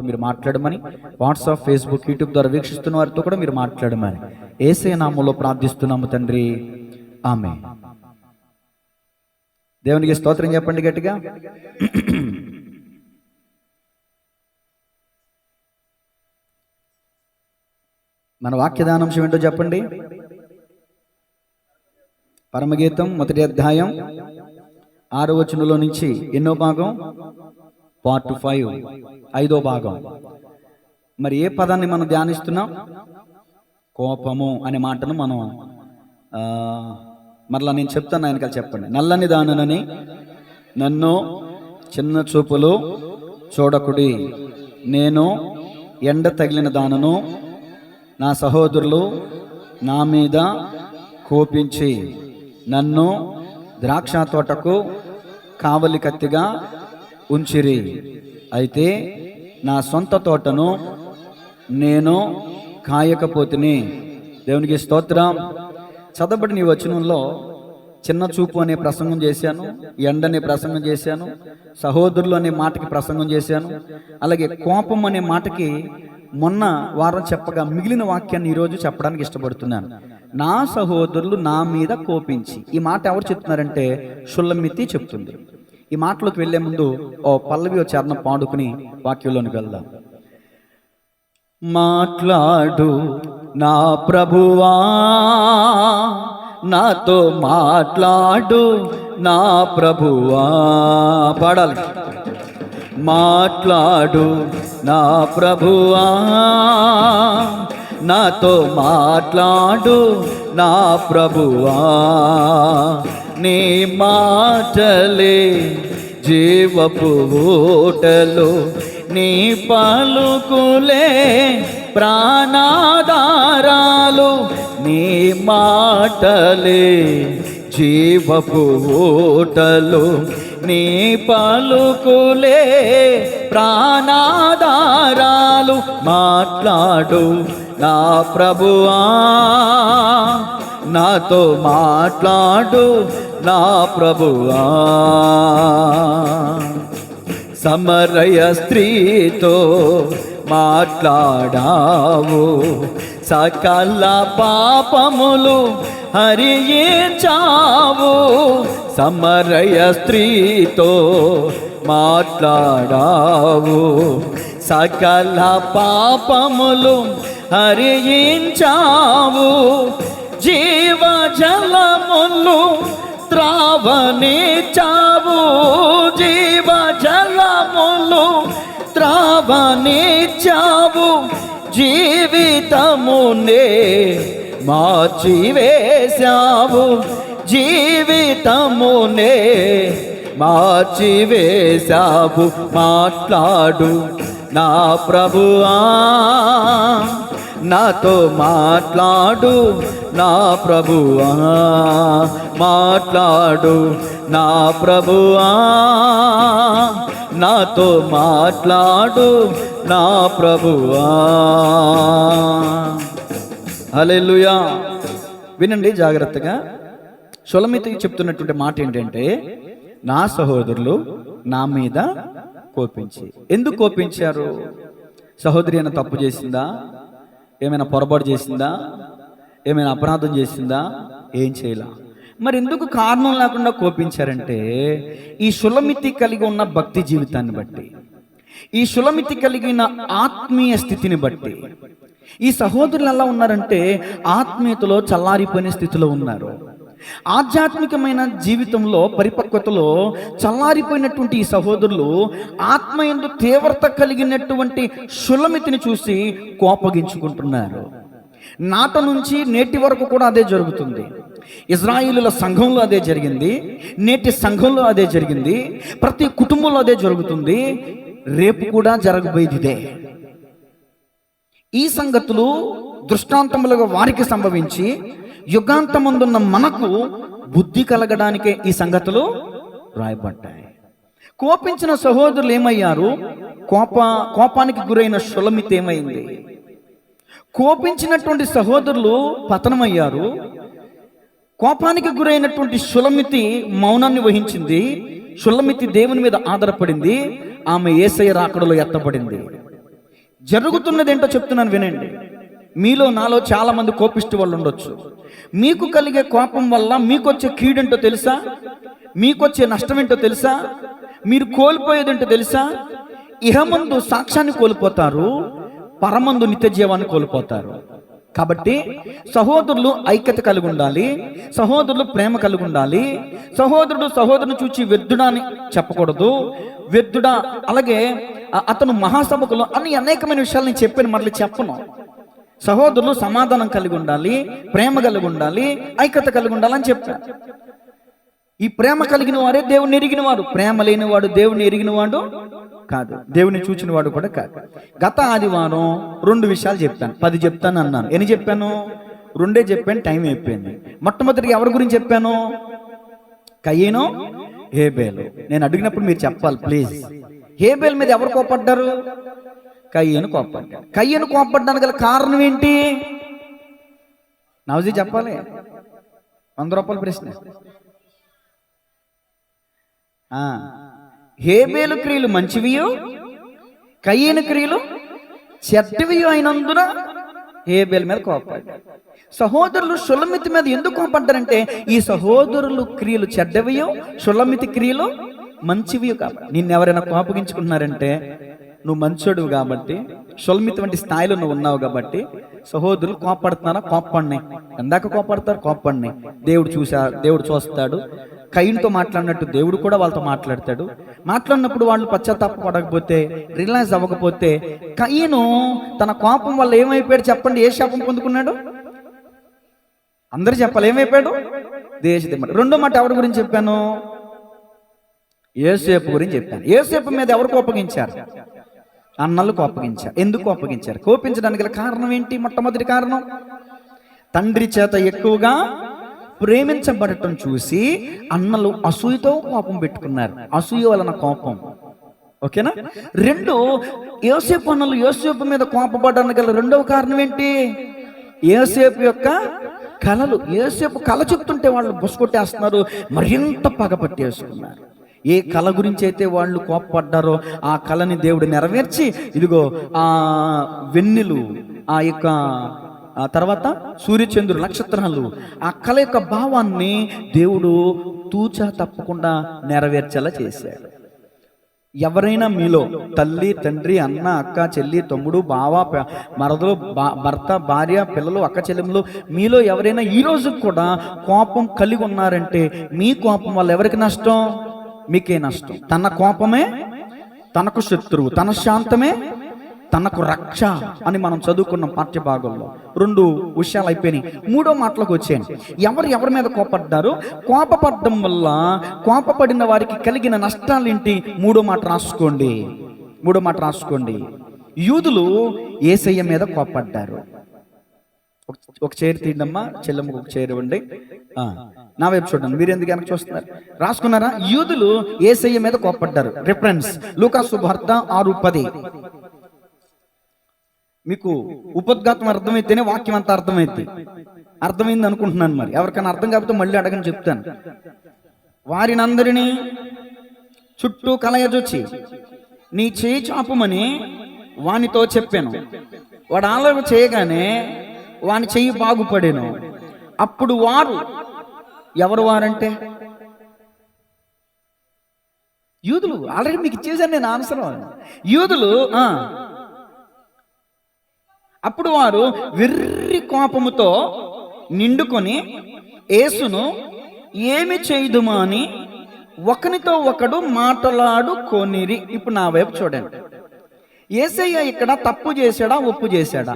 మీరు మాట్లాడమని, WhatsApp, Facebook, YouTube ద్వారా వీక్షిస్తున్న వారితో కూడా మీరు మాట్లాడమని యేసయ్య నామములో ప్రార్థిస్తున్నాము తండ్రి, ఆమేన్. దేవునికి స్తోత్రం చెప్పండి గట్టిగా. మన వాక్యదానాంశం ఏంటో చెప్పండి. పరమగీతం 1వ అధ్యాయం 6వ వచనంలో నుంచి ఎన్నో భాగం? పార్ట్ 5, 5వ భాగం. మరి ఏ పదాన్ని మనం ధ్యానిస్తున్నాం? కోపము అనే మాటను మనం మరలా నేను చెప్తాను, ఆయనకి చెప్పండి. నల్లని దాననని నన్ను చిన్న చూపులు చూడకుడి, నేను ఎండ తగిలిన దానను, నా సహోదరులు నా మీద కోపించి నన్ను ద్రాక్ష తోటకు కావలి కత్తిగా ఉంచిరి. అయితే నా సొంత తోటను నేను కాయకపోతిని. దేవునికి స్తోత్రం. చదవబడిన ఈ వచనంలో చిన్న చూపు అనే ప్రసంగం చేశాను, ఎండ అనే ప్రసంగం చేశాను, సహోదరులు అనే మాటకి ప్రసంగం చేశాను, అలాగే కోపం అనే మాటకి మొన్న వారం చెప్పగా మిగిలిన వాక్యాన్ని ఈరోజు చెప్పడానికి ఇష్టపడుతున్నాను. నా సహోదరులు నా మీద కోపించి. ఈ మాట ఎవరు చెప్తున్నారంటే షుల్లమితి చెప్తుంది. ఈ మాటలోకి వెళ్లే ముందు ఓ పల్లవి, ఓ చరణం పాడుకుని వాక్యంలోనికి వెళ్దాం. మాట్లాడు నా ప్రభువా, నాతో మాట్లాడు నా ప్రభువా. పాడాలి. మాట్లాడు నా ప్రభువా, నాతో మాట్లాడు నా ప్రభువా. నీ మాటలే జీవపు ఊటలు, నీ పలుకులే ప్రాణాధారాలు. నీ మాటలే జీవపు ఊటలు, నీ పలుకులే ప్రాణాధారాలు. మాట్లాడు నా ప్రభువా, నాతో మాట్లాడు నా ప్రభువా. సమరయ స్త్రీతో మాట్లాడావు, సకల పాపములు హరించావు. సమరయ స్త్రీతో మాట్లాడావు, సకల పాపములు హరించావు. జీవజలములు త్రావనిచ్చావు, జీవజలములు త్రావనిచ్చావు. జీవితమునే మార్చివేశావు, జీవితమునే మార్చివేశావు. మాట్లాడు నా ప్రభువా, నాతో మాట్లాడు నా ప్రభువా. మాట్లాడు నా ప్రభువా, నాతో మాట్లాడు నా ప్రభువా. హల్లెలూయా. వినండి జాగ్రత్తగా. షుల్లమితికి చెప్తున్నటువంటి మాట ఏంటంటే, నా సహోదరులు నా మీద కోపించి. ఎందుకు కోపించారు? సహోదరి అయినా తప్పు చేసిందా? ఏమైనా పొరపాటు చేసిందా? ఏమైనా అపరాధం చేసిందా? ఏం చేయలా. మరి ఎందుకు కారణం లేకుండా కోపించారంటే, ఈ షుల్లమితి కలిగి ఉన్న భక్తి జీవితాన్ని బట్టి, ఈ షుల్లమితి కలిగిన ఆత్మీయ స్థితిని బట్టి. ఈ సహోదరులు ఎలా ఉన్నారంటే ఆత్మీయతలో చల్లారిపోయిన స్థితిలో ఉన్నారు. ఆధ్యాత్మికమైన జీవితంలో పరిపక్వతలో చల్లారిపోయినటువంటి ఈ సహోదరులు ఆత్మయందు తీవ్రత కలిగినటువంటి షుల్లమితిని చూసి కోపగించుకుంటున్నారు. నాట నుంచి నేటి వరకు కూడా అదే జరుగుతుంది. ఇజ్రాయేలుల సంఘంలో అదే జరిగింది, నేటి సంఘంలో అదే జరిగింది, ప్రతి కుటుంబంలో అదే జరుగుతుంది, రేపు కూడా జరగబోయేదిదే. ఈ సంగతులు దృష్టాంతములుగా వారికి సంభవించి యుగాంతమందున్న మనకు బుద్ధి కలగడానికే ఈ సంగతులు రాయబడ్డాయి. కోపించిన సహోదరులు ఏమయ్యారు? కోపానికి గురైన షుల్లమితి ఏమైంది? కోపించినటువంటి సహోదరులు పతనమయ్యారు. కోపానికి గురైనటువంటి షుల్లమితి మౌనాన్ని వహించింది. షుల్లమితి దేవుని మీద ఆధారపడింది. ఆమె యేసయ్య రాకడలో ఎత్తబడింది. జరుగుతున్నది ఏంటో చెప్తున్నాను వినండి. మీలో నాలో చాలా మంది కోపిష్టి వాళ్ళు ఉండొచ్చు. మీకు కలిగే కోపం వల్ల మీకొచ్చే కీడేంటో తెలుసా? మీకొచ్చే నష్టం ఏంటో తెలుసా? మీరు కోల్పోయేదేంటో తెలుసా? ఇహమందు సాక్ష్యాన్ని కోల్పోతారు, పరమందు నిత్య జీవాన్ని కోల్పోతారు. కాబట్టి సహోదరులు ఐక్యత కలిగి ఉండాలి, సహోదరులు ప్రేమ కలిగి ఉండాలి. సహోదరుని చూచి వ్యర్థుడా అని చెప్పకూడదు. వ్యర్థుడా, అలాగే అతను మహాసభకులు అని అనేకమైన విషయాలు నేను చెప్పాను, మళ్ళీ చెప్పను. సహోదరులు సమాధానం కలిగి ఉండాలి, ప్రేమ కలిగి ఉండాలి, ఐక్యత కలిగి ఉండాలని చెప్పాను. ఈ ప్రేమ కలిగిన వారే దేవుని ఎరిగిన వాడు. ప్రేమ లేనివాడు దేవుని ఎరిగిన వాడు కాదు, దేవుని చూచిన వాడు కూడా కాదు. గత ఆదివారం 2 విషయాలు చెప్పాను, 10 చెప్తాను అన్నాను. ఎన్ని చెప్పాను? 2 చెప్పాను, టైం అయిపోయింది. మొట్టమొదటిగా ఎవరి గురించి చెప్పాను? కయీను, హేబేలు. నేను అడిగినప్పుడు మీరు చెప్పాలి ప్లీజ్. హేబేల్ మీద ఎవరు కోపడ్డారు? కయీను కోపడ్డాడు. కయీను కోపడ్డానికి గల కారణం ఏంటి? నవజీ చెప్పాలి. 100 రూపాయల ప్రశ్న. హేబేలు క్రియలు మంచివియో, కయీను క్రియలు చెడ్డవియో అయినందున హేబేలు మీద కోపడ్డాడు. సహోదరులు షులమితి మీద ఎందుకు కోపడ్డారంటే, ఈ సహోదరులు క్రియలు చెడ్డవియో, షులమితి క్రియలు మంచివియో కాబట్టి. నిన్నెవరైనా కోపగించుకున్నారంటే నువ్వు మంచోడువు కాబట్టి, షులమితి వంటి స్థాయిలో నువ్వు ఉన్నావు కాబట్టి సహోదరులు కోపడుతున్నారా? కోపడినాయి. ఎందాక కోపడతారు? కోపడినాయి. దేవుడు చూస్తాడు. కయీనుతో మాట్లాడినట్టు దేవుడు కూడా వాళ్ళతో మాట్లాడతాడు. మాట్లాడినప్పుడు వాళ్ళు పశ్చాత్తాపడకపోతే, రిలైజ్ అవ్వకపోతే, కయీను తన కోపం వల్ల ఏమైపోయాడు చెప్పండి? ఏ శాపం పొందుకున్నాడు? అందరూ చెప్పాలి, ఏమైపోయాడు? దేశదిమ్మడి. 2వ మాట ఎవరి గురించి చెప్పాను? యోసేపు గురించి చెప్పాను. యోసేపు మీద ఎవరు కోపగించారు? అన్నలు కోపగించారు. ఎందుకు కోపగించారు? కోపించడానికి గల కారణం ఏంటి? మొట్టమొదటి కారణం, తండ్రి చేత ఎక్కువగా ప్రేమించబడటం చూసి అన్నలు అసూయతో కోపం పెట్టుకున్నారు. అసూయ వలన కోపం. ఓకేనా? 2, యోసేపు అన్నలు యోసేపు మీద కోపపడడానికి గల 2వ కారణం ఏంటి? యోసేపు యొక్క కలలు. యోసేపు కళ చెప్తుంటే వాళ్ళు బుసకొట్టేస్తున్నారు, మరింత పగపట్టేసుకున్నారు. ఏ కళ గురించి అయితే వాళ్ళు కోపపడ్డారో ఆ కళని దేవుడు నెరవేర్చి, ఇదిగో ఆ వెన్నెలు, ఆ యొక్క తర్వాత సూర్యచంద్రుడు, నక్షత్రాలు, ఆ కళ యొక్క భావాన్ని దేవుడు తూచా తప్పకుండా నెరవేర్చేలా చేశాడు. ఎవరైనా మీలో తల్లి, తండ్రి, అన్న, అక్క, చెల్లి, తమ్ముడు, బావ, మరదలు, భర్త, భార్య, పిల్లలు, అక్క చెల్లెములు, మీలో ఎవరైనా ఈ రోజు కూడా కోపం కలిగి ఉన్నారంటే, మీ కోపం వల్ల ఎవరికి నష్టం? మీకే నష్టం. తన కోపమే తనకు శత్రువు, తన శాంతమే తనకు రక్ష అని మనం చదువుకున్న పాఠ్య భాగంలో 2 విషయాలు అయిపోయినాయి. 3వ మాటలోకి వచ్చాను. ఎవరి మీద కోపడ్డారు? కోపపడడం వల్ల కోపపడిన వారికి కలిగిన నష్టాలేంటి? 3వ మాట రాసుకోండి. యూదులు యేసయ్య మీద కోపడ్డారు. ఒక చైర్ తీయండమ్మా, చెల్లెమ్మకు ఒక చైర్ ఇవ్వండి. నా వైపు చూడండి, మీరు ఎందుకు వెనక్కి చూస్తున్నారు? రాసుకున్నారా? యూదులు యేసయ్య మీద కోపడ్డారు. రిఫరెన్స్ లూకా సువార్త 6:10. మీకు ఉపద్ఘాతం అర్థమైతేనే వాక్యం అంతా అర్థమైంది అనుకుంటున్నాను. మరి ఎవరికైనా అర్థం కాకపోతే మళ్ళీ అడగని చెప్తాను. వారిని అందరినీ చుట్టూ కలయజొచ్చి నీ చేయి చాపమని వానితో చెప్పాను. వాడు ఆలోచన చేయగానే వాని చెయ్యి బాగుపడేను. అప్పుడు ఎవరు వారంటే యూదులు. ఆల్రెడీ మీకు ఇచ్చేసాను నేను ఆన్సర్. యూదులు. అప్పుడు వారు వెర్రి కోపముతో నిండుకొని యేసును ఏమి చేయుదుమా అని ఒకనితో ఒకడు మాట్లాడుకొనిరి. ఇప్పుడు నా వైపు చూడండి. యేసయ్య ఇక్కడ తప్పు చేశాడా, ఒప్పు చేశాడా?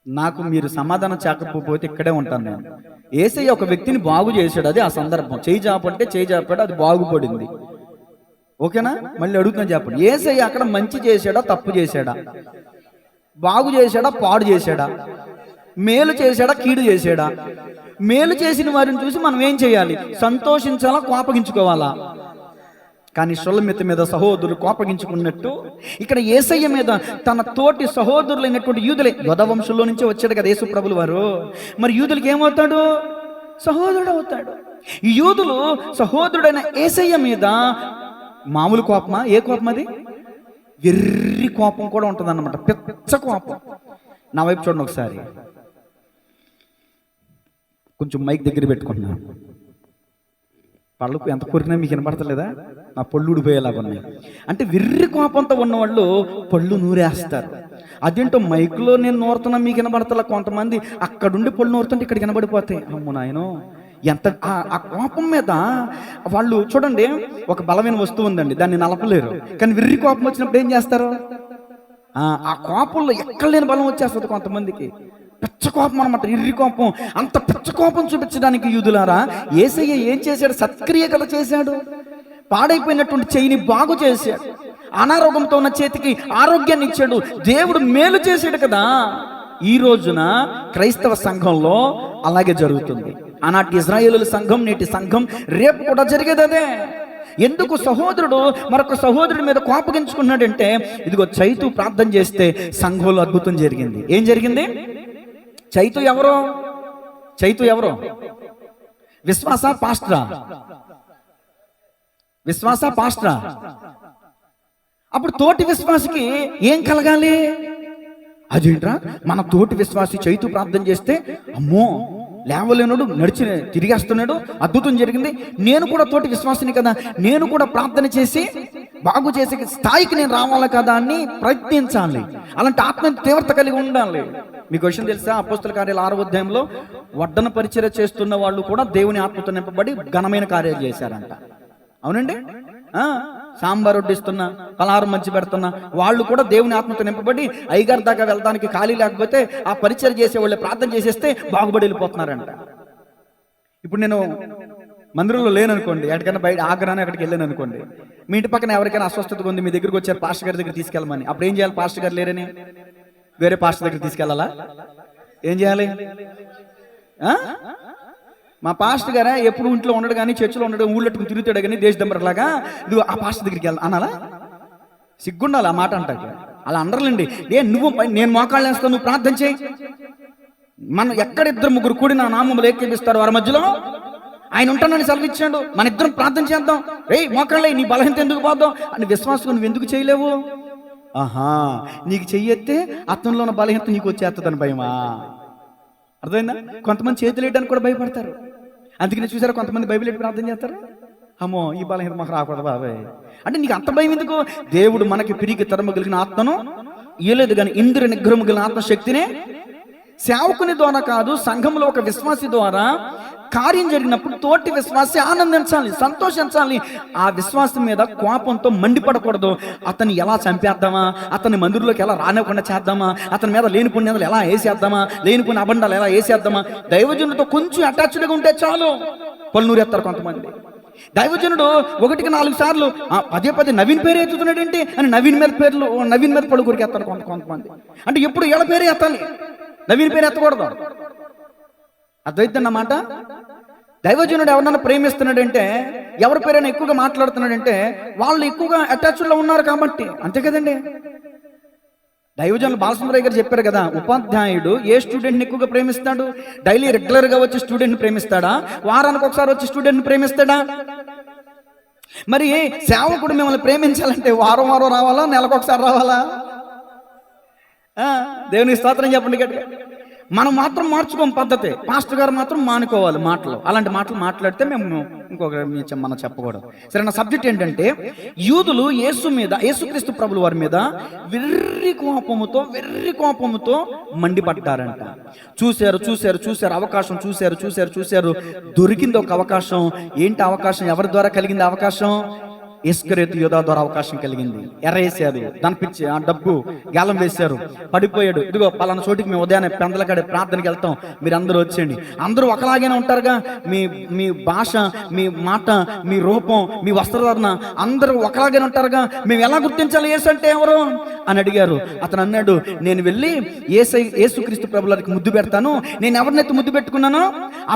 నాకు మీరు సమాధానం చెప్పకపోతే ఇక్కడే ఉంటాను నేను. యేసయ్య ఒక వ్యక్తిని బాగు చేశాడు, అది ఆ సందర్భం. చేయి చాపాడు, అది బాగుపడింది. ఓకేనా? మళ్ళీ అడుగుతున్నా చెప్పండి. యేసయ్య అక్కడ మంచి చేశాడా, తప్పు చేశాడా? బాగు చేశాడా, పాడు చేశాడా? మేలు చేశాడా, కీడు చేశాడా? మేలు చేసిన వారిని చూసి మనం ఏం చేయాలి? సంతోషించాలా, కోపగించుకోవాలా? కానీ షులమితి మీద సహోదరులు కోపగించుకున్నట్టు ఇక్కడ యేసయ్య మీద తన తోటి సహోదరులైనటువంటి యూదులే, యోధ వంశంలో నుంచి వచ్చాడు కదా యేసు ప్రభులు వారు. మరి యూదులకి ఏమవుతాడు? సహోదరుడు అవుతాడు. యూదులు సహోదరుడైన యేసయ్య మీద మామూలు కోపమా? ఏ కోపం అది? వెర్రి కోపం కూడా ఉంటుంది అన్నమాట, పెద్ద కోపం. నా వైపు చూడండి ఒకసారి, కొంచెం మైక్ దగ్గర పెట్టుకుంటున్నాను. పళ్ళకు ఎంత కొరికినా మీకు వినపడతలేదా? నా పళ్ళు ఊడిపోయేలాగా ఉన్నాయి. అంటే వెర్రి కోపంతో ఉన్నవాళ్ళు పళ్ళు నూరేస్తారు. అదేంటో మైక్లో నేను నూరుతున్నా మీకు వినపడతలా, కొంతమంది అక్కడుండి పళ్ళు నూరుతుంటే ఇక్కడ వినబడిపోతాయి. అమ్మో నాయనో, ఎంత ఆ కోపం మీద వాళ్ళు చూడండి, ఒక బలమైన వస్తువు ఉందండి, దాన్ని నలపలేరు. కానీ వెర్రి కోపం వచ్చినప్పుడు ఏం చేస్తారు? ఆ కోపంలో ఎక్కడ లేని బలం వచ్చేస్తుంది కొంతమందికి. పిచ్చ కోపం అనమాట, ఇర్రి కోపం. అంత పిచ్చ కోపం చూపించడానికి యూదులారా యేసయ్య ఏం చేశాడు? సత్క్రియలు చేశాడు. పాడైపోయినటువంటి చెయ్యిని బాగు చేశాడు, అనారోగ్యంతో ఉన్న చేతికి ఆరోగ్యాన్ని ఇచ్చాడు, దేవుడు మేలు చేశాడు కదా. ఈ రోజున క్రైస్తవ సంఘంలో అలాగే జరుగుతుంది. ఆనాటి ఇజ్రాయేలు సంఘం, నేటి సంఘం, రేపు కూడా జరిగేది అదే. ఎందుకు సహోదరుడు మరొక సహోదరుడి మీద కోపగించుకున్నాడంటే, ఇదిగో చైతు ప్రార్థన చేస్తే సంఘంలో అద్భుతం జరిగింది. ఏం జరిగింది? చైతు ఎవరో? చైతు ఎవరో? విశ్వాస పాస్టరా? విశ్వాస పాస్టరా? అప్పుడు తోటి విశ్వాసికి ఏం కలగాలి? అదేంట్రా, మన తోటి విశ్వాసి చైతు ప్రార్థన చేస్తే అమ్మో లేవలేనుడు నడిచి తిరిగేస్తున్నాడు, అద్భుతం జరిగింది, నేను కూడా తోటి విశ్వాసిని కదా, నేను కూడా ప్రార్థన చేసి బాగు చేసే స్థాయికి నేను రావాలి కదా అని ప్రయత్నించాలి. అలాంటి ఆత్మ తీవ్రత కలిగి ఉండాలి. మీకు విషయం తెలుసా? అపోస్తల కార్యాలు 6వ అధ్యాయంలో వడ్డన పరిచర్య చేస్తున్న వాళ్ళు కూడా దేవుని ఆత్మతో నింపబడి ఘనమైన కార్యాలు చేశారంట. అవునండి, సాంబార్ వడ్డిస్తున్నా, పలహారం మంచి పెడుతున్నా వాళ్ళు కూడా దేవుని ఆత్మతో నింపబడి అయ్యగారి దాకా వెళ్ళడానికి ఖాళీ లేకపోతే ఆ పరిచర్య చేసే వాళ్ళు ప్రార్థన చేసేస్తే బాగుబడి వెళ్ళిపోతున్నారంట. ఇప్పుడు నేను మందిరంలో లేననుకోండి, ఎక్కడికైనా బయట ఆగ్రహాన్ని అక్కడికి వెళ్ళాను అనుకోండి, మీ ఇంటి పక్కన ఎవరికైనా అస్వస్థతగా ఉంది, మీ దగ్గరికి వచ్చారు పాస్టర్ గారి దగ్గర తీసుకెళ్ళమని, అప్పుడు ఏం చేయాలి? పాస్టర్ గారు లేరని వేరే పాస్టర్ దగ్గర తీసుకెళ్ళాలా? ఏం చేయాలి? మా పాస్టర్ గారా ఎప్పుడు ఇంట్లో ఉండడు కానీ, చర్చిలో ఉండడు, ఊళ్ళెట్టుకుని తిరుగుతాడు కానీ దేశదంబరలాగా, ఇది ఆ పాస్టర్ దగ్గరికి వెళ్ళాలి అనాలా? సిగ్గుండాలి ఆ మాట అంటాక. అలా అనర్లండి. నువ్వు నేను మోకాళ్ళు వేస్తాను, నువ్వు ప్రార్థన చేయి. మనం ఎక్కడ ఇద్దరు ముగ్గురు కూడి నా నామములు ఏకీపిస్తారు వారి మధ్యలో ఆయన ఉంటానని సెలవిచ్చాడు. మన ఇద్దరం ప్రార్థన చేద్దాం. మోకాళ్ళే, నీ బలహీనత ఎందుకు పోద్దాం అని విశ్వాసం నువ్వు ఎందుకు చేయలేవు? ఆహా, నీకు చెయ్యెత్తే అతనిలో ఉన్న బలహీనత నీకు వచ్చేస్తుందని భయమా? అర్థమైందా? కొంతమంది చేతులు వేయడానికి కూడా భయపడతారు. అందుకని చూసారా, కొంతమంది బైబిల్ ఎట్టి ప్రార్థన చేస్తారు, అమ్మో ఈ బలహీనత మాకు రాకూడదు బాబాయ్ అంటే. నీకు అంత భయం ఎందుకు? దేవుడు మనకి పిరికి తరము కలిగిన ఆత్మను ఇయ్యలేదు, కానీ ఇంద్ర నిగ్రహము కలిగిన ఆత్మశక్తినే సేవకుని ద్వారా కాదు, సంఘంలో ఒక విశ్వాసి ద్వారా కార్యం జరిగినప్పుడు తోటి విశ్వాసి ఆనందించాలి, సంతోషించాలి. ఆ విశ్వాసం మీద కోపంతో మండిపడకూడదు. అతన్ని ఎలా చంపేద్దామా, అతన్ని మందిరంలోకి ఎలా రానివ్వకుండా చేద్దామా, అతని మీద లేని పుణ్యాలు ఎలా వేసేద్దామా, లేని పుణ్య అబండాలు ఎలా వేసేద్దామా. దైవజనుడితో కొంచెం అటాచ్డ్గా ఉంటే చాలు పలునూరెత్తారు కొంతమంది. దైవజనుడు 1కి 4 సార్లు పదే పదే నవీన్ పేరు ఎత్తుతున్నాడేంటి అని నవీన్ మీద పళ్ళు కొరికేస్తారు కొంతమంది. అంటే ఎప్పుడు ఏళ్ళ పేరే ఎత్తాలి, నవీన్ పేరు ఎత్తకూడదు. అర్థమైందన్నమాట. దైవజనుడు ఎవరన్నా ప్రేమిస్తున్నాడంటే, ఎవరి పేరైనా ఎక్కువగా మాట్లాడుతున్నాడంటే వాళ్ళు ఎక్కువగా అటాచ్డ్లో ఉన్నారు కాబట్టి, అంతే కదండి. దైవజనులు బాలసుందరయ్య గారు చెప్పారు కదా, ఉపాధ్యాయుడు ఏ స్టూడెంట్ని ఎక్కువగా ప్రేమిస్తాడు? డైలీ రెగ్యులర్గా వచ్చి స్టూడెంట్ని ప్రేమిస్తాడా? వారానికి ఒకసారి వచ్చి స్టూడెంట్ని ప్రేమిస్తాడా? మరి సేవకుడు మిమ్మల్ని ప్రేమించాలంటే వారం వారం రావాలా, నెలకొకసారి రావాలా? దేవునికి స్తోత్రం చెప్పండి గట్టిగా. మనం మాత్రం మార్చుకోం పద్ధతి, పాస్టర్ గారు మాత్రం మానుకోవాలి మాటలు. అలాంటి మాటలు మాట్లాడితే మేము మనం చెప్పకూడదు. సరే, నా సబ్జెక్ట్ ఏంటంటే, యూదులు యేసుక్రీస్తు ప్రభుల వారి మీద వెర్రి కోపముతో మండిపడ్డారంట. చూశారు అవకాశం, చూశారు. దొరికింది ఒక అవకాశం. ఏంటి అవకాశం? ఎవరి ద్వారా కలిగింది అవకాశం? ఇస్కరియోతు యూదా ద్వారా అవకాశం కలిగింది. ఎర్రేసారు, దాని పిచ్చి ఆ డబ్బు గాలం వేశారు, పడిపోయాడు. ఇదిగో పలానా చోటికి మేము ఉదయాన్నే పెందలకాడే ప్రార్థనకి వెళ్తాం, మీరు అందరూ వచ్చేయండి. అందరూ ఒకలాగానే ఉంటారుగా, మీ భాష, మీ మాట, మీ రూపం, మీ వస్త్రధారణ అందరూ ఒకలాగానే ఉంటారుగా, మేము ఎలా గుర్తించాలి యేసు అంటే ఎవరు అని అడిగారు. అతను అన్నాడు, నేను వెళ్ళి యేసుక్రీస్తు ప్రభువులకి ముద్దు పెడతాను, నేను ఎవరినైతే ముద్దు పెట్టుకున్నానో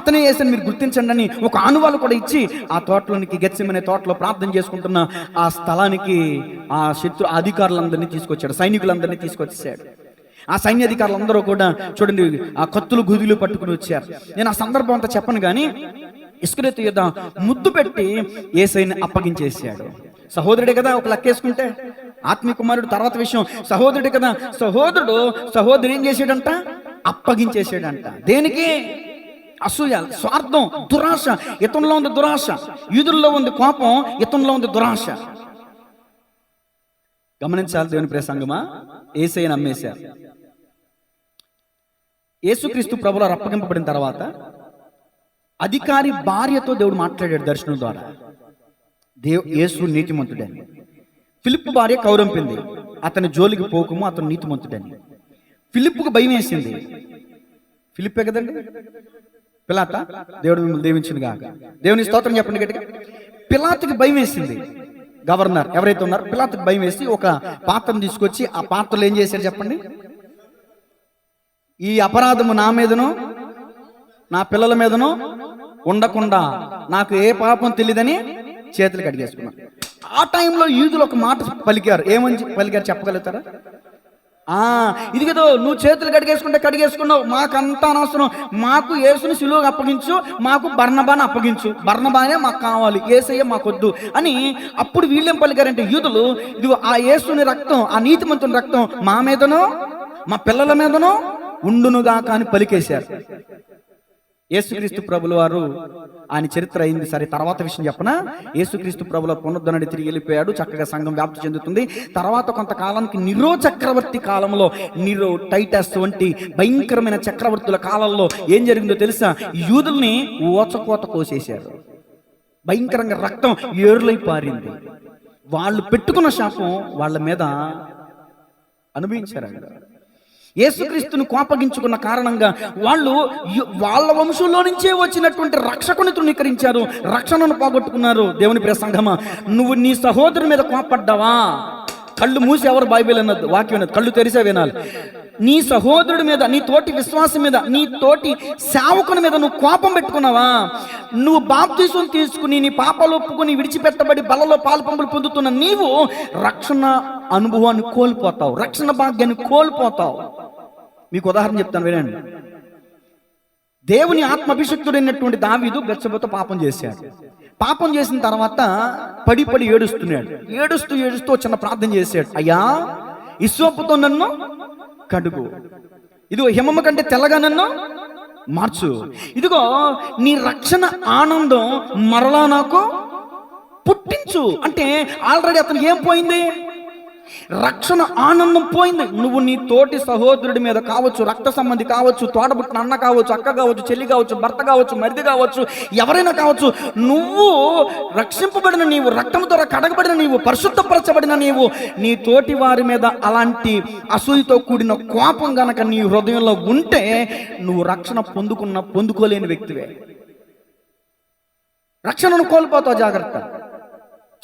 అతనే యేసుని మీరు గుర్తించండి అని ఒక ఆనువాలు కూడా ఇచ్చి ఆ తోటలోనికి, గెత్సెమనే తోటలో ప్రార్థన చేసుకుంటున్న ఆ స్థలానికి ఆ శత్రు అధికారులందరినీ తీసుకొచ్చాడు, సైనికులందరినీ తీసుకొచ్చాడు. ఆ సైన్యాధికారులందరూ కూడా చూడండి ఆ కత్తులు గుదులు పట్టుకుని వచ్చారు. నేను ఆ సందర్భం అంతా చెప్పను కానీ, ఇస్కరియోతు యూదా ముద్దు పెట్టి యేసయ్యని అప్పగించేశాడు. సహోదరుడే కదా ఒక లెక్కేసుకుంటే, ఆత్మీయ కుమారుడు తర్వాత విషయం. సహోదరుడే కదా, సహోదరుడు ఏం చేసాడంట? అప్పగించేసాడంట. దేనికి? అసూయ, స్వార్థం, దురాశ. ఇతనిలో ఉంది దురాశ, యూదుల్లో ఉంది కోపం, ఇతనిలో ఉంది దురాశ. గమనించాలి దేవుని ప్రియ సంగమా. యేసయ్యను నమ్మేశారు. యేసుక్రీస్తు ప్రభువులు అప్పగింపబడిన తర్వాత అధికారి భార్యతో దేవుడు మాట్లాడాడు దర్శనం ద్వారా. యేసు నీతిమంతుడని. ఫిలిప్పు భార్య కౌరంపింది, అతని జోలికి పోకుము, అతను నీతిమంతుడని. ఫిలిప్పుకు భయం వేసింది. ఫిలిప్పే కదండి పిలాత. దేవుడు మిమ్మల్ని దీవించును గాక. దేవుని స్తోత్రం చెప్పండి గట్టిగా. పిలాతుకి భయం వేసింది. గవర్నర్ ఎవరైతే ఉన్నారో పిలాతుకి భయం వేసి ఒక పాత్రను తీసుకొచ్చి ఆ పాత్రలో ఏం చేశారు చెప్పండి? ఈ అపరాధము నా మీదనో నా పిల్లల మీదనో ఉండకుండా నాకు ఏ పాపం తెలియదని చేతులు కడిగేసుకున్నాను. ఆ టైంలో యూదులు ఒక మాట పలికారు. ఏమని పలికారు చెప్పగలుగుతారా? ఇది కదా, నువ్వు చేతులు కడిగేసుకున్నావు, మాకంతా అనవసరం, మాకు యేసుని సిలువకు అప్పగించు, మాకు బర్నబాని అప్పగించు, బర్నబానే మాకు కావాలి, యేసయ్య మాకొద్దు అని. అప్పుడు వీళ్ళేం పలికారంటే యూదులు, ఇదిగో ఆ యేసుని రక్తం, ఆ నీతిమంతుని రక్తం మా మీదనో మా పిల్లల మీదనో ఉండునుగా కానీ పలికేశారు. యేసుక్రీస్తు ప్రభుల వారు ఆయన చరిత్ర అయింది సరే. తర్వాత విషయం చెప్పనా? యేసుక్రీస్తు ప్రభుల పునరుద్ధరణి తిరిగి వెళ్ళిపోయాడు. చక్కగా సంఘం వ్యాప్తి చెందుతుంది. తర్వాత కొంతకాలానికి నిరో చక్రవర్తి కాలంలో, నిరో, టైటస్ వంటి భయంకరమైన చక్రవర్తుల కాలంలో ఏం జరిగిందో తెలుసా? యూదుల్ని ఓచకోత కోసేశారు. భయంకరంగా రక్తం ఏరులై పారింది. వాళ్ళు పెట్టుకున్న శాపం వాళ్ళ మీద అనుభవించారండి. యేసుక్రీస్తును కోపగించుకున్న కారణంగా వాళ్ళు వాళ్ళ వంశంలో నుంచే వచ్చినటువంటి రక్షకుని తృణీకరించారు, రక్షణను పోగొట్టుకున్నారు. దేవుని ప్రియ సంఘమా, నువ్వు నీ సహోదరుని మీద కోపడ్డావా? కళ్ళు మూసి ఎవరు బైబిల్ అన్నది వాక్యం అన్నది, కళ్ళు తెరిసే వినాలి. నీ సహోదరుడి మీద, నీ తోటి విశ్వాసం మీద, నీ తోటి సేవకుని మీద నువ్వు కోపం పెట్టుకున్నావా? నువ్వు బాప్తీసం తీసుకుని నీ పాపాలు ఒప్పుకుని విడిచిపెట్టబడి బలలో పాలు పంపులు పొందుతున్న నీవు రక్షణ అనుభవాన్ని కోల్పోతావు, రక్షణ భాగ్యాన్ని కోల్పోతావు. మీకు ఉదాహరణ చెప్తాను వినండి. దేవుని ఆత్మాభిషిక్తుడైనటువంటి దావీదు బెత్షెబతో పాపం చేశాడు. పాపం చేసిన తర్వాత పడి ఏడుస్తున్నాడు. ఏడుస్తూ చిన్న ప్రార్థన చేశాడు. అయ్యా, హిస్సోపుతో నన్ను కడుగు, ఇదిగో హిమము కంటే తెల్లగా నన్ను మార్చు, ఇదిగో నీ రక్షణ ఆనందం మరలా నాకు పుట్టించు. అంటే ఆల్రెడీ అతనికి ఏం పోయింది? రక్షణ ఆనందం పోయింది. నువ్వు నీ తోటి సహోదరుడి మీద కావచ్చు, రక్త సంబంధి కావచ్చు, తోడబుట్టిన అన్న కావచ్చు, అక్క కావచ్చు, చెల్లి కావచ్చు, భర్త కావచ్చు, మరిది కావచ్చు, ఎవరైనా కావచ్చు, నువ్వు రక్షింపబడిన నీవు, రక్తం ద్వారా కడగబడిన నీవు, పరిశుద్ధపరచబడిన నీవు, నీ తోటి వారి మీద అలాంటి అసూయతో కూడిన కోపం గనక నీ హృదయంలో ఉంటే నువ్వు రక్షణ పొందుకోలేని వ్యక్తివే. రక్షణను కోల్పోతావు. జాగ్రత్త,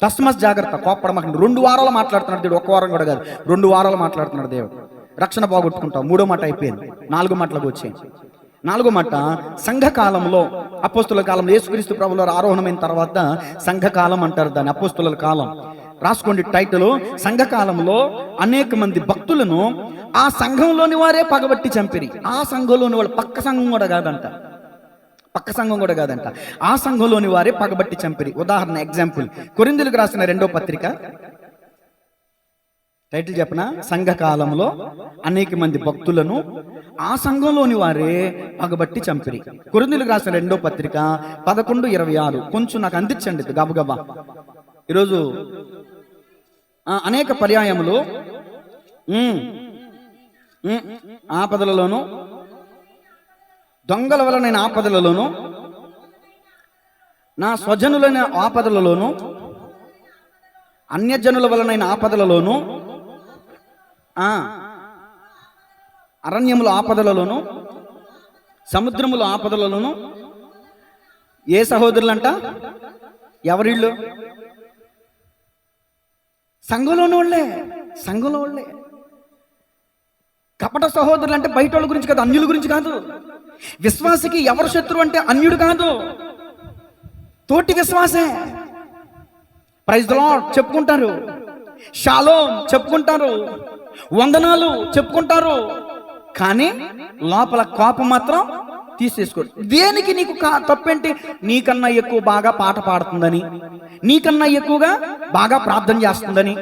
తస్మస్ జాగ్రత్త. కోపడమాకండి. 2 వారాలు మాట్లాడుతున్నాడు దేవుడు, 1 వారం కూడా కాదు, 2 వారాలు మాట్లాడుతున్నాడు దేవుడు. రక్షణ పోగొట్టుకుంటావు. 3వ మాట అయిపోయింది. 4వ మాటలకు వచ్చాయి. 4వ మాట, సంఘకాలంలో, అపోస్తుల కాలంలో, యేసుక్రీస్తు ప్రభువుల ఆరోహణమైన తర్వాత సంఘకాలం అంటారు దాన్ని, అపోస్తుల కాలం. రాసుకోండి టైటిల్. సంఘకాలంలో అనేక మంది భక్తులను ఆ సంఘంలోని వారే పగబట్టి చంపిరి. ఆ సంఘంలోని వాళ్ళు, పక్క సంఘం కూడా కాదంట, ఆ సంఘంలోని వారే పగబట్టి చంపిరి. ఉదాహరణ, ఎగ్జాంపుల్, కొరింథీయులకు రాసిన 2వ పత్రిక, టైటిల్ చెప్పనా? సంఘకాలంలో అనేక మంది భక్తులను ఆ సంఘంలోని వారే పగబట్టి చంపిరి. కొరింథీయులకు రాసిన 2వ పత్రిక 11:26. కొంచెం నాకు అందించండి గబగబా. ఈరోజు అనేక పర్యాయములు ఆపదలలోను, దొంగల వలన ఆపదలలోను, నా స్వజనులైన ఆపదలలోను, అన్యజనుల వలన ఆపదలలోను, అరణ్యముల ఆపదలలోను, సముద్రముల ఆపదలలోను. ఏ సహోదరులంట? ఎవరిళ్ళు? సంఘంలోని వాళ్ళే. కపట సహోదరులు అంటే బయట వాళ్ళ గురించి కాదు, అన్యుల గురించి కాదు. విశ్వాసికి ఎవరు శత్రువు అంటే అన్యుడు కాదు, తోటి విశ్వాసే. ప్రైజ్ ది లార్డ్ చెప్పుకుంటారు, షాలోమ్ చెప్పుకుంటారు, వందనాలు చెప్పుకుంటారు, కానీ లోపల కోపం మాత్రం తీసేసుకో. దేనికి నీకు తప్పేంటి? నీకన్నా ఎక్కువ బాగా పాట పాడుతుందని, నీకన్నా ఎక్కువగా బాగా ప్రార్థన చేస్తుందని,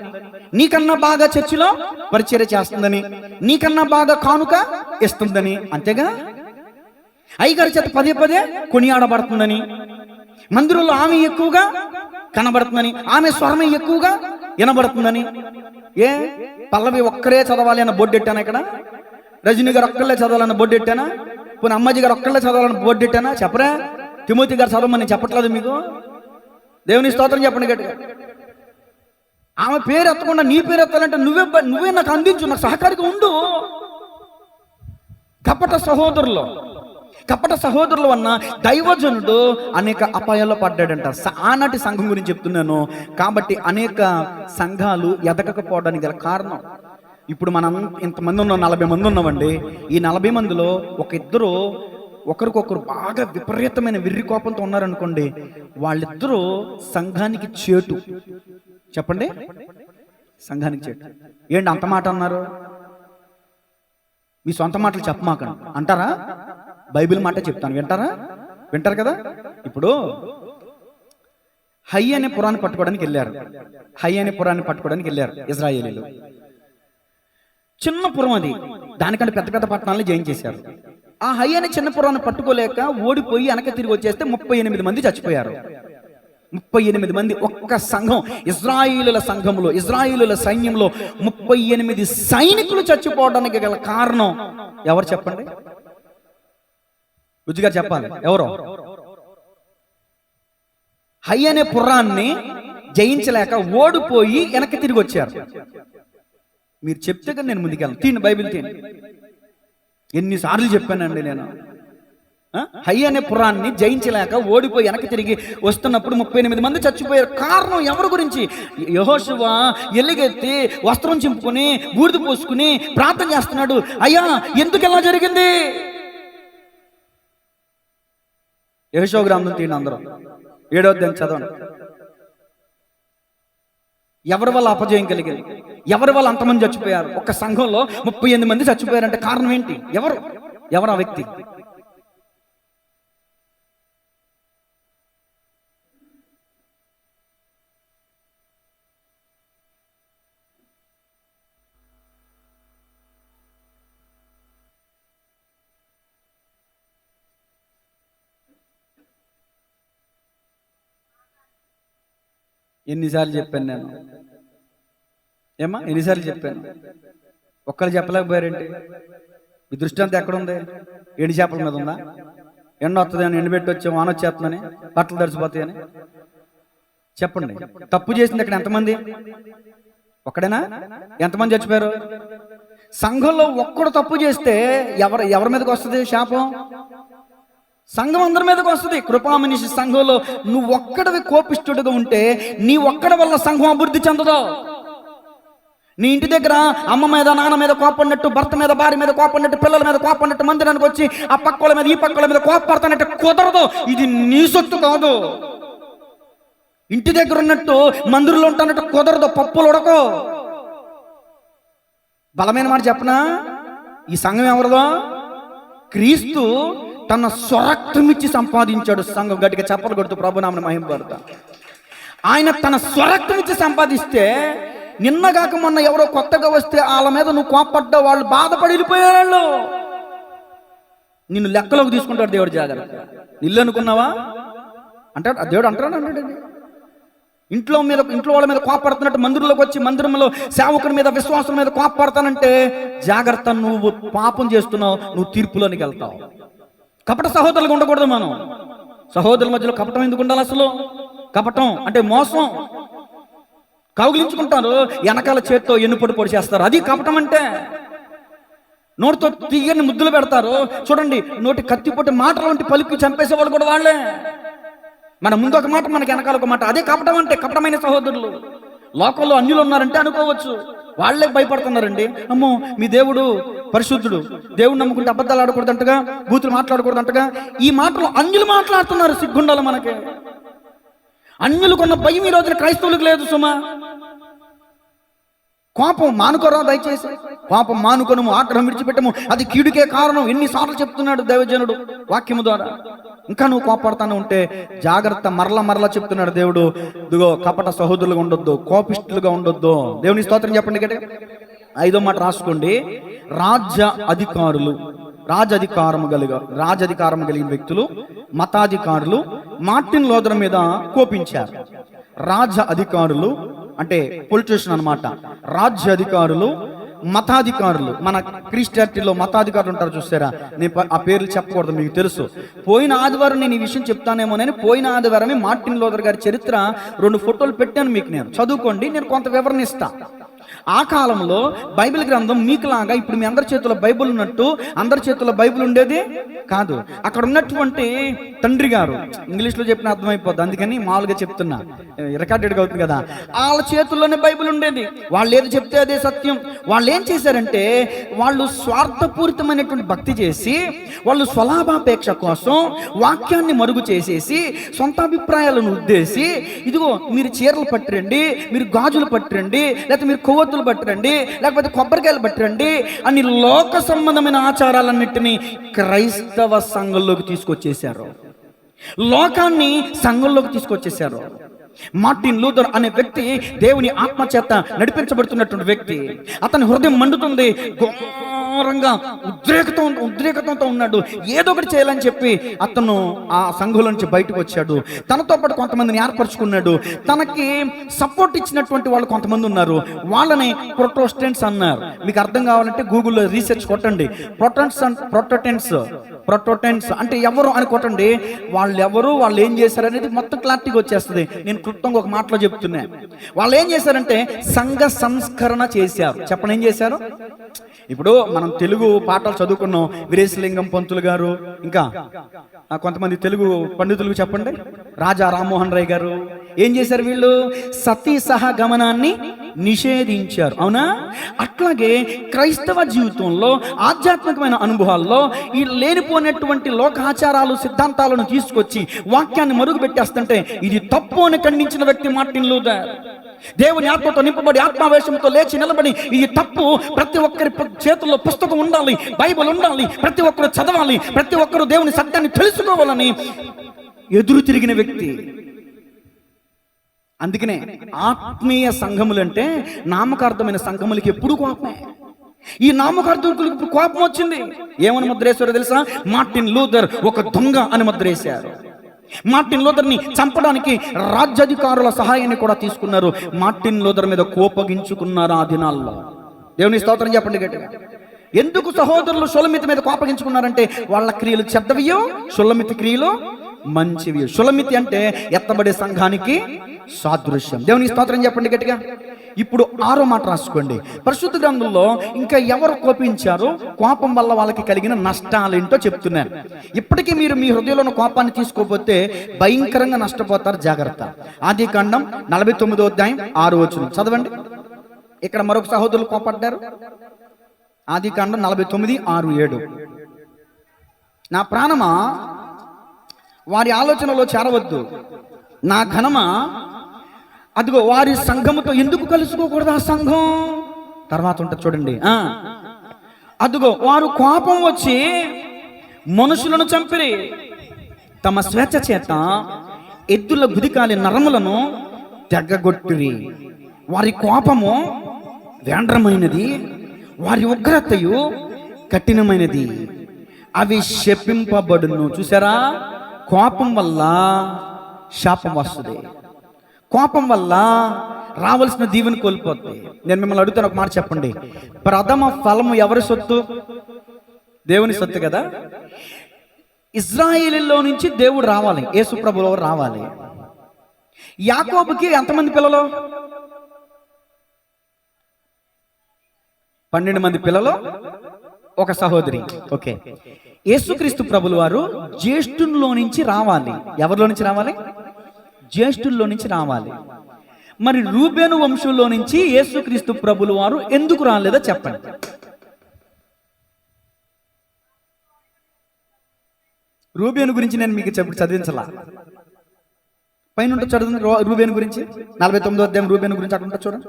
నీకన్నా బాగా చర్చిలో పరిచర్య చేస్తుందని, నీకన్నా బాగా కానుక ఇస్తుందని, అంతేగా. అయ్యగారి చేత పదే పదే కొనియాడబడుతుందని, మందిరంలో ఆమె ఎక్కువగా కనబడుతుందని, ఆమె స్వరమే ఎక్కువగా వినబడుతుందని. ఏ పల్లవి ఒక్కరే చదవాలి అన్న బోర్డు పెట్టానా? ఇక్కడ రజనీ గారు ఒక్కళ్ళే చదవాలన్న బోర్డు పెట్టానా? పోనీ అమ్మాజీ గారు ఒక్కళ్ళే చదవాలన్న బోర్డు పెట్టానా? చెప్పరా? తిమోతి గారు చదవమని చెప్పట్లేదు మీకు? దేవుని స్తోత్రం చెప్పండి గట్టిగా. ఆమె పేరు ఎత్తకుండా నీ పేరు ఎత్తాలంటే నువ్వే నాకు అందించు, నాకు సహకారిగా ఉండు. కపట సహోదరులు అన్న దైవజనుడు అనేక అపాయాల్లో పడ్డాడంట. ఆనాటి సంఘం గురించి చెప్తున్నాను. కాబట్టి అనేక సంఘాలు ఎదగకపోవడానికి గల కారణం, ఇప్పుడు మనం ఇంతమంది ఉన్నాం, 40 మంది ఉన్నామండి. ఈ 40 మందిలో ఒక ఇద్దరు ఒకరికొకరు బాగా విపరీతమైన విర్రి కోపంతో ఉన్నారనుకోండి, వాళ్ళిద్దరూ సంఘానికి చేటు. చెప్పండి, సంఘానికి చేటు. ఏంటి అంత మాట అన్నారు? మీ సొంత మాటలు చెప్పమాకండి అంటారా? బైబిల్ మాట చెప్తాను, వింటారు కదా. ఇప్పుడు హై అనే పురాన్ని పట్టుకోవడానికి వెళ్ళారు ఇజ్రాయేలీలు. చిన్న పురం అది, దానికంటే పెద్ద పెద్ద పట్టణాలను జయించేశారు. ఆ హై అనే చిన్న పురాన్ని పట్టుకోలేక ఓడిపోయి వెనక తిరిగి వచ్చేస్తే 38 మంది చచ్చిపోయారు. 38 మంది ఒక్క సంఘం, ఇజ్రాయేలుల సంఘంలో, ఇజ్రాయేలుల సైన్యంలో 38 సైనికులు చచ్చిపోవడానికి గల కారణం ఎవరు చెప్పండి? రుచిగా చెప్పాలి, ఎవరో. హై అనే పురాన్ని జయించలేక ఓడిపోయి వెనక్కి తిరిగి వచ్చారు. మీరు చెప్తే కదా నేను ముందుకెళ్ళను. తీయండి బైబిల్, తీయండి. ఎన్నిసార్లు చెప్పానండి నేను. హై అనే పురాన్ని జయించలేక ఓడిపోయి వెనక్కి తిరిగి వస్తున్నప్పుడు 38 మంది చచ్చిపోయారు. కారణం ఎవరి గురించి? యెహోషువ ఎలుగెత్తి వస్త్రం చింపుకుని బూడిద పోసుకుని ప్రార్థన చేస్తున్నాడు. అయ్యా ఎందుకు ఎలా జరిగింది? యెహోషువ గ్రంథం తీయండి అందరూ, 7వ అధ్యాయం చదవండి. ఎవరి వల్ల అపజయం కలిగింది? ఎవరి వల్ల అంతమంది చచ్చిపోయారు? ఒక సంఘంలో 38 మంది చచ్చిపోయారంటే కారణం ఏంటి? ఎవరు ఆ వ్యక్తి? ఎన్నిసార్లు చెప్పాను నేను? ఎన్నిసార్లు చెప్పాను? ఒక్కరు చెప్పలేకపోయారేంటి? మీ దృష్టి అంతా ఎక్కడుంది? ఎండి చేపల మీద ఉందా? ఎండ వస్తుంది అని ఎండబెట్టి వచ్చి వాన వచ్చేస్తుందని, బట్టలు తడిసిపోతాయని. చెప్పండి, తప్పు చేసింది అక్కడ ఎంతమంది? ఒక్కడేనా? ఎంతమంది చచ్చిపోయారు? సంఘంలో ఒక్కడు తప్పు చేస్తే ఎవరి మీదకి వస్తుంది శాపం? సంఘం అందరి మీదకి వస్తుంది. కృపామనిషి సంఘంలో నువ్వు ఒక్కడివి కోపిష్టుడుగా ఉంటే నీ ఒక్కడి వల్ల సంఘం అభివృద్ధి చెందదు. నీ ఇంటి దగ్గర అమ్మ మీద నాన్న మీద కోపడినట్టు, భర్త మీద భార్య మీద కోపడినట్టు, పిల్లల మీద కోపడినట్టు, మందిరానికి వచ్చి ఆ పక్కల మీద ఈ పక్కల మీద కోపడతానంటే కుదరదు. ఇది నీ సొత్తు కాదు. ఇంటి దగ్గర ఉన్నట్టు మందిరంలో ఉంటానంటే కుదరదు. పప్పులు ఉడకో. బలమైన మాట చెప్పనా? ఈ సంఘం ఎవరిదో? క్రీస్తు తన స్వరక్తమిచ్చి సంపాదించాడు సంఘం. గట్టిగా చప్పలు కొడుతూ ప్రభునామమున మహిమపడతా. ఆయన తన స్వరక్తమిచ్చి సంపాదిస్తే, నిన్నగాక మొన్న ఎవరో కొత్తగా వస్తే వాళ్ళ మీద నువ్వు కోపడ్డా వాళ్ళు బాధపడి వెళ్ళిపోయారు. నిన్ను లెక్కలోకి తీసుకుంటాడు దేవుడు. జాగ్రత్త. ఇల్లు అనుకున్నావా అంటాడు దేవుడు. అంటాడు ఇంట్లో వాళ్ళ మీద కోపడుతున్నట్టు మందిరంలోకి వచ్చి మందిరంలో సేవకుని మీద విశ్వాసం మీద కోపడతానంటే జాగ్రత్త, నువ్వు పాపం చేస్తున్నావు, నువ్వు తీర్పులోనికి వెళ్తావు. కపట సహోదరులుగా ఉండకూడదు మనం. సహోదరుల మధ్యలో కపటం ఎందుకు ఉండాలి అసలు? కపటం అంటే మోసం. కౌగిలించుకుంటారు, వెనకాల చేత్తో పొడి చేస్తారు. అది కపటం అంటే. నోటితో తీయని ముద్దులు పెడతారు. చూడండి, నోటి కత్తిపోటి మాటలు వంటి పలుకు చంపేసేవాళ్ళు కూడా వాళ్ళే. మన ముందు ఒక మాట, మనకి వెనకాల ఒక మాట. అదే కపటం అంటే. కపటమైన సహోదరులు లోకంలో అన్యులు ఉన్నారంటే అనుకోవచ్చు. వాళ్ళే భయపడుతున్నారండి. అమ్మో మీ దేవుడు పరిశుద్ధుడు, దేవుడు నమ్ముకుంటే అబద్ధాలు ఆడకూడదంటగా, బూతులు మాట్లాడకూడదంటగా. ఈ మాటలు అన్యులు మాట్లాడుతున్నారు. సిగ్గుండాలి మనకి. అన్యులకున్న భయం ఈ రోజున క్రైస్తవులకు లేదు సుమా. కోపం మానుకోరా దయచేసి, కోపం మానుకొనము, ఆగ్రహం విడిచిపెట్టము, అది కీడుకే కారణం. ఎన్నిసార్లు చెప్తున్నాడు దైవజనుడు వాక్యము ద్వారా. ఇంకా నువ్వు కోపడతానే ఉంటే జాగ్రత్త. మరలా చెప్తున్నాడు దేవుడు, ఇదిగో కపట సహోదరులుగా ఉండొద్దు, కోపిష్ఠులుగా ఉండొద్దు. దేవుని స్తోత్రం చెప్పండి గట్టిగా. 5వ మాట రాసుకోండి. రాజధికారం కలిగిన వ్యక్తులు, మతాధికారులు మార్టిన్ లూథర్ మీద కోపించారు. అధికారులు అంటే పొలిటీషియన్ అన్నమాట. రాజ్య అధికారులు, మతాధికారులు. మన క్రిస్టియానిటీలో మతాధికారులు ఉంటారు చూసారా, నేను ఆ పేర్లు చెప్పకూడదు, మీకు తెలుసు. పోయిన ఆదివారం నేను ఈ విషయం చెప్తానేమోనని పోయిన ఆదివారమే మార్టిన్ లూథర్ గారి చరిత్ర 2 ఫోటోలు పెట్టాను మీకు. నేను చదువుకోండి, నేను కొంత వివరణ ఇస్తా. ఆ కాలంలో బైబిల్ గ్రంథం మీకులాగా ఇప్పుడు మీ అందరి చేతుల్లో బైబిల్ ఉన్నట్టు అందరి చేతుల్లో బైబిల్ ఉండేది కాదు. అక్కడ ఉన్నటువంటి తండ్రి గారు, ఇంగ్లీష్లో చెప్పిన అర్థమైపోద్ది, అందుకని మామూలుగా చెప్తున్నా, రికార్డెడ్గా అవుతుంది కదా. వాళ్ళ చేతుల్లోనే బైబిల్ ఉండేది. వాళ్ళు ఏది చెప్తే అదే సత్యం. వాళ్ళు ఏం చేశారంటే, వాళ్ళు స్వార్థపూరితమైనటువంటి భక్తి చేసి, వాళ్ళు స్వలాభాపేక్ష కోసం వాక్యాన్ని మరుగు చేసేసి, సొంత అభిప్రాయాలను ఉద్దేశి, ఇదిగో మీరు చీరలు పట్టిరండి, మీరు గాజులు పట్టిరండి, లేకపోతే మీరు కొవ్వొత్తులు పట్టిరండి, లేకపోతే కొబ్బరికాయలు పట్టిరండి అని లోక సంబంధమైన ఆచారాలన్నింటినీ క్రైస్తవ సంఘంలోకి తీసుకొచ్చేశారు. లోకాన్ని సంఘంలోకి తీసుకొచ్చేశారు. మార్టిన్ లూథర్ అనే వ్యక్తి దేవుని ఆత్మ చేత నడిపించబడుతున్నటువంటి వ్యక్తి. అతని హృదయం మండుతుంది, ఘోరంగా ఉద్రేకతంతో ఉన్నాడు. ఏదో ఒకటి చేయాలని చెప్పి అతను ఆ సంఘంలో నుంచి బయటకు వచ్చాడు. తనతో పాటు కొంతమందిని ఏర్పరచుకున్నాడు. తనకి సపోర్ట్ ఇచ్చినటువంటి వాళ్ళు కొంతమంది ఉన్నారు. వాళ్ళని ప్రొటెస్టెంట్స్ అన్నారు. మీకు అర్థం కావాలంటే గూగుల్లో రీసెర్చ్ కొట్టండి. ప్రొటెస్టెంట్స్ అంటే ఎవరు అని కొట్టండి. వాళ్ళు ఏం చేశారు అనేది మొత్తం క్లారిటీగా వచ్చేస్తుంది. నేను క్లుప్తంగా ఒక మాటలో చెప్తున్నా. వాళ్ళు ఏం చేశారంటే సంఘ సంస్కరణ చేశారు. చెప్పండి, ఏం చేశారు? ఇప్పుడు మనం తెలుగు పాటలు చదువుకున్నాం. వీరేశలింగం పంతులు గారు, ఇంకా కొంతమంది తెలుగు పండితులకు చెప్పండి, రాజా రామ్మోహన్ రాయ్ గారు ఏం చేశారు? వీళ్ళు సతీ సహగమనాన్ని నిషేధించారు. అవునా? అట్లాగే క్రైస్తవ జీవితంలో ఆధ్యాత్మికమైన అనుభవాల్లో ఈ లేనిపోయినటువంటి లోకాచారాలు సిద్ధాంతాలను తీసుకొచ్చి వాక్యాన్ని మరుగు పెట్టేస్తుంటే ఇది తప్పు అని ఖండించిన వ్యక్తి మార్టిన్ లూథర్. దేవుని ఆత్మతో నింపబడి ఆత్మావేశంతో లేచి నిలబడి ఇది తప్పు, ప్రతి ఒక్కరి చేతుల్లో పుస్తకం ఉండాలి, బైబిల్ ఉండాలి, ప్రతి ఒక్కరు చదవాలి, ప్రతి ఒక్కరు దేవుని సత్యాన్ని తెలుసుకోవాలని ఎదురు తిరిగిన వ్యక్తి. అందుకనే ఆత్మీయ సంఘములంటే నామకార్థమైన సంఘములకి ఎప్పుడు కోపమే. ఈ నామకార్థకులకు ఇప్పుడు కోపం వచ్చింది. ఏమని ముద్రేశారో తెలుసా? మార్టిన్ లూథర్ ఒక దొంగ అని ముద్రేశారు. మార్టిన్ లూథర్ని చంపడానికి రాజ్యాధికారుల సహాయాన్ని కూడా తీసుకున్నారు. మార్టిన్ లూథర్ మీద కోపగించుకున్నారు ఆ దినాల్లో. దేవుని స్తోత్రం చెప్పండి గట్టిగా. ఎందుకు సహోదరులు షొలమితి మీద కోపగించుకున్నారంటే వాళ్ళ క్రియలు చెడ్డవియో, షొలమితి క్రియలు మంచివి. షొలమితి అంటే ఎత్తబడే సంఘానికి సాదృశ్యం. దేవుని స్తోత్రం చెప్పండి గట్టిగా. ఇప్పుడు 6వ మాట రాసుకోండి. పరిశుద్ధ గ్రంథంలో ఇంకా ఎవరు కోపించారో, కోపం వల్ల వాళ్ళకి కలిగిన నష్టాలేంటో చెప్తున్నారు. ఇప్పటికీ మీరు మీ హృదయంలో కోపాన్ని తీసుకోకపోతే భయంకరంగా నష్టపోతారు. జాగ్రత్త. ఆదికాండం 49వ అధ్యాయం 6వ వచనం చదవండి. ఇక్కడ మరొక సహోదరులు కోపడ్డారు. ఆదికాండం 49, 6, 7. నా ప్రాణమా వారి ఆలోచనలో చేరవద్దు, నా ఘనమా అదిగో వారి సంఘముతో ఎందుకు కలుసుకోకూడదు? ఆ సంఘం తర్వాత ఉంటుంది చూడండి. అదిగో వారు కోపం వచ్చి మనుషులను చంపిరి, తమ స్వేచ్ఛ చేత ఎద్దుల గుదికాలి నరములను తెగ్గొట్టిరి. వారి కోపము వేండ్రమైనది, వారి ఉగ్రతయు కఠినమైనది, అవి శపింపబడును. చూసారా? కోపం వల్ల శాపం వస్తుంది. కోపం వల్ల రావాల్సిన దీవెన కోల్పోతుంది. నేను మిమ్మల్ని అడుగుతాను, ఒక మాట చెప్పండి. ప్రథమ ఫలము ఎవరి సొత్తు? దేవుని సొత్తు కదా. ఇజ్రాయేలీలో నుంచి దేవుడు రావాలి, యేసు ప్రభువు రావాలి. యాకోబుకి ఎంతమంది పిల్లలు? 12 మంది పిల్లలు, ఒక సహోదరి. ఓకే. యేసుక్రీస్తు ప్రభుల వారు జ్యేష్ఠుల్లో నుంచి రావాలి. ఎవరిలో నుంచి రావాలి? జ్యేష్ఠుల్లో నుంచి రావాలి. మరి రూబేను వంశంలో నుంచి యేసుక్రీస్తు ప్రభుల వారు ఎందుకు రాలేదో చెప్పండి. రూబేను గురించి నేను మీకు చదివించాల. పైన చదువు రూబేను గురించి 49వ అధ్యాయం రూబేను గురించి అక్కడ చూడండి.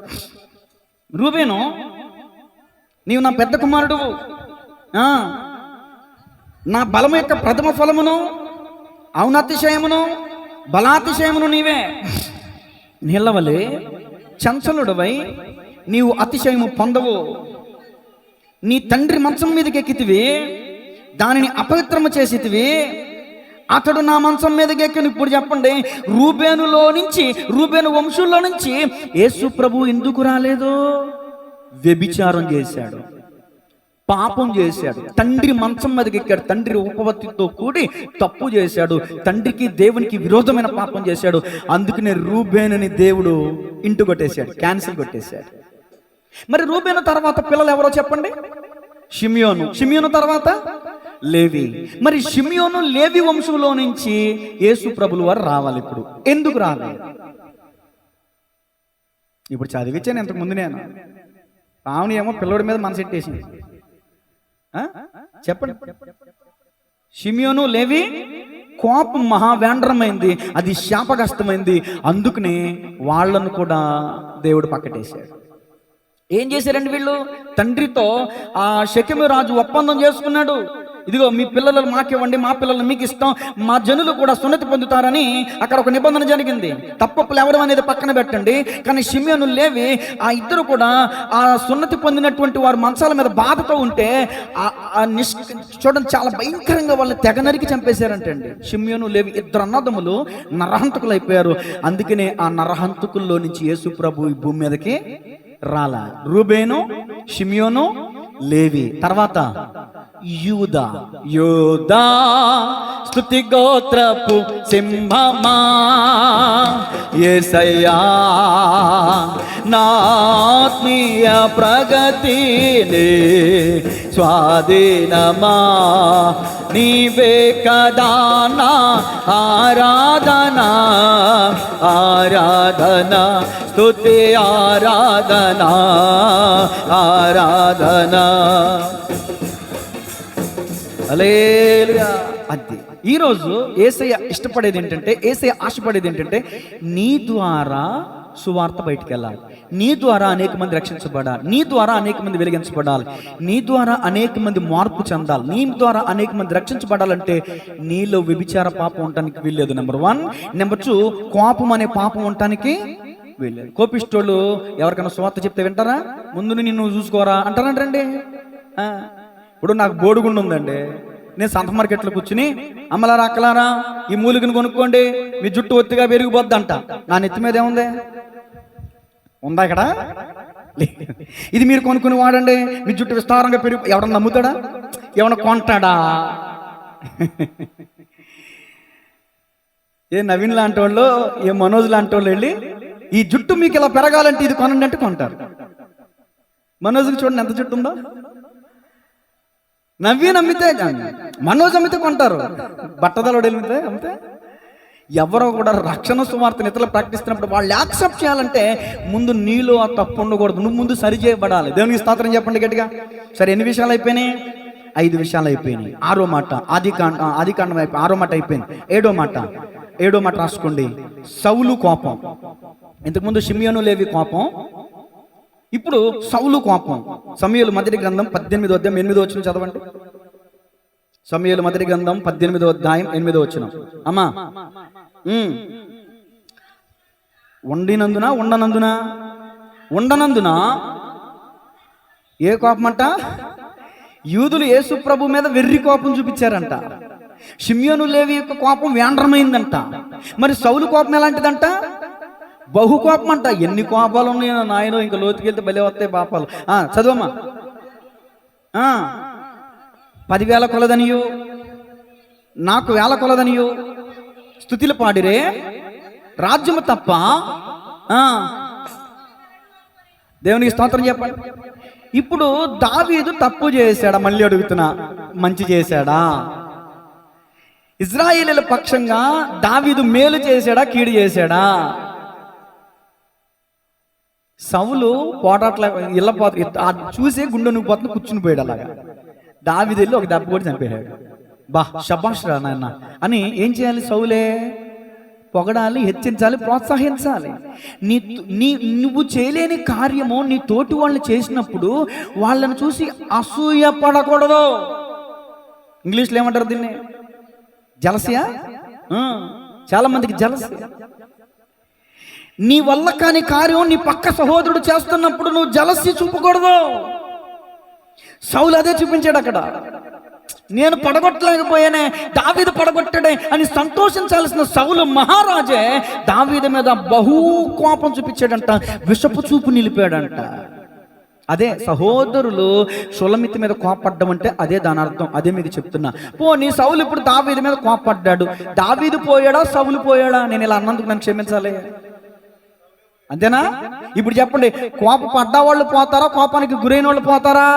రూబేను, నీవు నా పెద్ద కుమారుడు, నా బలము యొక్క ప్రథమ ఫలమును, ఔన్నతిశయమును, బలాతిశయమును నీవే. నీళ్ళవలే చంచలుడవై నీవు అతిశయము పొందవు. నీ తండ్రి మంచం మీదకి ఎక్కితివి, దానిని అపవిత్రము చేసితివి. అతడు నా మంచం మీదకి ఎక్కిన. ఇప్పుడు చెప్పండి, రూబేను వంశంలో నుంచి యేసు ప్రభు ఎందుకు రాలేదు? వ్యభిచారం చేశాడు, పాపం చేశాడు, తండ్రి మంచం మీదకి ఎక్కాడు, తండ్రి ఉపపత్తితో కూడి తప్పు చేశాడు, తండ్రికి దేవునికి విరోధమైన పాపం చేశాడు. అందుకనే రూబేనుని దేవుడు ఇంటు కొట్టేశాడు, క్యాన్సిల్ కొట్టేశాడు. మరి రూబేను తర్వాత పిల్లలు ఎవరో చెప్పండి? షిమియోను తర్వాత లేవి. మరి షిమియోను లేవి వంశంలో నుంచి యేసు ప్రభులు వారు రావాలి. ఇప్పుడు ఎందుకు రాలేదు? ఇప్పుడు చదివించాను ఇంతకు ముందు నేను. పావుని ఏమో పిల్లడి మీద మనసెట్టేసింది. చెప్పండి. షిమియోను లేవి కోపం మహావేండ్రమైంది, అది శాపగ్రస్తమైంది. అందుకనే వాళ్ళను కూడా దేవుడు పక్కటేశాడు. ఏం చేశారండి వీళ్ళు? తండ్రితో ఆ షెకెము రాజు ఒప్పందం చేసుకున్నాడు. ఇదిగో మీ పిల్లలు మాకివ్వండి, మా పిల్లలు మీకు ఇస్తాం, మా జనులు కూడా సున్నతి పొందుతారని అక్కడ ఒక నిబంధన జరిగింది. తప్పప్పులు ఎవరు అనేది పక్కన పెట్టండి. కానీ షిమియోను లేవి ఆ ఇద్దరు కూడా ఆ సున్నతి పొందినటువంటి వారు మంచాల మీద బాధతో ఉంటే చూడండి, చాలా భయంకరంగా వాళ్ళని తెగ నరికి చంపేశారంటండి. షిమియోను లేవి ఇద్దరు అన్నదమ్ములు నరహంతకులు అయిపోయారు. అందుకనే ఆ నరహంతకుల్లో నుంచి యేసు ప్రభు ఈ భూమి మీదకి రాలా. రూబేను, షిమియోను, లేవి. తర్వాత యూదా స్తుతి గోత్రపు సింహమా, యేసయ్యా నా ఆత్మీయ ప్రగతిని స్వాధీనమా, నీవే కదా నా ఆరాధనా, స్తుతి ఆరాధనా. హల్లెలూయా. అది ఈరోజు యేసయ్య ఇష్టపడేది ఏంటంటే, యేసయ్య ఆశపడేది ఏంటంటే, నీ ద్వారా సువార్త బయటికి వెళ్ళాలి, నీ ద్వారా అనేక మంది రక్షించబడాలి, నీ ద్వారా అనేక మంది వెలిగించబడాలి, నీ ద్వారా అనేక మంది మార్పు చెందాలి, నీ ద్వారా అనేక మంది రక్షించబడాలంటే నీలో వ్యభిచార పాపం ఉండటానికి వీల్లేదు. నెంబర్ 1. నెంబర్ 2, కోపం అనే పాపం ఉండటానికి వీల్లేదు. కోపిష్టోళ్ళు ఎవరికైనా సువార్త చెప్తే వింటారా? ముందు నిన్ను చూసుకోరా అంటారంటండి. ఇప్పుడు నాకు బోడుగుండు ఉందండి, నేను సంత మార్కెట్లో కూర్చుని అమ్మలారా అక్కలారా ఈ మూలికను కొనుక్కోండి, మీ జుట్టు ఒత్తిగా పెరిగిపోద్ది అంట. నా నెత్తి మీద ఏముంది? ఉందా ఇక్కడ? ఇది మీరు కొనుక్కుని వాడండి, మీ జుట్టు విస్తారంగా పెరిగి. ఎవడన్నా నమ్ముతాడా? ఎవడన్నా కొంటాడా? ఏ నవీన్ లాంటి వాళ్ళు, ఏ మనోజ్ లాంటి వాళ్ళు వెళ్ళి ఈ జుట్టు మీకు ఇలా పెరగాలంటే ఇది కొనండి అంటే కొంటారు. మనోజ్కి చూడండి ఎంత జుట్టు ఉందో. నవీన్ అమ్మితే, మనోజ్ అమ్మితే కొంటారు, బట్టదలోడు అమ్మితే. ఎవరో కూడా రక్షణ సువార్తను ఇతరులు ప్రకటిస్తున్నప్పుడు వాళ్ళు యాక్సెప్ట్ చేయాలంటే ముందు నీలో ఆ తప్పు ఉండకూడదు, నువ్వు ముందు సరి చేయబడాలి. దేవునికి స్తోత్రం చెప్పండి గట్టిగా. సరే, ఎన్ని విషయాలు అయిపోయినాయి? 5 విషయాలు అయిపోయినాయి. 6వ మాట ఆదికాండం అయిపోయి 6వ మాట అయిపోయింది. 7వ మాట రాసుకోండి. సౌలు కోపం. ఇంతకుముందు షిమియోను లేవి కోపం, ఇప్పుడు సౌలు కోపం. సమూయేలు మొదటి గ్రంథం 18వ అధ్యాయం 8వ వచనం చదవండి. సమూయేలు మొదటి గ్రంథం 18వ అధ్యాయం 8వ వచనం. అమ్మా, ఉండనందున ఏ కోపం అంట? యూదులు యేసు ప్రభు మీద వెర్రి కోపం చూపించారంట. షిమియోను లేవి యొక్క కోపం వేండ్రమైందంట. మరి సౌలు కోపం ఎలాంటిదంట? బహు కోపం అంట. ఎన్ని కోపాలు ఉన్నాయి నాయనో, ఇంకా లోతుకెళ్తే బలే వస్తాయి పాపాలు. చదువమ్మా. 10,000 కొలదనియు నాకు 1,000 కొలదనియు స్తుతిలు పాడిరే, రాజ్యము తప్ప. దేవునికి స్తోత్రం చెప్పండి. ఇప్పుడు దావీదు తప్పు చేశాడా? మళ్ళీ అడుగుతున్నా, మంచి చేశాడా? ఇజ్రాయేలీల పక్షంగా దావీదు మేలు చేశాడా, కీడు చేశాడా? సౌలు పోటాట్ల చూసే గుండె నువ్వు పోతున్న కూర్చుని పోయాడు. అలాగా దావీదు వెళ్ళి ఒక దెబ్బ కూడా చంపేశాడు. బా, శబాష్ రా నాయన అని ఏం చేయాలి? సౌలే పొగడాలి, హెచ్చించాలి, ప్రోత్సహించాలి. నీ నీ నువ్వు చేయలేని కార్యము నీ తోటి వాళ్ళు చేసినప్పుడు వాళ్ళని చూసి అసూయ పడకూడదు. ఇంగ్లీష్లో ఏమంటారు దీన్ని? జలసియా. చాలా మందికి జలసి. నీ వల్ల కాని కార్యం నీ పక్క సహోదరుడు చేస్తున్నప్పుడు నువ్వు జలసి చూపకూడదు. సౌలు అదే చూపించాడు అక్కడ. నేను పడగొట్టలేకపోయానే, దావీదు పడగొట్టాడే అని సంతోషించాల్సిన సౌలు మహారాజే దావీదు మీద బహు కోపం చూపించాడంట, విషపు చూపు నిలిపాడంట. అదే సహోదరులు షులమితి మీద కోపడ్డం అంటే అదే దాని అర్థం. అదే మీకు చెప్తున్నా. పోనీ సౌలు ఇప్పుడు దావీదు మీద కోపడ్డాడు, దావీదు పోయాడా సౌలు పోయాడా? నేను ఇలా అన్నందుకు నన్ను క్షమించాలి, అంతేనా? ఇప్పుడు చెప్పండి, కోప పడ్డా వాళ్ళు పోతారా, కోపానికి గురైన వాళ్ళు పోతారా?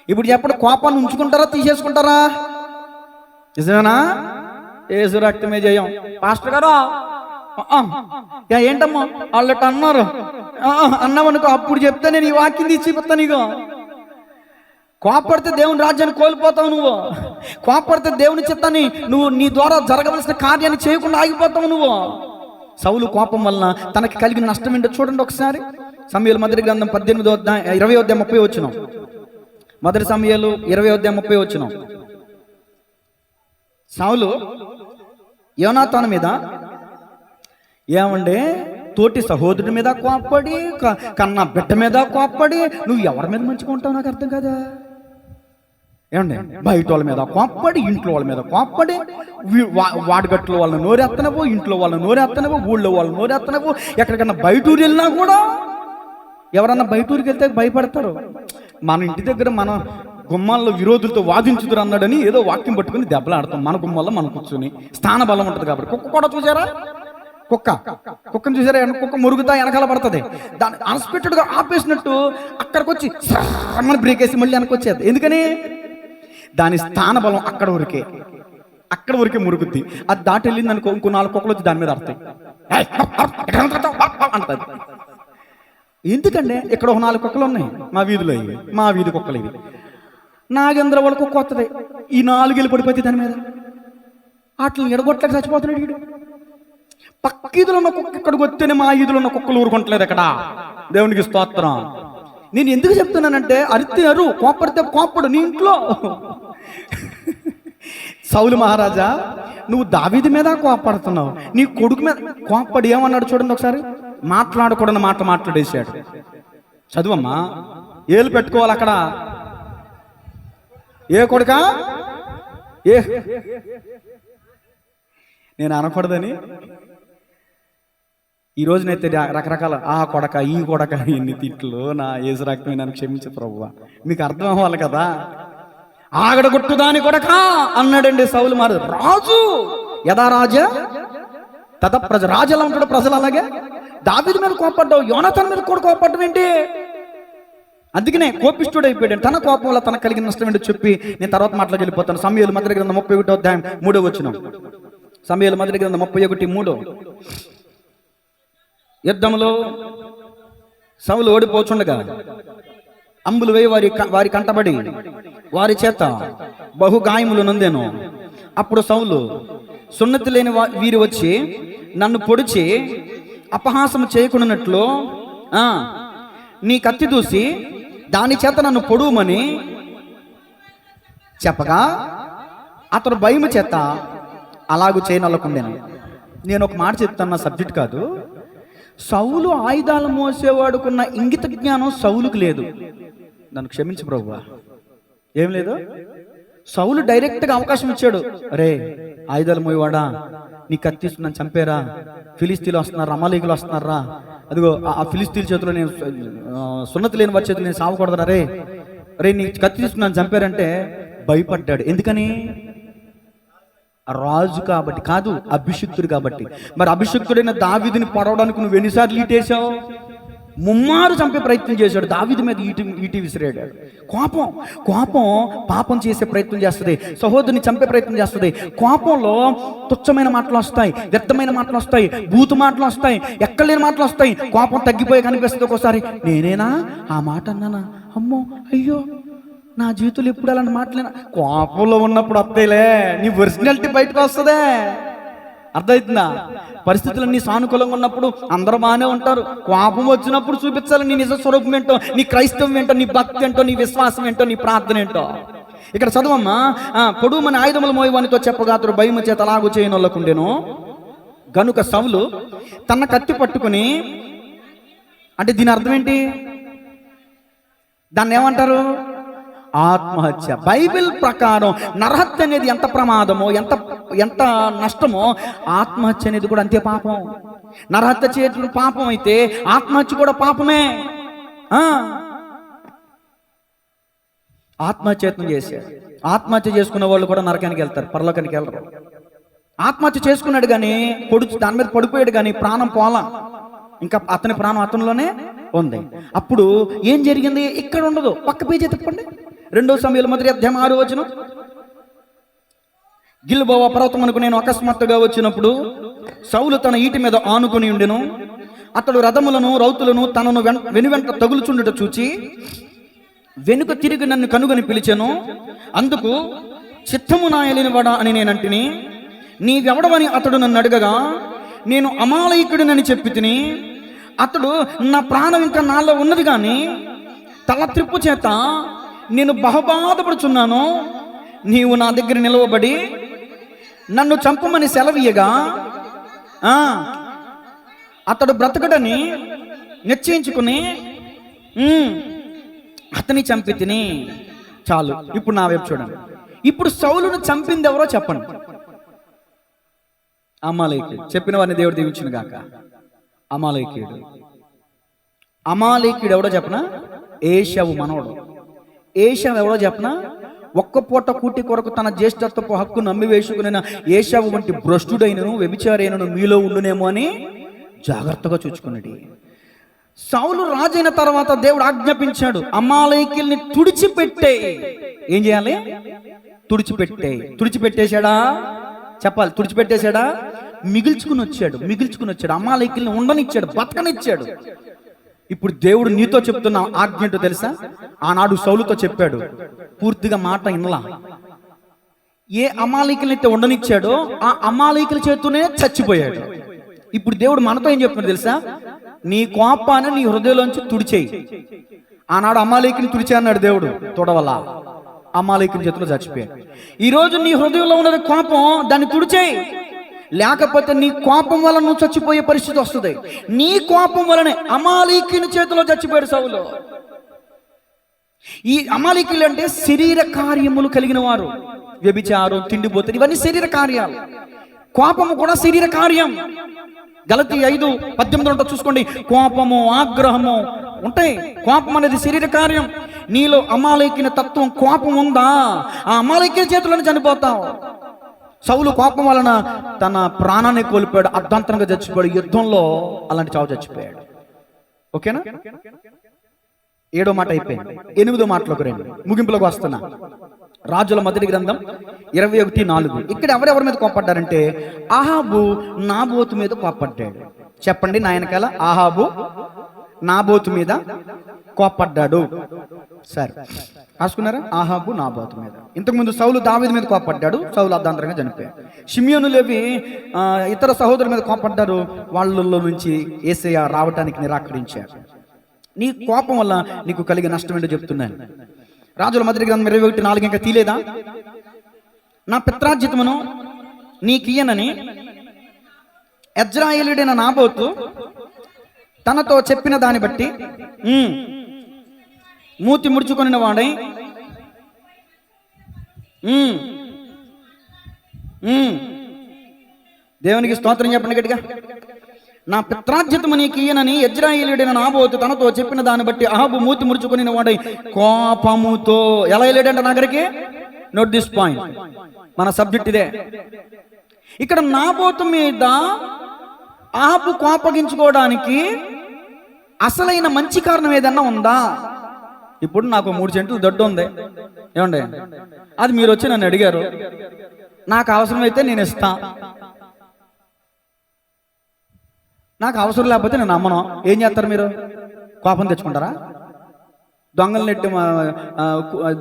ఇప్పుడు చెప్పండి, కోపాన్ని ఉంచుకుంటారా తీసేసుకుంటారా? నిజమేనా? ఏసు రక్తమే జయం. పాస్టర్ గారు ఏంటమ్మా వాళ్ళట అన్నారు అన్నామనుకో, అప్పుడు చెప్తే నేను ఈ వాక్యం తీసిపోతాను. ఇగో కోపడితే దేవుని రాజ్యాన్ని కోల్పోతావు. నువ్వు కోపడితే దేవుని చిత్తాన్ని నువ్వు నీ ద్వారా జరగవలసిన కార్యాన్ని చేయకుండా ఆగిపోతావు. నువ్వు సౌలు కోపం వలన తనకి కలిగిన నష్టం ఏంటో చూడండి ఒకసారి. సమూయేలు మొదటి గ్రంథం 20 వచ్చినాం. మొదటి సమూయేలు 20 వచ్చినాం. సౌలు యోనాతాను మీద ఏమండే తోటి సహోదరుడి మీద కోప్పడి, కన్నా బిడ్డ మీద కోప్పడి, నువ్వు ఎవరి మీద మంచిగా ఉంటావు నాకు అర్థం కదా. ఏమండి, బయట వాళ్ళ మీద కోప్పడి, ఇంట్లో వాళ్ళ మీద కోప్పడి, వాడిగట్లో వాళ్ళని నోరెత్తనవు, ఇంట్లో వాళ్ళని నోరెత్తనవు, ఊళ్ళో వాళ్ళని నోరెత్తనవు. ఎక్కడికన్నా బయట ఊరు వెళ్ళినా కూడా ఎవరన్నా బయట ఊరికి వెళ్తే భయపడతారు. మన ఇంటి దగ్గర మన గుమ్మాల్లో విరోధులతో వాదించుదురు అన్నాడని ఏదో వాక్యం పట్టుకుని దెబ్బలాడతాం. మన గుమ్మాల్లో మనం కూర్చొని స్థాన బలం ఉంటుంది కాబట్టి. కుక్క కూడా చూసారా? కుక్కను చూసారా? కుక్క మురుగుతా వెనకాల పడుతుంది. దాన్ని అన్స్పెక్టెడ్గా ఆపేసినట్టు అక్కడికి వచ్చి మన బ్రేక్ వేసి మళ్ళీ వెనక్కి వచ్చేది. ఎందుకని? దాని స్థాన బలం అక్కడ ఊరికే మురుగుద్ది. అది దాటి వెళ్ళింది అనుకో, ఇంకో 4 కుక్కలు వచ్చి దాని మీద అడతాయి అంటది. ఎందుకంటే ఇక్కడ ఒక 4 కుక్కలు ఉన్నాయి మా వీధిలో. ఇవి మా వీధి కుక్కలు. ఇవి నాగేంద్ర వాళ్ళ కుక్క వస్తుంది, ఈ 4 వెళ్ళి పడిపోతే దాని మీద. వాటిని ఎడగొట్టలేక చచ్చిపోతున్నాడు వీడు. పక్క ఈదులో ఉన్న కుక్క ఇక్కడికి వస్తేనే మా ఈదులో ఉన్న కుక్కలు ఊరుకుంటలేదు. అక్కడ దేవునికి స్తోత్రం. నేను ఎందుకు చెప్తున్నానంటే, అరు కోపడితే కోపడు నీ ఇంట్లో. సౌలు మహారాజా, నువ్వు దావీదు మీద కోపడుతున్నావు, నీ కొడుకు మీద కోపడి ఏమన్నాడు చూడండి ఒకసారి. మాట్లాడకూడని మాట్లాడేశాడు. చదువమ్మా, ఏలు పెట్టుకోవాలి అక్కడ. ఏ కొడుకా? నేను అనకూడదని ఈ రోజునైతే రకరకాల ఆ కొడక ఈ కొడక ఎన్ని తిట్లు. నా యేసు రక్తమే నన్ను క్షమించు ప్రభువా. మీకు అర్థం అవ్వాలి కదా. ఆగడగొట్టు దాని కొడక అన్నాడండి సౌలు మహారాజు. రాజు యథా రాజా తథ ప్రజ. రాజు ఎలా ఉంటాడు, ప్రజలు అలాగే. దావీదు మీద కోపడ్డావు, యోనాతాను మీద కూడా కోపడ్డం ఏంటి? అందుకనే కోపిష్ఠుడు అయిపోయాడు. తన కోపం వల్ల తనకు కలిగిన నష్టం ఏంటో చెప్పి నేను తర్వాత మాటలోకి వెళ్ళిపోతాను. సమూయేలు మొదటి గ్రంథం 31 వచ్చిన. సమూయేలు మొదటి గ్రంథం 31:3. యుద్ధంలో సౌలు ఓడిపోచుండగా అంబులు వేయి వారి కంటబడి వారి చేత బహుగాయములు నొందెను. అప్పుడు సౌలు, సున్నతి లేని వీరు వచ్చి నన్ను పొడిచి అపహాసము చేయకున్నట్లు నీ కత్తి దూసి దాని చేత నన్ను పొడుమని చెప్పగా అతడు భయము చేత అలాగూ చేయనల్లకుండేను. నేను ఒక మాట చెప్తాను, నా సబ్జెక్ట్ కాదు. సౌలు ఆయుధాలు మోసేవాడుకున్న ఇంగిత జ్ఞానం సౌలుకు లేదు. నన్ను క్షమించు ప్రభువా. ఏం లేదు. సౌలు డైరెక్ట్గా అవకాశం ఇచ్చాడు. అరే ఆయుధాలు మోయవాడా, నీ కత్తి నన్ను చంపేరా, ఫిలిస్తీన్లు వస్తున్నారా, అమాలేకులు వస్తున్నారా, అదిగో ఆ ఫిలిస్తీన్ చేతిలో నేను సున్నతి లేని వారి చేతిలో నేను సావకూడదురా, రే నీ కత్తి తీసుకున్నాను చంపారంటే భయపడ్డాడు. ఎందుకని? రాజు కాబట్టి కాదు, అభిషిక్తుడు కాబట్టి. మరి అభిషిక్తుడైన దావీదుని పొడవడానికి నువ్వు ఎన్నిసార్లు ఈటేసావు? ముమ్మారు చంపే ప్రయత్నం చేశాడు. దావీదు మీద ఈటి విసిరాడు. కోపం పాపం చేసే ప్రయత్నం చేస్తుంది, సహోదరుని చంపే ప్రయత్నం చేస్తుంది. కోపంలో తుచ్చమైన మాటలు వస్తాయి, వ్యర్థమైన మాటలు వస్తాయి, బూతు మాటలు వస్తాయి, ఎక్కలేని మాటలు వస్తాయి. కోపం తగ్గిపోయి కనిపిస్తుంది. ఒకసారి నేనేనా ఆ మాట అన్నానా, అమ్మో అయ్యో నా జీవితంలో ఎప్పుడు అలాంటి మాటలేనా. కోపంలో ఉన్నప్పుడు వస్తాయిలే, నీ ఒరిజినాలిటీ బయటకు వస్తుందే. అర్థమవుతుందా? పరిస్థితులన్నీ సానుకూలంగా ఉన్నప్పుడు అందరూ బాగానే ఉంటారు. కోపం వచ్చినప్పుడు చూపించాలి నీ నిజ స్వరూపం ఏంటో, నీ క్రైస్తవం ఏంటో, నీ భక్తి ఏంటో, నీ విశ్వాసం ఏంటో, నీ ప్రార్థన ఏంటో. ఇక్కడ చదవమ్మా. పొడుమని ఆయుధములు మోయవానితో చెప్పగా అతడు భయము చేత అలాగు చేయనోళ్ళకుండెను. గనుక సౌలు తన కత్తి పట్టుకుని, అంటే దీని అర్థం ఏంటి? దాన్ని ఏమంటారు? ఆత్మహత్య. బైబిల్ ప్రకారం నరహత్య అనేది ఎంత ప్రమాదమో, ఎంత నష్టమో, ఆత్మహత్య అనేది కూడా అంతే పాపం. నరహత్య చేయడం పాపం అయితే ఆత్మహత్య కూడా పాపమే. ఆత్మహత్యత్నం చేశారు. ఆత్మహత్య చేసుకున్న వాళ్ళు కూడా నరకానికి వెళ్తారు, పరలోకానికి వెళ్ళరు. ఆత్మహత్య చేసుకున్నాడు కానీ దాని మీద పడిపోయాడు కానీ ప్రాణం పోలా, ఇంకా అతని ప్రాణం అతనిలోనే ఉంది. అప్పుడు ఏం జరిగింది? ఇక్కడ ఉండదు, పక్క పేజీ తిప్పండి. 2 సమూయేలు 1:6 గిల్బోవ పర్వతమునకు నేను అకస్మాత్తుగా వచ్చినప్పుడు సౌలు తన ఈటి మీద ఆనుకుని ఉండెను. అతడు రథములను రౌతులను తనను వెనువెంట తగులుచుండుట చూచి వెనుక తిరిగి నన్ను కనుగొని పిలిచెను. అందుకు చిత్తము నా ఏలినవాడా అని నేనంటిని. నీవెవడవని అతడు నన్ను అడగగా నేను అమాలయకుడినని చెప్పి తిని. అతడు నా ప్రాణం ఇంకా నాలో ఉన్నది కానీ తల త్రిప్పు చేత నేను బహుబాధపడుచున్నాను. నీవు నా దగ్గర నిలవబడి నన్ను చంపమని సెలవీయగా అతడు బ్రతకడని నిశ్చయించుకుని అతని చంపి తిని. చాలు, ఇప్పుడు నా వైపు చూడండి. ఇప్పుడు సౌలును చంపింది ఎవరో చెప్పండి. అమాలేకీయుడు. చెప్పిన వారిని దేవుడు దీవించును గాక. అమాలేకీయుడు. అమాలేకీయుడు ఎవడో చెప్పనా? ఏశావు మనవడు. ఏశావు ఎవడో చెప్పనా? ఒక్క పూట కూటి కొరకు తన జ్యేష్ఠత్వపు హక్కు నమ్మి వేసుకున్న ఏశావు వంటి భ్రష్టుడైనను వ్యభిచారైనను మీలో ఉండునేమో అని జాగ్రత్తగా చూచుకున్నాడు. సౌలు రాజైన తర్వాత దేవుడు ఆజ్ఞాపించాడు, అమాలేకీయుల్ని తుడిచిపెట్టే. ఏం చేయాలి? తుడిచిపెట్టే. తుడిచిపెట్టేశాడా? చెప్పాలి. తుడిచిపెట్టేశాడా? మిగిల్చుకుని వచ్చాడు. అమాలేకీయుల్ని ఉండనిచ్చాడు, బతకనిచ్చాడు. ఇప్పుడు దేవుడు నీతో చెప్తున్న ఆజ్ఞ ఏంటో తెలుసా? ఆనాడు సౌలుతో చెప్పాడు, పూర్తిగా మాట వినలా. ఏ అమాలేకీయులైతే ఉండనిచ్చాడో ఆ అమాలేకీయుల చేతూనే చచ్చిపోయాడు. ఇప్పుడు దేవుడు మనతో ఏం చెప్తున్నాడు తెలుసా? నీ కోపాన్ని నీ హృదయంలోంచి తుడిచేయి. ఆనాడు అమాలేకీని తుడిచే అన్నాడు దేవుడు, తొడవల అమాలేకీని చేతిలో చచ్చిపోయాడు. ఈరోజు నీ హృదయంలో ఉన్నది కోపం, దాన్ని తుడిచేయి. లేకపోతే నీ కోపం వల్ల నువ్వు చచ్చిపోయే పరిస్థితి వస్తుంది. నీ కోపం వలనే అమాలేకీని చేతిలో చచ్చిపోయాడు సౌలు. ఈ అమాలేకీయులు అంటే శరీర కార్యములు కలిగిన వారు. వ్యభిచారం, తిండిపోతులు, ఇవన్నీ శరీర కార్యాలు. కోపము కూడా శరీర కార్యం. గలతీ 5:18 చూసుకోండి. కోపము, ఆగ్రహము ఉంటాయి. కోపం అనేది శరీర కార్యం. నీలో అమాలేకీని తత్వం కోపం ఉందా, ఆ అమాలేకీ చేతులను చనిపోతావు. సౌలు కోపం వలన తన ప్రాణాన్ని కోల్పోయాడు, అర్ధాంతరంగా చచ్చిపోయాడు. యుద్ధంలో అలాంటి చావు చచ్చిపోయాడు. ఓకేనా? 7వ మాట అయిపోయింది. 8వ మాటలోకి రండి, ముగింపులోకి వస్తున్నా. రాజుల మొదటి గ్రంథం 21:4. ఇక్కడ ఎవరెవరి మీద కోపడ్డారంటే అహాబు నాబోతు మీద కోపడ్డాడు. చెప్పండి నా వెనకాల. అహాబు నాబోతు మీద కోపడ్డాడు. సరే, రాసుకున్నారా? అహాబు నాబోతు మీద. ఇంతకుముందు సౌలు దావీదు మీద కోపడ్డాడు, సౌలు అర్ధాంతరంగా చనిపోయాడు. షిమ్యోను లేవి ఇతర సహోదరుల మీద కోపడ్డారు, వాళ్ళలో నుంచి యేసయ్య రావటానికి నిరాకరించారు. నీ కోపం వల్ల నీకు కలిగే నష్టం ఏంటో చెప్తున్నాను. రాజుల మొదటి గ్రంథం 21:4 ఇంకా తీలేదా? నా పిత్రార్జితమును నీకియ్యనని యెజ్రెయేలీయుడైన నాబోతు తనతో చెప్పిన దాన్ని బట్టి మూతి ముడుచుకొనిన వాడై దేవునికి స్తోత్రం చెప్పండి గట్టిగా. నా పిత్రార్జితము నీకియ్యనని యెజ్రెయేలీయుడైన నాబోతు తనతో చెప్పిన దాన్ని బట్టి అహాబు మూతి ముడుచుకుని వాడై కోపముతో ఎలా వెళ్ళాడంట నగరికి? నోట్ దిస్ పాయింట్, మన సబ్జెక్ట్ ఇదే. ఇక్కడ నాబోతు మీద అహాబు కోపగించుకోవడానికి అసలైన మంచి కారణం ఏదన్నా ఉందా? ఇప్పుడు నాకు 3 సెంట్లు దొడ్డు ఉంది, ఏమండి, అది మీరు వచ్చి నన్ను అడిగారు, నాకు అవసరమైతే నేను ఇస్తా, నాకు అవసరం లేకపోతే నేను అమ్మను. ఏం చేస్తారు మీరు? కోపం తెచ్చుకుంటారా? దొంగలు నెట్టి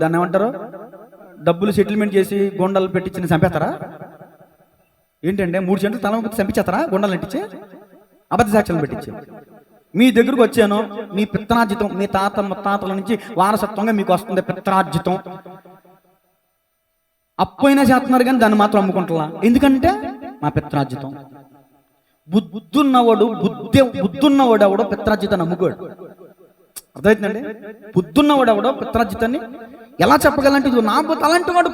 దాన్ని ఏమంటారు, డబ్బులు సెటిల్మెంట్ చేసి గుండలు పెట్టించి చంపేస్తారా? ఏంటంటే 3 సెంట్లు తల చంపించేస్తారా గుండాలు అంటించి అబద్ధ సాక్ష్యాలు పెట్టించి మీ దగ్గరకు వచ్చాను, మీ పిత్రార్జితం మీ తాత ముత్తాతల నుంచి వారసత్వంగా మీకు వస్తుంది పిత్రార్జితం, అప్పైనా చేస్తున్నారు కానీ దాన్ని మాత్రం అమ్ముకుంటా. ఎందుకంటే మా పిత్రార్జితం. బుద్ధున్నవాడు ఎవడో పిత్రార్జితాన్ని అమ్ముకోడు. అర్థమవుతుందండి? బుద్ధున్నవాడు ఎవడో పిత్రార్జితాన్ని ఎలా చెప్పగలంటే ఇది నాబోతు అలాంటి వాడు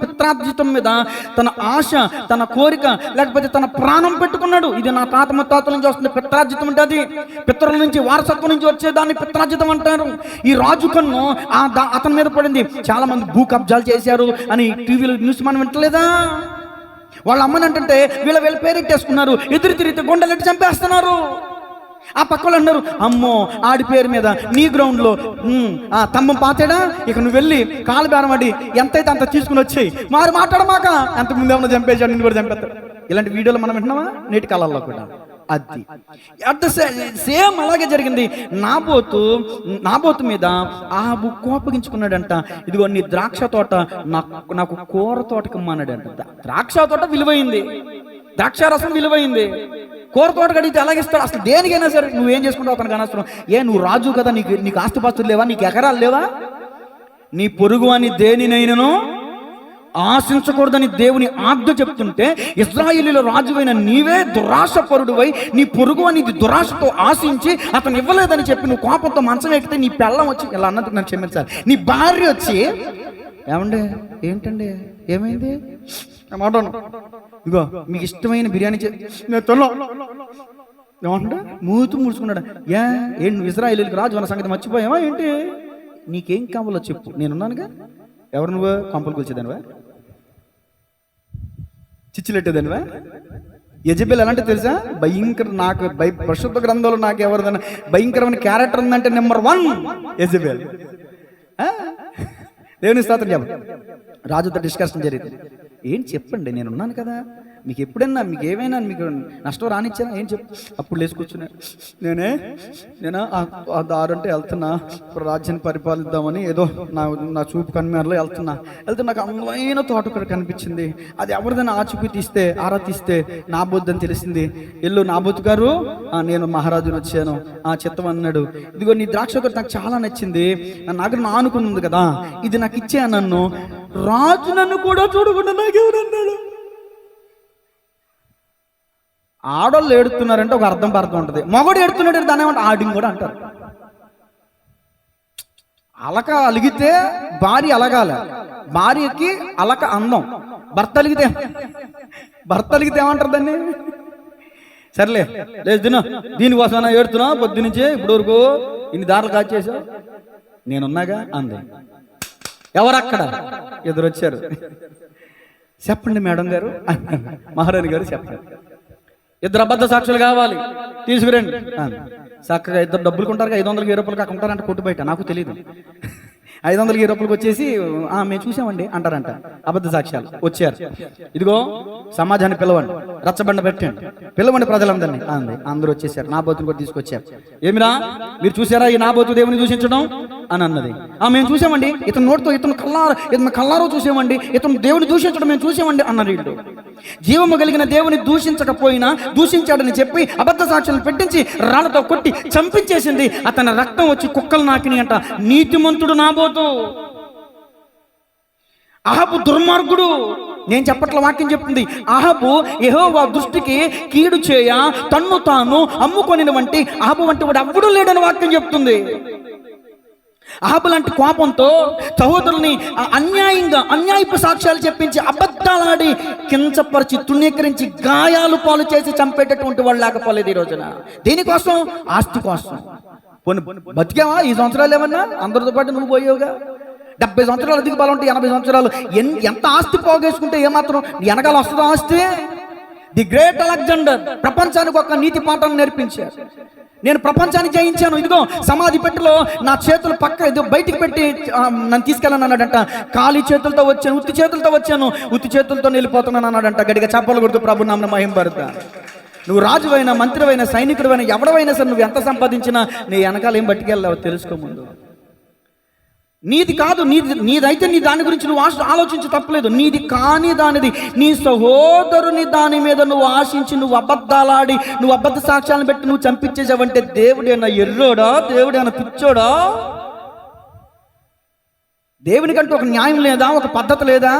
పిత్రార్జితం మీద తన ఆశ, తన కోరిక, లేకపోతే తన ప్రాణం పెట్టుకున్నాడు. ఇది నా తాత ముత్తాతల నుంచి వస్తుంది పిత్రార్జితం అంటే, అది పితరుల నుంచి వారసత్వం నుంచి వచ్చేదాన్ని పిత్రార్జితం అంటారు. ఈ రాజు కన్ను అతని మీద పడింది. చాలా మంది భూ కబ్జాలు చేశారు అని టీవీలో న్యూస్ మనం వింటలేదా? వాళ్ళ అమ్మని అంటే వీళ్ళ పేరెట్టేసుకున్నారు, ఎదురు తిరిగితే గుండెలెట్టి చంపేస్తున్నారు. ఆ పక్కలు అన్నారు, అమ్మో ఆడి పేరు మీద నీ గ్రౌండ్లో తమ్మం పాతాడా, ఇక నువ్వు వెళ్ళి కాలు బేరమడి ఎంతైతే అంత తీసుకుని వచ్చేయి, మారు మాట్లాడమాక, అంతకుముందు ఏమన్నా చంపేశాడు నిన్ను కూడా చంపేస్తాడు. ఇలాంటి వీడియోలు మనం వింటున్నావా నేటి కాలంలో కూడా? అది సేమ్ అలాగే జరిగింది. నాబోతు మీద ఆహాబు కోపగించుకున్నాడంట. ఇదిగో నీ ద్రాక్ష తోట నాకు కూర తోటకి అన్నాడంట. ద్రాక్ష తోట విలువైంది, ద్రాక్షారసం విలువైంది, కూర తోట కడిగితే ఎలాగిస్తాడు? అసలు దేనికైనా సరే నువ్వేం చేసుకుంటావు అతనికి అనవసరం. నువ్వు రాజు కదా, నీకు ఆస్తిపాస్తులు లేవా, నీకు ఎకరాలు లేవా? నీ పొరుగు అని దేనినైనను ఆశించకూడదని దేవుని ఆజ్ఞ చెప్తుంటే, ఇశ్రాయేలీయుల రాజువైన నీవే దురాశపరుడువై నీ పొరుగు అని దురాశతో ఆశించి అతను ఇవ్వలేదని చెప్పి నువ్వు కోపంతో మంచం ఎక్కితే నీ పెళ్ళం వచ్చి ఇలా అన్నట్టు నన్ను క్షమించాలి, నీ భార్య వచ్చి ఏమండే ఏంటండి ఏమైంది మాట, ఇగో మీకు ఇష్టమైన బిర్యానీ ఏమంటే మూతు ముడుచుకున్నాడు. ఏంటి నువ్వు ఇశ్రాయేలీయులకు రాజు అన్న సంగతి మర్చిపోయావా ఏంటి? నీకేం కావాలో చెప్పు, నేనున్నానుగా. ఎవరు నువ్వు? కొంపలు కూల్చేదానివా, చిచ్చులెట్టేదానివా? యెజెబెల్ ఎలాంటి తెలుసా? భయంకర, నాకు పరిశుద్ధ గ్రంథంలో నాకు ఎవరిదైనా భయంకరమైన క్యారెక్టర్ ఉందంటే నెంబర్ 1 యెజెబెల్. దేవుని స్తోత్రం చెప్పు. రాజుతో డిస్కషన్ జరిగింది. ఏంటి చెప్పండి, నేనున్నాను కదా, మీకు ఎప్పుడైనా మీకు ఏమైనా మీకు నష్టం రానిచ్చానా ఏం చెప్పు. అప్పుడు లేచి కూర్చున్నాను. నేను ఆ దారంటే వెళ్తున్నా, రాజ్యాన్ని పరిపాలిద్దామని ఏదో నా చూపు కన్మేరలో వెళ్తే నాకు అందమైన తోట ఒకటి కనిపించింది. అది ఎవరిదైనా ఆరా తీస్తే నాబోతు అని తెలిసింది. ఎల్లు నాబోతు గారు, నేను మహారాజుని వచ్చాను, చిత్తం అన్నాడు. ఇదిగో నీ ద్రాక్ష ఒకటి నాకు చాలా నచ్చింది, నాకు ఆనుకుని ఉంది కదా, ఇది నాకు ఇచ్చే నన్ను. రాజు నన్ను కూడా చూడకుండా నాకెవరన్నాడు. ఆడోళ్ళు ఏడుతున్నారంటే ఒక అర్థం ఉంటుంది, మగోడు ఏడుతున్నాడు దాని ఏమంటే ఆడింగ్ కూడా అంటారు. అలక అలిగితే భార్య అలగాల, భార్యకి అలక అందం. భర్త అలిగితే ఏమంటారు దాన్ని? సర్లే లేదు దీనికోసం ఏడుతున్నా పొద్దు నుంచే ఇప్పుడు వరకు ఇన్ని దారులు కాచేసావు, నేనున్నాగా అంది. ఎవరక్కడ? ఎదురొచ్చారు. చెప్పండి మేడం గారు, మహారాణి గారు చెప్పండి, 2 అబద్ధ సాక్షులు కావాలి, తీసుకురండి. చక్కగా 2 డబ్బులు కొంటారు, 520 రూపాయలు కాక ఉంటారంట కొట్టు బయట, నాకు తెలియదు. 520 రూపాయలకు వచ్చేసి మేము చూసామండి అంటారంట. అబద్ధ సాక్ష్యాలు వచ్చారు. ఇదిగో సమాజాన్ని పిలవండి, రచ్చబండ పెట్టండి, పిలవండి ప్రజలందరినీ అంది. అందరూ వచ్చేసారు. నాబోతుని కూడా తీసుకొచ్చారు. ఏమిరా మీరు చూసారా ఈ నాబోతు దేవుని దూషించడం అని అన్నది. మేము చూసామండి, ఇతను నోటితో ఇతను కల్లారో చూసామండి, ఇతను దేవుని దూషించడం మేము చూసామండి అన్నారు. వీళ్ళు జీవము కలిగిన దేవుని దూషించకపోయినా దూషించాడని చెప్పి అబద్ధ సాక్ష్యాలను పెట్టించి రాళ్లతో కొట్టి చంపించేసింది. అతని రక్తం వచ్చి కుక్కలు నాకిని అంట. నీతిమంతుడు నాబోతు. అహాబు దుర్మార్గుడు. నేను చెప్పట్ల వాక్యం చెప్తుంది. అహాబు యెహోవా దృష్టికి కీడు చేయ తన్ను తాను అమ్ముకొనిన వంటి అహాబు వంటి వాడు ఎవ్వడూ లేడని వాక్యం చెప్తుంది. అహాబు లాంటి కోపంతో సహోదరుల్ని అన్యాయపు సాక్ష్యాలు చెప్పించి అబద్ధాలాడి కించపరిచి తృణీకరించి గాయాలు పాలు చేసి చంపేటటువంటి వాళ్ళు లేకపోలేదు ఈ రోజున. దేనికోసం? ఆస్తి కోసం. బతికావా ఈ సంవత్సరాలు? ఏమన్నా అందరితో పాటు నువ్వు పోయావుగా. 70 సంవత్సరాలు అధిక బలం ఉంటే 80 సంవత్సరాలు ఎంత ఆస్తి పోగేసుకుంటే ఏమాత్రం వెనకాల వస్తుందో ఆస్తి. ది గ్రేట్ అలెగ్జాండర్ ప్రపంచానికి ఒక నీతి పాఠాన్ని నేర్పించారు. నేను ప్రపంచాన్ని జయించాను, ఇదిగో సమాధి పెట్టెలో నా చేతులు బయటికి పెట్టి నన్ను తీసుకెళ్ళను అన్నాడంట. ఖాళీ చేతులతో వచ్చాను, ఉత్తి చేతులతో వెళ్ళిపోతున్నాను అన్నాడంట. గడిగా చప్పలు కొడుతూ ప్రభు నామమున మహిమపడతా. నువ్వు రాజువైనా, మంత్రివైనా, సైనికుడివైనా, ఎవడవైనా సరే నువ్వు ఎంత సంపాదించినా నీ వెనకాల ఏం పట్టుకెళ్ళావో తెలుసుకో ముందు. నీది కాదు, నీదైతే నీ దాని గురించి నువ్వు ఆలోచించి తప్పలేదు. నీది కాని దానిది నీ సహోదరుని దాని మీద నువ్వు ఆశించి నువ్వు అబద్ధాలాడి నువ్వు అబద్ధ సాక్ష్యాలను పెట్టి నువ్వు చంపించేసావంటే దేవుడేనా ఎర్రోడా, దేవుడేనా పిచ్చోడా? దేవునికంటూ ఒక న్యాయం లేదా, ఒక పద్ధతి లేదా?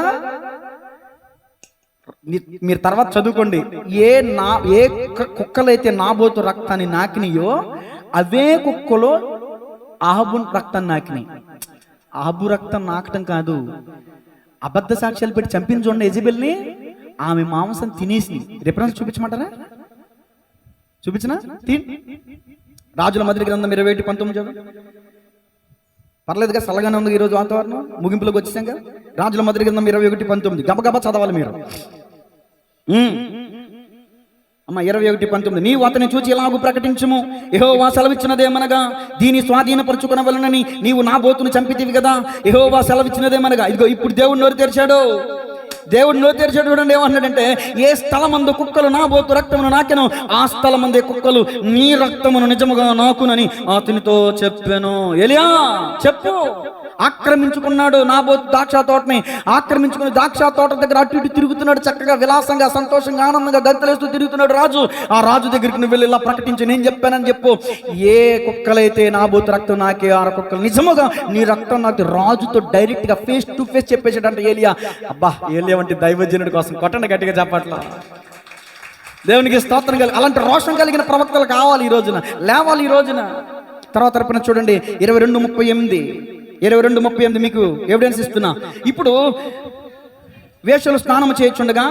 మీరు తర్వాత చదువుకోండి. ఏ కుక్కలైతే నాబోతు రక్తాన్ని నాకినాయో అవే కుక్కలో అహాబు రక్తాన్ని నాకినాయి. అహాబు రక్తం నాకటం కాదు, అబద్ధ సాక్ష్యాలు పెట్టి చంపించి చూడండి యెజబెల్ని. ఆమె మాంసం తినేసి రిఫరెన్స్ చూపించమంటారా? చూపించనా? రాజుల మొదటి గ్రంథం 21:19. పర్లేదుగా, చల్లగానే ఉంది ఈరోజు వాతావరణం, ముగింపులోకి వచ్చేసాం కదా. రాజుల మొదటి గ్రంథం 21:19 గబగబా చదవాలి మీరు. అమ్మ 21:19 నీవు అతని చూచి ఇలాగూ ప్రకటించుము, యెహోవా సెలవిచ్చినదేమనగా దీని స్వాధీనపరచుకొనవలెనని నీవు నా బోతును చంపితివి కదా. యెహోవా సెలవిచ్చినదేమనగా, ఇదిగో ఇప్పుడు దేవుడు నోరు తెరిచాడు. చూడండి ఏమన్నాడంటే, ఏ స్థలమందు కుక్కలు నా బోతు రక్తమును నాకెను, ఆ స్థలమందే కుక్కలు నీ రక్తమును నిజముగా నాకునని అతనితో చెప్పాను. ఎలియా చెప్పు. ఆక్రమించుకున్నాడు నాబోతు ద్రాక్ష తోటని. ఆక్రమించుకుని ద్రాక్ష తోట దగ్గర అటు ఇటు తిరుగుతున్నాడు, చక్కగా విలాసంగా సంతోషంగా ఆనందంగా గంతులేస్తూ తిరుగుతున్నాడు రాజు. ఆ రాజు దగ్గరికి నువ్వు వెళ్ళి ఇలా ప్రకటించి, నేను చెప్పానని చెప్పు. ఏ కుక్కలైతే నాబోతు రక్తం నాకే, ఆ కుక్కలు నిజముగా నీ రక్తం నాకు. రాజుతో డైరెక్ట్ గా ఫేస్ టు ఫేస్ చెప్పేసాడంటే ఏలియా. అబ్బా, ఏలియా వంటి దైవజనుడి కోసం కొట్టండి గట్టిగా చెప్పట్లా. దేవునికి స్తోత్రం కలిగి అలాంటి రోషం కలిగిన ప్రవక్తలు కావాలి ఈ రోజున, లేవాలి ఈ రోజున. తర్వాత తరపున చూడండి 22:38 మీకు ఎవిడెన్స్ ఇస్తున్నా. ఇప్పుడు వేశ్యలు స్నానము చేయుచుండగా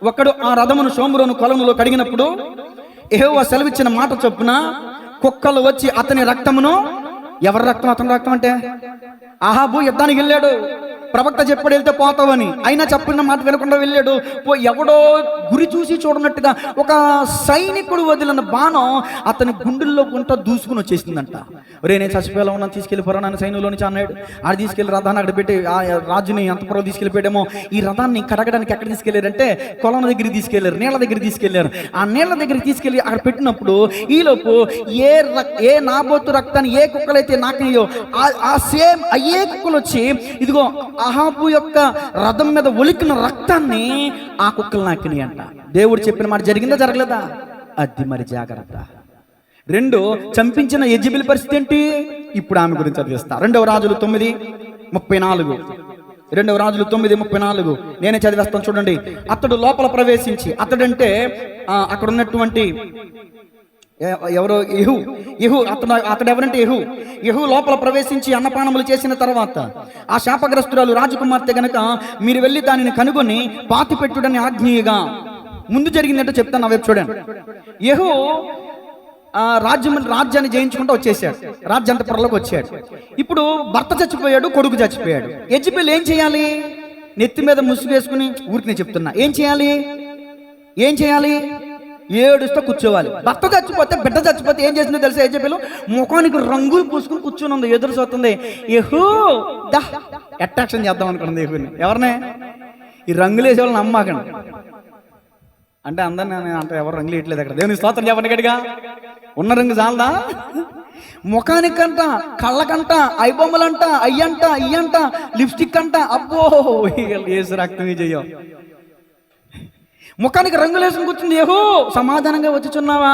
ఒకడు ఆ రథమును షోమ్రోను కొలనులో కడిగినప్పుడు యెహోవా సెలవిచ్చిన మాట చొప్పున కుక్కలు వచ్చి అతని రక్తమును, ఎవరి రక్తం? అతని రక్తం అంటే అహాబు యుద్ధానికి వెళ్ళాడు. ప్రవక్త చెప్పాడు వెళ్తే పోతావని, అయినా చెప్పిన మాట వినకుండా వెళ్ళాడు. ఎవడో గురి చూసి చూడనట్టుగా ఒక సైనికుడు వదిలిన బాణం అతని గుండెల్లో గుంట దూసుకుని వచ్చేసిందంట. ఒరే, నేను చచ్చిపోయేలా ఉన్నాను, తీసుకెళ్ళిపోరా నన్ను సైన్యంలో నుంచి అన్నాడు. ఆడ తీసుకెళ్లి రథాన్ని అక్కడ పెట్టి ఆ రాజుని అంతపురం తీసుకెళ్ళిపోయాడేమో. ఈ రథాన్ని కడగడానికి ఎక్కడ తీసుకెళ్లారంటే కొలం దగ్గరికి తీసుకెళ్లారు, నీళ్ళ దగ్గరికి తీసుకెళ్లారు. ఆ నీళ్ళ దగ్గరికి తీసుకెళ్లి అక్కడ పెట్టినప్పుడు ఈలోపు ఏ నాబోతు రక్తాన్ని ఏ కుక్కలైతే నాకినాయో ఆ సేమ్ అయ్యే కుక్కలు వచ్చి ఇదిగో అహాబు యొక్క రథం మీద ఒలికిన రక్తాన్ని ఆ కుక్కలు నాకినాయి అంట. దేవుడు చెప్పిన మాట జరిగిందా, జరగలేదా? అది మరి జాగ్రత్త. రెండు, చంపించిన యెజబెల్ పరిస్థితి ఏంటి? ఇప్పుడు ఆమె గురించి చదివిస్తా. 2వ రాజులు 9:34. 2వ రాజులు 9:34 నేనే చదివేస్తాను చూడండి. అతడు లోపల ప్రవేశించి, అతడంటే అక్కడ ఉన్నటువంటి ఎవరో యెహూ అతడు ఎవరంటే యెహూ లోపల ప్రవేశించి అన్నపానములు చేసిన తర్వాత ఆ శాపగ్రస్తురాలు రాజకుమార్తె గనక మీరు వెళ్ళి దానిని కనుగొని పాతి పెట్టుడని ఆజ్ఞగా ముందు జరిగిందంటే చెప్తాను. వైపు చూడండి. యెహూ రాజ్యాన్ని జయించుకుంటూ వచ్చేసాడు, రాజ్యాంతపురంలోకి వచ్చాడు. ఇప్పుడు భర్త చచ్చిపోయాడు, కొడుకు చచ్చిపోయాడు. యెజబెల్ ఏం చేయాలి? నెత్తి మీద ముసుగు వేసుకుని, ఊరికి చెప్తున్నా, ఏం చేయాలి? ఏడుస్తూ కూర్చోవాలి. భర్త చచ్చిపోతే, బిడ్డ చచ్చిపోతే ఏం చేసిందో తెలుసా? యెజబెల్ ముఖానికి రంగులు పూసుకుని కూర్చొని ఉంది, ఎదురు చూస్తుంది. యెహూ అట్రాక్షన్ చేద్దాం అనుకున్నది యెహూని. ఎవరినే? ఈ రంగులు వేసే వాళ్ళని నమ్మకండి అంటే అందరిని అంటే ఎవరు రంగులు వేయట్లేదు అక్కడ. దేవుని స్తోత్రం చెప్పండి గట్టిగా. ఉన్న రంగు చాలదా? ముఖానికంట, కళ్ళకంట, ఐబొమ్మలంట, అయ్యంట, ఇయ్యంట, లిప్స్టిక్ అంట. అబ్బో, ఏసు రక్తమే చెయ్యం. ముఖానికి రంగులు వేసుకుని కూర్చుంది. యెహూ సమాధానంగా వచ్చుచున్నావా?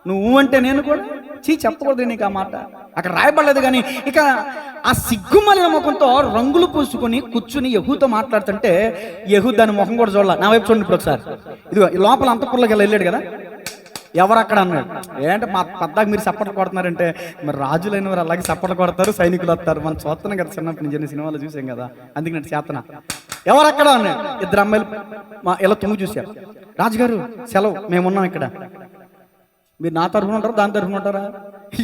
నువ్వు అంటే నేను కూడా చెప్పకూడదు నీకు ఆ మాట. అక్కడ రాయబడలేదు. కానీ ఇక ఆ సిగ్గుమలిన ముఖంతో రంగులు పూసుకొని కూర్చుని యెహూతో మాట్లాడుతుంటే యెహూ దాని ముఖం కూడా చూడాల. నా వైపు చూడండి ఇప్పుడు ఒకసారి. ఇదిగో లోపల అంతఃపురంలోకి వెళ్ళాడు కదా, ఎవరు అక్కడ అన్నాడు. ఏంటంటే మా పద్దాకు మీరు సపోర్ట్ కొడుతున్నారంటే, మరి రాజులైన వారు అలాగే సపోర్ట్ కొడతారు, సైనికులు వస్తారు. మనం చూస్తున్నాం కదా, చిన్నప్పటి నుంచి సినిమాలు చూసాం కదా, అందుకు నేను చేతన. ఎవరు అక్కడ అన్నాడు. 2 అమ్మాయిలు ఇలా తొంగి చూశారు. రాజుగారు సెలవు, మేమున్నాం ఇక్కడ. మీరు నా తరఫున ఉంటారా, దాని తరఫున ఉంటారా?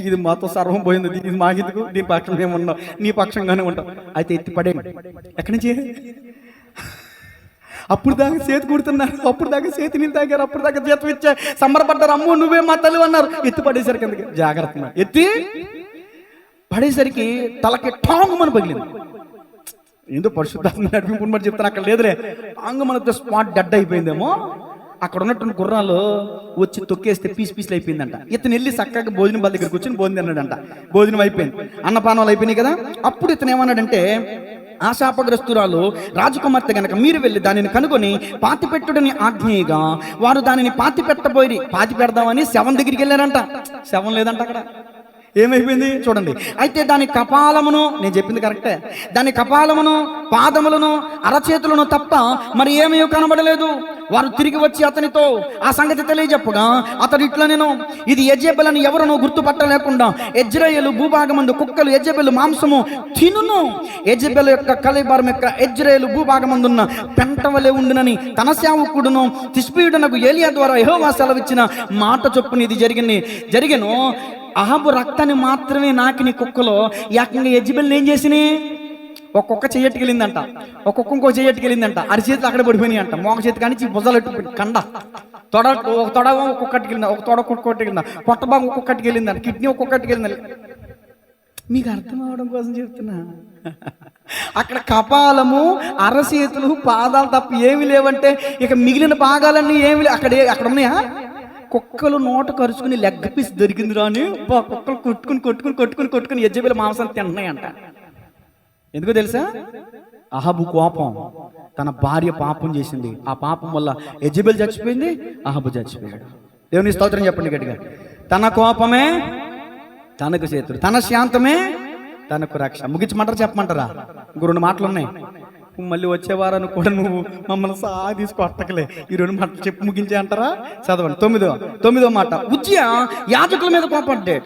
ఇది మాతో సర్వం పోయింది, ఇది మాకెందుకు, దీని పక్షం మేమున్నాం, నీ పక్షంగానే ఉంటాం. అయితే ఎత్తి పడేయండి. ఎక్కడి నుంచి? అప్పుడు దాకా చేతి కుడుతున్నారు, అప్పుడు దాకా చేతి నీళ్ళు తాగారు, అప్పుడు దాకా జీతం ఇచ్చా సంబరపడ్డారు. అమ్మో నువ్వే మా తల్లి అన్నారు. ఎత్తి పడేసరికి ఎందుకు జాగ్రత్త, ఎత్తి పడేసరికి తలకి టాంగుమని పగిలింది. ఏందో పరిశుద్ధాత్మ నడిపింపుని మరి చెప్తాను, అక్కడ లేదులే. టాంగుమనితో స్పాట్ డెడ్ అయిపోయిందేమో. అక్కడ ఉన్నటువంటి గుర్రాలు వచ్చి తొక్కేస్తే పీసులు అయిపోయిందంట. ఇతను వెళ్ళి చక్కగా భోజనం బల్ల దగ్గర కూర్చొని భోజనం తిన్నాడంట. భోజనం అయిపోయింది, అన్నపానాలు అయిపోయినాయి కదా. అప్పుడు ఇతను ఏమన్నాడంటే, ఆ శాపగ్రస్తురాలు రాజకుమార్తె గనక మీరు వెళ్ళి దానిని కనుగొని పాతిపెట్టుడని ఆజ్ఞేయగా వారు దానిని పాతి పెడదామని శవం దగ్గరికి వెళ్ళారంట. శవం లేదంట అక్కడ. ఏమైపోయింది చూడండి. అయితే దాని కపాలమును, నేను చెప్పింది కరెక్టే, దాని కపాలమును పాదములను అరచేతులను తప్ప మరి ఏమీ కనబడలేదు. వారు తిరిగి వచ్చి అతనితో ఆ సంగతి తెలియజెప్పగా అతడు ఇట్లా, నేను ఇది యెజెబెల్ అని ఎవరునూ గుర్తుపట్టలేకుండా యెజ్రెయేలు భూభాగమందు కుక్కలు యెజెబెలు మాంసము తినును. యెజెబెల్ యొక్క కళేబరం యొక్క యెజ్రెయేలు భూభాగమందున్న పెంటవలే ఉండునని తన సేవకుడును తిష్బీయుడనకు ఏలియా ద్వారా యెహోవా సెలవిచ్చిన మాట చొప్పున ఇది జరిగెను. అహాబు రక్తాన్ని మాత్రమే నాకిని కుక్కలో ఏకంగా యెజెబెల్ ఏం చేసినాయి, ఒక్కొక్క చెయ్యట్టుకెళ్ళిందంట, ఒక్కొక్క ఇంకో చెయ్యట్టుకెళ్ళిందంట. అరిచేతులు అక్కడ పడిపోయినాయి అంట. మోక చేతి కానీ భుజాలు కండ ఒక తొడ ఒక్కొక్కటికి వెళ్ళిందా, ఒక తొడ ఒక్కొక్కటికి వెళ్ళిందా, పొట్ట భాగం ఒక్కొక్కటికి వెళ్ళిందంట, కిడ్నీ ఒక్కొక్కటికి వెళ్ళిందండి. మీకు అర్థం అవడం కోసం చెప్తున్నా. అక్కడ కపాలము అరచేతులు పాదాలు తప్ప ఏమి లేవంటే ఇక మిగిలిన భాగాలన్నీ ఏమి లేవు. అక్కడ ఉన్నాయా? కుక్కలు నోట కరుచుకుని లెగ్ పీస్ దొరికింది రాని కుక్కలు కొట్టుకుని యెజెబెల్ మాంసం తింటున్నాయంట. ఎందుకో తెలుసా? అహాబు కోపం, తన భార్య పాపం చేసింది. ఆ పాపం వల్ల యెజెబెల్ చచ్చిపోయింది, అహాబు చచ్చిపోయాడు. దేవుని స్తోత్రం చెప్పండి గట్టిగా. తన కోపమే తనకు చేతుడు, తన శాంతమే తనకు రక్ష. ముగించమంటారా చెప్పమంటారా? ఇంకో 2 మాటలు ఉన్నాయి. మళ్ళీ వచ్చే వారాన్ని కూడా నువ్వు మమ్మల్ని తీసుకొట్టకలే. ఈ 2 మాటలు చెప్పి ముగించే అంటారా? చదవండి. 9వ మాట. ఉజ్జియా యాజకుల మీద కోపడ్డాడు.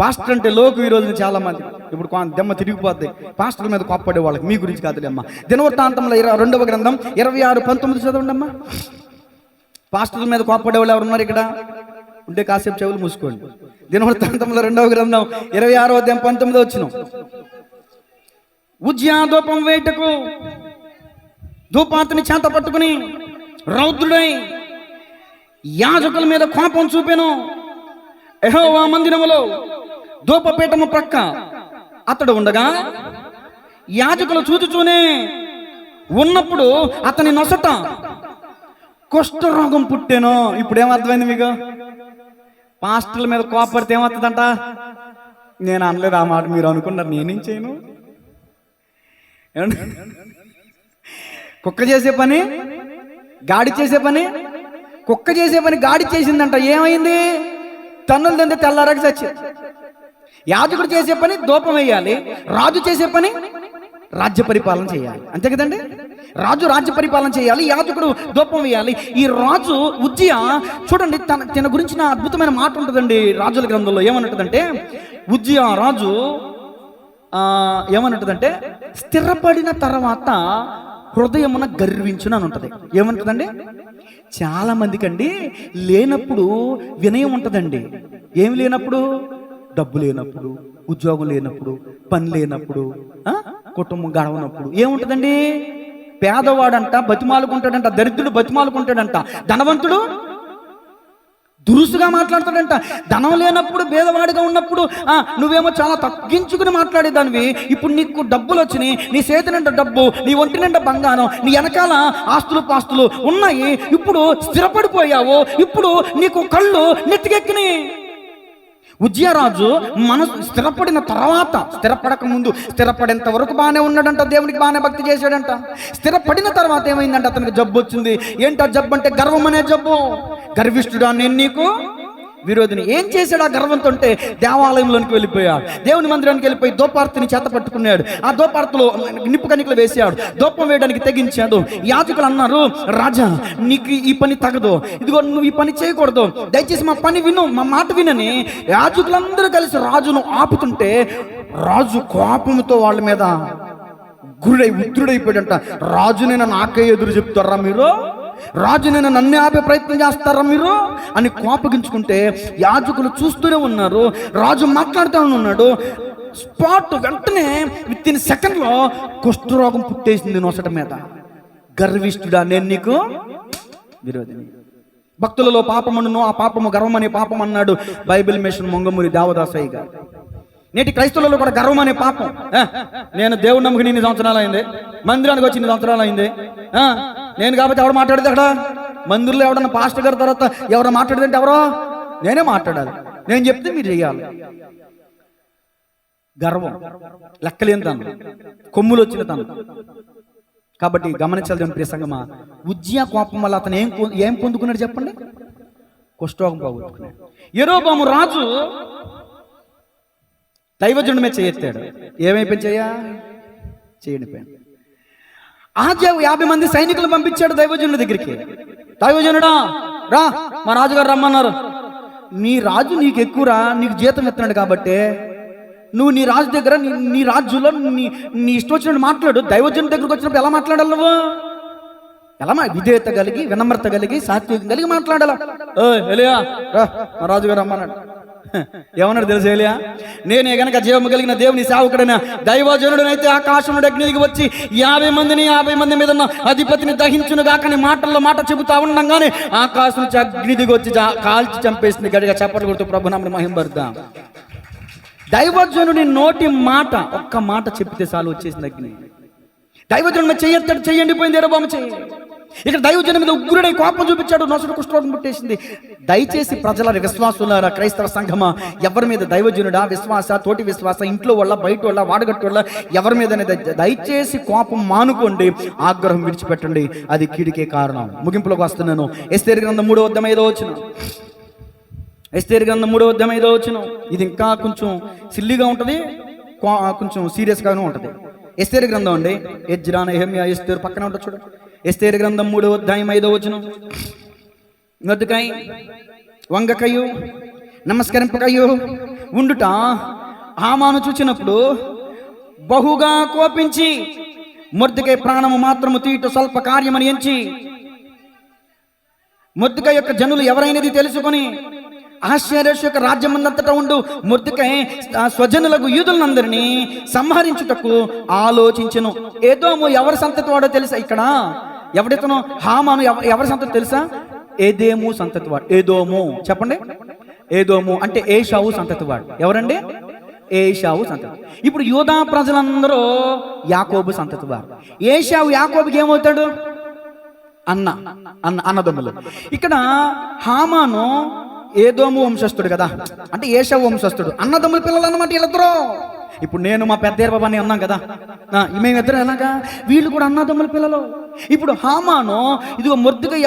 పాస్టర్ అంటే లోకు ఈ రోజు చాలా మంది ఇప్పుడు దెమ్మ తిరిగిపోద్ది పాస్టర్ల మీద కోప్పడే వాళ్ళకి. మీ గురించి కాదులే అమ్మ. దినవృత్తాంతంలో 2వ గ్రంథం 26:19 చదవండి అమ్మా. పాస్టర్ల మీద కోప్పడే వాళ్ళు ఎవరున్నారు ఇక్కడ? ఉంటే కాసేపు చెవులు మూసుకోండి. దినవృత్తాంతంలో 2వ గ్రంథం 26:19 ఉజ్జియా ధూపం వేటకు ధూపార్తిని చేత పట్టుకుని రౌద్రుడై యాజకుల మీద కోపం చూపెను. యెహోవా మందిరములో ధూపపీఠము ప్రక్క అతడు ఉండగా యాజకులు చూచుచూనే ఉన్నప్పుడు అతని నొసట కుష్ఠరోగం పుట్టెను. ఇప్పుడు ఏమర్థమైంది మీకు? పాస్టర్ల మీద కోపడితే ఏమవుతుందంట? నేను అనలేదు ఆ మాట, మీరు అనుకున్నారు. నేనేం చేయను. కుక్క చేసే పని గాడి చేసే పని, కుక్క చేసే పని గాడి చేసిందంట. ఏమైంది? తన్నులు తండ్రి తెల్లారక చచ్చి. యాజకుడు చేసే పని ధూపం వేయాలి, రాజు చేసే పని రాజ్య పరిపాలన చేయాలి. అంతే కదండి? రాజు రాజ్య పరిపాలన చేయాలి, యాజకుడు ధూపం వేయాలి. ఈ రాజు ఉజ్జియా చూడండి, తన గురించిన అద్భుతమైన మాట ఉంటుందండి రాజుల గ్రంథంలో. ఏమన్నదంటే ఉజ్జియా రాజు ఏమన్నదంటే స్థిరపడిన తర్వాత హృదయమున గర్వించును అని ఉంటుంది. ఏమంటుందండి? చాలా మందికి అండి లేనప్పుడు వినయం ఉంటుందండి. ఏమి లేనప్పుడు? డబ్బు లేనప్పుడు, ఉద్యోగం లేనప్పుడు, పని లేనప్పుడు, కుటుంబం గడవనప్పుడు ఏముంటుందండి? పేదవాడంట బతిమాలుకుంటాడంట, దరిద్రుడు బతిమాలుకుంటాడంట, ధనవంతుడు దురుసుగా మాట్లాడతాడంట. ధనం లేనప్పుడు పేదవాడిగా ఉన్నప్పుడు నువ్వేమో చాలా తగ్గించుకుని మాట్లాడేదానివి. ఇప్పుడు నీకు డబ్బులు వచ్చినాయి, నీ చేతి నిండా డబ్బు, నీ ఒంటి నిండా బంగారం, నీ వెనకాల ఆస్తులు పాస్తులు ఉన్నాయి. ఇప్పుడు స్థిరపడిపోయావు, ఇప్పుడు నీకు కళ్ళు నెత్తికెక్కినాయి. ఉజ్జియా రాజు మనసు స్థిరపడిన తర్వాత, స్థిరపడక ముందు స్థిరపడేంత వరకు బాగానే ఉన్నాడంట, దేవునికి బాగానే భక్తి చేశాడంట. స్థిరపడిన తర్వాత ఏమైందంటే అతనికి జబ్బు వచ్చింది. ఏంటో జబ్బు అంటే గర్వం అనే జబ్బు. గర్విష్ఠుడా నేను నీకు విరోధిని. ఏం చేశాడు ఆ గర్వంతో అంటే దేవాలయంలోనికి వెళ్ళిపోయాడు, దేవుని మందిరానికి వెళ్ళిపోయి ధూపార్తిని చేత పట్టుకున్నాడు. ఆ ధూపార్తిలో నిప్పు కణికలు వేసాడు, ధూపం వేయడానికి తెగించాడు. యాజకులు అన్నారు, రాజా నీకు ఈ పని తగదు, ఇదిగో నువ్వు ఈ పని చేయకూడదు, దయచేసి మా పని విను, మా మాట వినని యాజకులందరూ కలిసి రాజును ఆపుతుంటే రాజు కోపంతో వాళ్ళ మీద ఉగ్రుడైపోయాడంట. రాజునైనా నాకే ఎదురు చెప్తారా మీరు? రాజునైనా నన్ను ఆపే ప్రయత్నం చేస్తారా మీరు అని కోపగించుకుంటే యాజకులు చూస్తూనే ఉన్నారు. రాజు మాట్లాడుతూ ఉన్నాడు. స్పాట్ వెంటనే విత్ సెకండ్లో కుష్ఠరోగం పుట్టేసింది నొసట మీద. గర్విష్ఠుడా నేను నీకు విరోధిని. భక్తులలో పాపమను ఆ పాపము గర్వం అనే పాపం అన్నాడు బైబిల్ మిషన్ మొంగమూరి దేవదాసయ్య గారు. నేటి క్రైస్తవులలో కూడా గర్వం అనే పాపం. నేను దేవుడు నమ్మకం 2 సంవత్సరాలు అయింది, మందిరానికి వచ్చి 2 సంవత్సరాలు అయింది, నేను కాబట్టి ఎవడు మాట్లాడితే అక్కడ మందిరంలో ఎవడన్నా పాస్టర్ గారి తర్వాత ఎవరో మాట్లాడదంటే ఎవరో నేనే మాట్లాడాలి, నేను చెప్తే మీరు చెయ్యాలి. గర్వం, లెక్కలేని తను, కొమ్ములు వచ్చిన తను. కాబట్టి గమనించాలి దేవుని ప్రియ సంగమా, ఉజ్జియా కోపం వల్ల అతను ఏం పొందుకున్నాడు చెప్పండి? కుష్ఠరోగం పోగొట్టుకున్నాడు. యెరోబాము రాజు దైవజనుడి మీద చేయెత్తాడు. ఏమైపోయింది? చేయడిపోయాడు. ఆజా 50 మంది సైనికులు పంపించాడు దైవజనుడి దగ్గరికి. దైవజనుడా రా, మా రాజుగారు రమ్మన్నారు. నీ రాజు నీకు ఎక్కువరా, నీకు జీతం ఇస్తున్నాడు కాబట్టి నువ్వు నీ రాజు దగ్గర నీ రాజ్యంలో నీ ఇష్టం వచ్చినట్టు మాట్లాడు. దైవజనుడి దగ్గరకు వచ్చినప్పుడు ఎలా మాట్లాడాలి? నువ్వు ఎలా విధేయత కలిగి, వినమ్రత కలిగి, సాత్వికం కలిగి మాట్లాడాలా. ఎలియా రా, మా రాజుగారు రమ్మన్నాడు. ఏమన్నాడు తెలుసు ఎలియా? నేనే గనక జీవము కలిగిన దేవుని సేవకుడైన దైవజనుడనైతే ఆకాశం నుండి అగ్నికి వచ్చి 50 మంది మీద ఉన్న అధిపతిని దహించును గాకని మాటల్లో మాట చెబుతా ఉండగానే ఆకాశం నుంచి అగ్ని దిగి వచ్చి కాల్చి చంపేసింది. గడిగా చప్పట్లు కొడుతూ ప్రభునామమును మహింపరుద్దాం. దైవజనుడి నోటి మాట, ఒక్క మాట చెప్పితే చాలు వచ్చేసింది అగ్ని. దైవజనుడి మీద చెయ్యెత్తాడు, చెయ్యండిపోయింది. యెరోబాము చెయ్యి. ఇక్కడ దైవజనుడి మీద ఉగ్రుడై కోపం చూపించాడు, నొసడు కుష్ఠరోగం పుట్టేసింది. దయచేసి ప్రజల విశ్వాసులారా, క్రైస్తవ సంఘమా, ఎవరి మీద దైవజనుడా, విశ్వాస, తోటి విశ్వాస, ఇంట్లో వల్ల, బయట వల్ల, వాడగట్టు వల్ల, ఎవరి మీద దయచేసి కోపం మానుకోండి, ఆగ్రహం విడిచిపెట్టండి. అది కీడికే కారణం. ముగింపులోకి వస్తున్నాను. ఎస్తేరు గ్రంథం 3వ అధ్యాయం 5వ వచనం. ఎస్తేరు గ్రంథం 3వ అధ్యాయం 5వ వచనం. ఇది ఇంకా కొంచెం సిల్లీగా ఉంటుంది, కొంచెం సీరియస్గానే ఉంటుంది. ఎస్తేరు గ్రంథం అండి. ఎజ్రా, నెహెమ్యా, ఎస్తేరు పక్కన ఉంటుంది చూడండి. ఎస్తేరు గ్రంథం 3వ అధ్యాయం 5వ వచనం. మొర్దెకై వంగకయు నమస్కరింపకయు ఉండుట హామాను చూచినప్పుడు బహుగా కోపించి మొర్దెకై ప్రాణము మాత్రము తీయట స్వల్ప కార్యమని ఎంచి మొర్దెకై యొక్క జనులు ఎవరైనది తెలుసుకొని అహష్వేరోషు యొక్క రాజ్యమందంతటా ఉండు మొర్దెకై స్వజనులకు యూదులందరినీ సంహరించుటకు ఆలోచించెను. ఏదోము ఎవరి సంతతి వాడో తెలుసా? ఇక్కడ ఎవడితనో హామాను ఎవరి సంతతి తెలుసా? ఏదేము సంతతి వాడు. ఏదోము చెప్పండి. ఏదోము అంటే ఏషావు సంతతి వాడు. ఎవరండి? ఏషావు సంతతి. ఇప్పుడు యూదా ప్రజలందరూ యాకోబు సంతతి వారు. ఏషావు యాకోబుకి ఏమవుతాడు? అన్నదమ్ములు. ఇక్కడ హామాను ఏదోము వంశస్థుడు కదా, అంటే ఏషావు వంశస్థుడు. అన్నదమ్ముల పిల్లలు అన్నమాట వీళ్ళిద్దరూ. ఇప్పుడు నేను మా పెద్ద బాబాని అన్నాం కదా, మేమిద్దరం ఎలాగా, వీళ్ళు కూడా అన్నదమ్ముల పిల్లలు. ఇప్పుడు హామాను ఇదిగో మొర్దెకై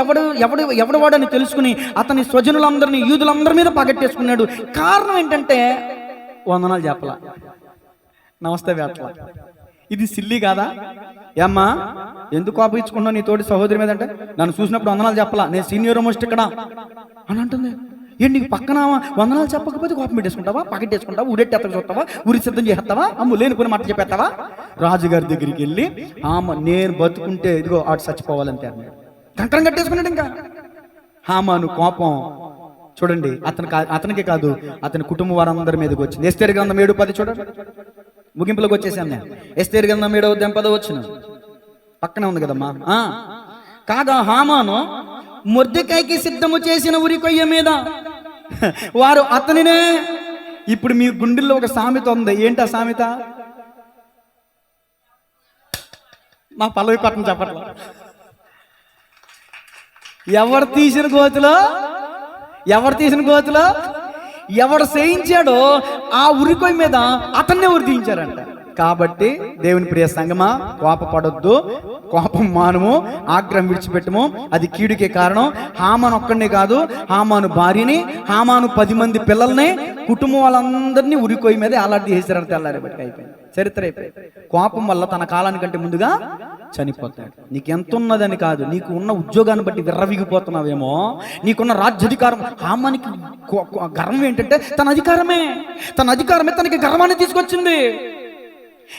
ఎవడు వాడని తెలుసుకుని అతని స్వజనులందరినీ, యూదులందరి మీద పగట్టేసుకున్నాడు. కారణం ఏంటంటే వందనాలు చెప్పలా, నమస్తే వేట్ల. ఇది సిల్లీ కాదా? ఏమ్మా ఎందుకు కోపించుకున్నావు నీ తోటి సహోదరి మీద అంటే, నన్ను చూసినప్పుడు వందనాలు చెప్పలా, నేను సీనియర్ మోస్ట్ ఇక్కడ అని అంటుంది. ఏంటి నీకు పక్కన వందనాలు చెప్పకపోతే కోపం పెట్టేసుకుంటావా, పగట్టేసుకుంటావా, ఊరెట్టి ఎత్తకు చూస్తావా, ఊరి సిద్ధం చేస్తావా, లేనిపోయిన మాట చెప్పేస్తావా? రాజుగారి దగ్గరికి వెళ్ళి నేను బతుకుంటే ఇదిగో ఆడు చచ్చిపోవాలంటే అన్నాడు. కంకరం కట్టేసుకున్నాడు. ఇంకా హామాను కోపం చూడండి, అతనికి కాదు అతని కుటుంబం వారందరి మీదకి వచ్చింది. ఎస్తేరు గ్రంథం 7:10 చూడండి. ముగింపులోకి వచ్చేసాను నేను. ఎస్తేరు గ్రంథం 7వ అధ్యాయం 10వ వచనం పక్కనే ఉంది కదమ్మా. కాగా హామాను మొర్దెకైకి సిద్ధము చేసిన ఉరి కొయ్య మీద వారు అతనినే. ఇప్పుడు మీ గుండెల్లో ఒక సామెత ఉంది. ఏంటి ఆ సామెత? మా పల్లవి పట్టణం చెప్పట్లా. ఎవరు తీసిన గోతులో ఎవడు చేయించాడో ఆ ఉరికొయ్య మీద అతన్నే ఉరి తీయించారంట. కాబట్టి దేవుని ప్రియ సంగమా, కోపపడొద్దు, కోపం మానము, ఆగ్రహం విడిచిపెట్టము. అది కీడుకే కారణం. హామాను ఒక్కడనే కాదు, హామాను భార్యని, హామాను 10 మంది పిల్లల్ని, కుటుంబం వాళ్ళందరినీ ఉరికొయ్య మీద అలాంటి చేశారంటే తెల్లారేపటికి అయిపోయింది, చరిత్ర అయిపోయింది. కోపం వల్ల తన కాలానికంటే ముందుగా చనిపోతాడు. నీకు ఎంత ఉన్నదని కాదు, నీకు ఉన్న ఉద్యోగాన్ని బట్టి విర్రవిగిపోతున్నావేమో, నీకున్న రాజ్యాధికారం. హామానికి గర్వం ఏంటంటే తన అధికారమే తనకి గర్వాన్ని తీసుకొచ్చింది.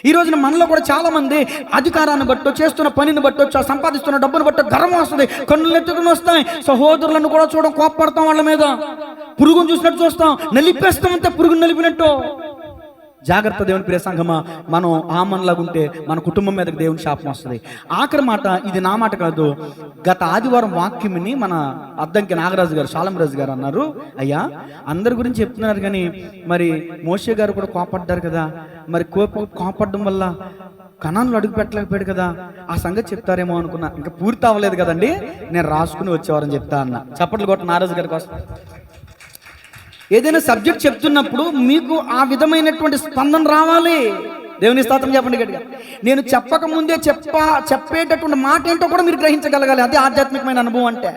ఈ రోజున మనలో కూడా చాలా మంది అధికారాన్ని బట్టో, చేస్తున్న పనిని బట్టో, సంపాదిస్తున్న డబ్బును బట్టో గర్వం వస్తుంది, కన్నులు ఎత్తుకుని వస్తాయి. సహోదరులను కూడా చూడడం, కోపపడతాం, వాళ్ళ మీద పురుగును చూసినట్టు చూస్తాం, నలిపేస్తాం, అంతే పురుగును నలిపినట్టు. జాగ్రత్త దేవుని ప్రియ సంఘమా, మనం ఆమన్లాగుంటే మన కుటుంబం మీదకి దేవుని శాపం వస్తుంది. ఆఖరి మాట, ఇది నా మాట కాదు, గత ఆదివారం వాక్యంని మన అద్దంకి నాగరాజు గారు, శాలంరాజు గారు అన్నారు, అయ్యా అందరి గురించి చెప్తున్నారు కానీ మరి మోషే గారు కూడా కోపడ్డారు కదా, మరి కోపడడం వల్ల కనాన్లో అడుగు పెట్టలేకపోయాడు కదా, ఆ సంగతి చెప్తారేమో అనుకున్నా. ఇంకా పూర్తి అవ్వలేదు కదండి, నేను రాసుకుని వచ్చేవారని చెప్తా అన్న. చప్పట్లు కొట్ట నారాజు గారి కోసం. ఏదైనా సబ్జెక్ట్ చెప్తున్నప్పుడు మీకు ఆ విధమైనటువంటి స్పందన రావాలి. దేవుని స్తోత్రం చెప్పండి గట్టిగా. నేను చెప్పక ముందే చెప్పేటటువంటి మాట ఏంటో కూడా మీరు గ్రహించగలగాలి. అదే ఆధ్యాత్మికమైన అనుభవం అంటే.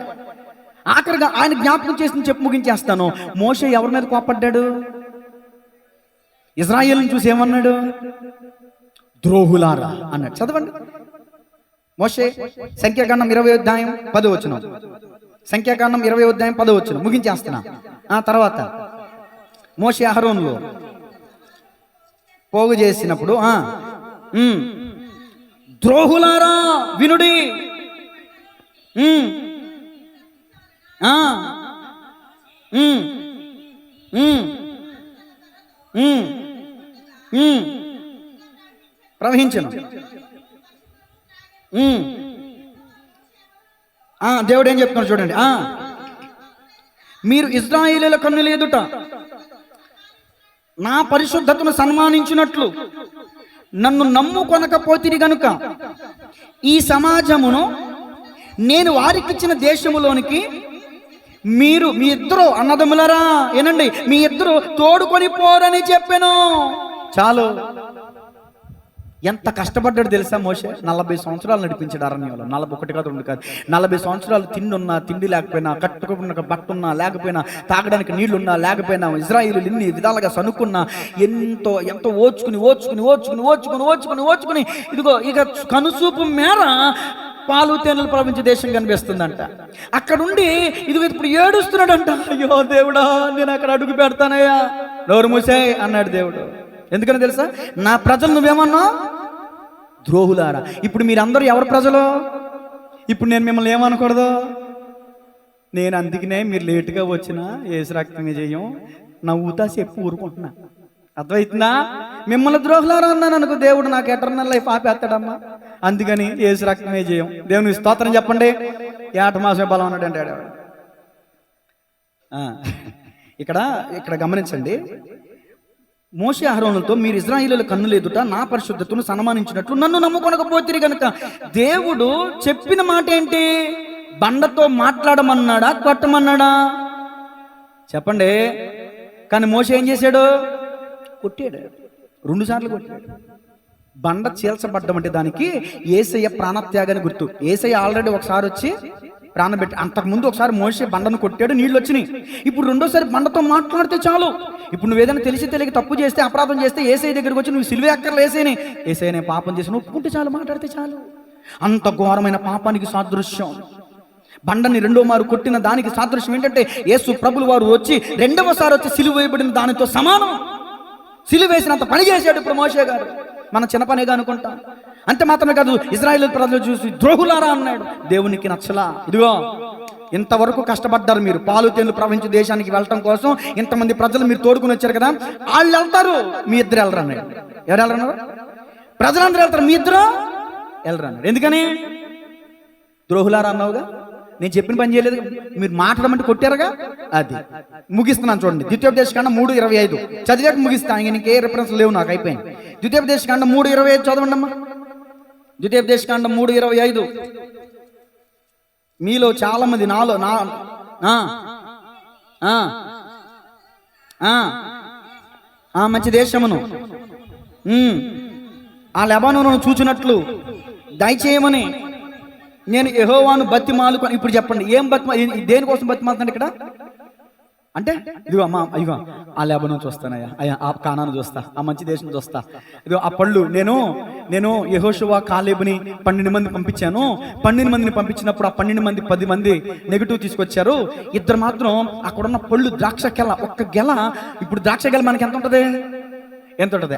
ఆఖరిగా ఆయన జ్ఞాపకం చేసి చెప్పి ముగించేస్తాను. మోషే ఎవరి మీద కోపడ్డాడు? ఇజ్రాయేలుని చూసి ఏమన్నాడు? ద్రోహులారా అన్నాడు. చదవండి. మోషే సంఖ్యాకాండం 20వ అధ్యాయం 10వ వచనం. సంఖ్యాకాండం 20వ అధ్యాయం 10వ వచనం ముగించేస్తున్నా. ఆ తర్వాత మోషే అహరోనులో పోగు చేసినప్పుడు ద్రోహులారా వినుడి, ప్రవహించను. దేవుడు ఏం చెప్తున్నాడు చూడండి. మీరు ఇశ్రాయేలీయుల కన్నుల ఎదుట నా పరిశుద్ధతను సన్మానించినట్లు నన్ను నమ్ముకొనకపోతిరి గనుక ఈ సమాజమును నేను వారికిచ్చిన దేశములోనికి మీరు మీ ఇద్దరు అన్నదమ్ములరా ఏనండి, మీ ఇద్దరు తోడుకొని పోరని చెప్పాను. చాలు. ఎంత కష్టపడ్డాడు తెలుసా మోషే? 40 సంవత్సరాలు నడిపించాడు అరణ్యంలో. 41 కాదు 2 కాదు, 40 సంవత్సరాలు తిండి లేకపోయినా, కట్టుకున్న బట్ట ఉన్నా లేకపోయినా, తాగడానికి నీళ్లున్నా లేకపోయినా, ఇజ్రాయేలీయులు ఇన్ని విధాలుగా సనుక్కున్నా ఎంతో ఓచుకుని ఇదిగో ఇక కనుసూపు మేర పాలు తేనెలు ప్రవహించే దేశం కనిపిస్తుందంట. అక్కడుండి ఇదిగో ఇప్పుడు ఏడుస్తున్నాడంట. అయ్యో దేవుడా, నేను అక్కడ అడుగు పెడతానయ్యా. నోరు మూసే అన్నాడు దేవుడు. ఎందుకని తెలుసా? నా ప్రజలు నువ్వేమన్నా ద్రోహులారా. ఇప్పుడు మీరందరూ ఎవరి ప్రజలు? ఇప్పుడు నేను మిమ్మల్ని ఏమనకూడదు. నేను అందుకనే మీరు లేటుగా వచ్చినా ఏసు రక్తమే చేయం నవ్వుతా చెప్పి ఊరుకుంటున్నా. అర్థమవుతుందా? మిమ్మల్ని ద్రోహులారా అన్నాను అనుకో, దేవుడు నాకు ఎటర్నల్ లైఫ్ ఆపేస్తాడమ్మా. అందుకని ఏసు రక్తమే చేయం. దేవుని స్తోత్రం చెప్పండి. ఏట మాసమే బలం అన్నాడు అంటాడు. ఇక్కడ గమనించండి. మోషే అహరోనులతో మీరు ఇశ్రాయేలీయుల కన్నుల ఎదుట నా పరిశుద్ధతను సన్మానించినట్లు నన్ను నమ్ముకొనకపోతిరి గనుక. దేవుడు చెప్పిన మాట ఏంటి? బండతో మాట్లాడమన్నాడా, కొట్టమన్నాడా? చెప్పండి. కానీ మోషే ఏం చేశాడు? కొట్టాడు. 2 సార్లు కొట్టాడు. బండ చీల్చబడ్డం అంటే దానికి యేసయ్య ప్రాణత్యాగాన్ని గుర్తు. యేసయ్య ఆల్రెడీ ఒకసారి వచ్చి ప్రాణం పెట్టి, అంతకుముందు ఒకసారి మోషే బండను కొట్టాడు, నీళ్ళు వచ్చినాయి. ఇప్పుడు రెండోసారి బండతో మాట్లాడితే చాలు. ఇప్పుడు నువ్వు ఏదైనా తెలియక తప్పు చేస్తే, అపరాధం చేస్తే యేసయ్య దగ్గరికి వచ్చి నువ్వు సిలువ ఎక్కర్లు యేసయ్య నేను పాపం చేసి ఒప్పుకుంటే చాలు, మాట్లాడితే చాలు. అంత ఘోరమైన పాపానికి సాదృశ్యం బండని 2వ మారు కొట్టిన దానికి సాదృశ్యం ఏంటంటే యేసు ప్రభులు వారు వచ్చి 2వసారి వచ్చి సిలువ వేయబడిన దానితో సమానం. సిలువ వేసినంత పని చేశాడు ఇప్పుడు మోషే గారు. మన చిన్న పనిగా అనుకుంటాం. అంతే మాత్రమే కాదు, ఇశ్రాయేలు ప్రజలు చూసి ద్రోహులారా అన్నాడు. దేవునికి నచ్చలా. ఇదిగో ఇంతవరకు కష్టపడ్డారు మీరు, పాలు తేనెలు ప్రవహించే దేశానికి వెళ్ళటం కోసం ఇంతమంది ప్రజలు మీరు తోడుకుని వచ్చారు కదా, వాళ్ళు వెళ్తారు, మీ ఇద్దరు వెళ్ళరు అన్నాడు. ఎవరు వెళ్ళరన్నారు? ప్రజలందరూ వెళ్తారు, మీ ఇద్దరు వెళ్ళరు అన్నాడు. ఎందుకని? ద్రోహులారా అన్నావుగా, నేను చెప్పిన పని చేయలేదు, మీరు మాట్లాడమంటే కొట్టారుగా. అది ముగిస్తున్నాను చూడండి. ద్వితీయోపదేశకాండం 3:25 చదివాక ముగిస్తాను. ఇంకే రిఫరెన్స్ లేవు నాకు, అయిపోయింది. ద్వితీయోపదేశకాండం 3:25 చదవండి అమ్మా. ద్వితీయోపదేశకాండం 3:25. మీలో చాలా మంది మంచి దేశమును ఆ లెబానోను చూచినట్లు దయచేయమని నేను యెహోవాను బతిమాలుకొని. ఇప్పుడు చెప్పండి, ఏం దేనికోసం బతిమాలుతాను ఇక్కడ అంటే? ఇదిగో అమ్మా, ఇదిగో ఆ లెబానోను చూస్తానయ్యా, అయ్యా ఆ కానాను చూస్తా, ఆ మంచి దేశం చూస్తా. ఇదిగో ఆ పళ్ళు నేను యెహోషువ కాలేబుని 12 మంది పంపించాను. 12 మందిని పంపించినప్పుడు ఆ 12 మంది 10 మంది నెగిటివ్ తీసుకొచ్చారు. 2 మాత్రం అక్కడున్న పళ్ళు ద్రాక్ష గెల, ఒక్క గెల. ఇప్పుడు ద్రాక్ష గెల మనకి ఎంత ఉంటుంది?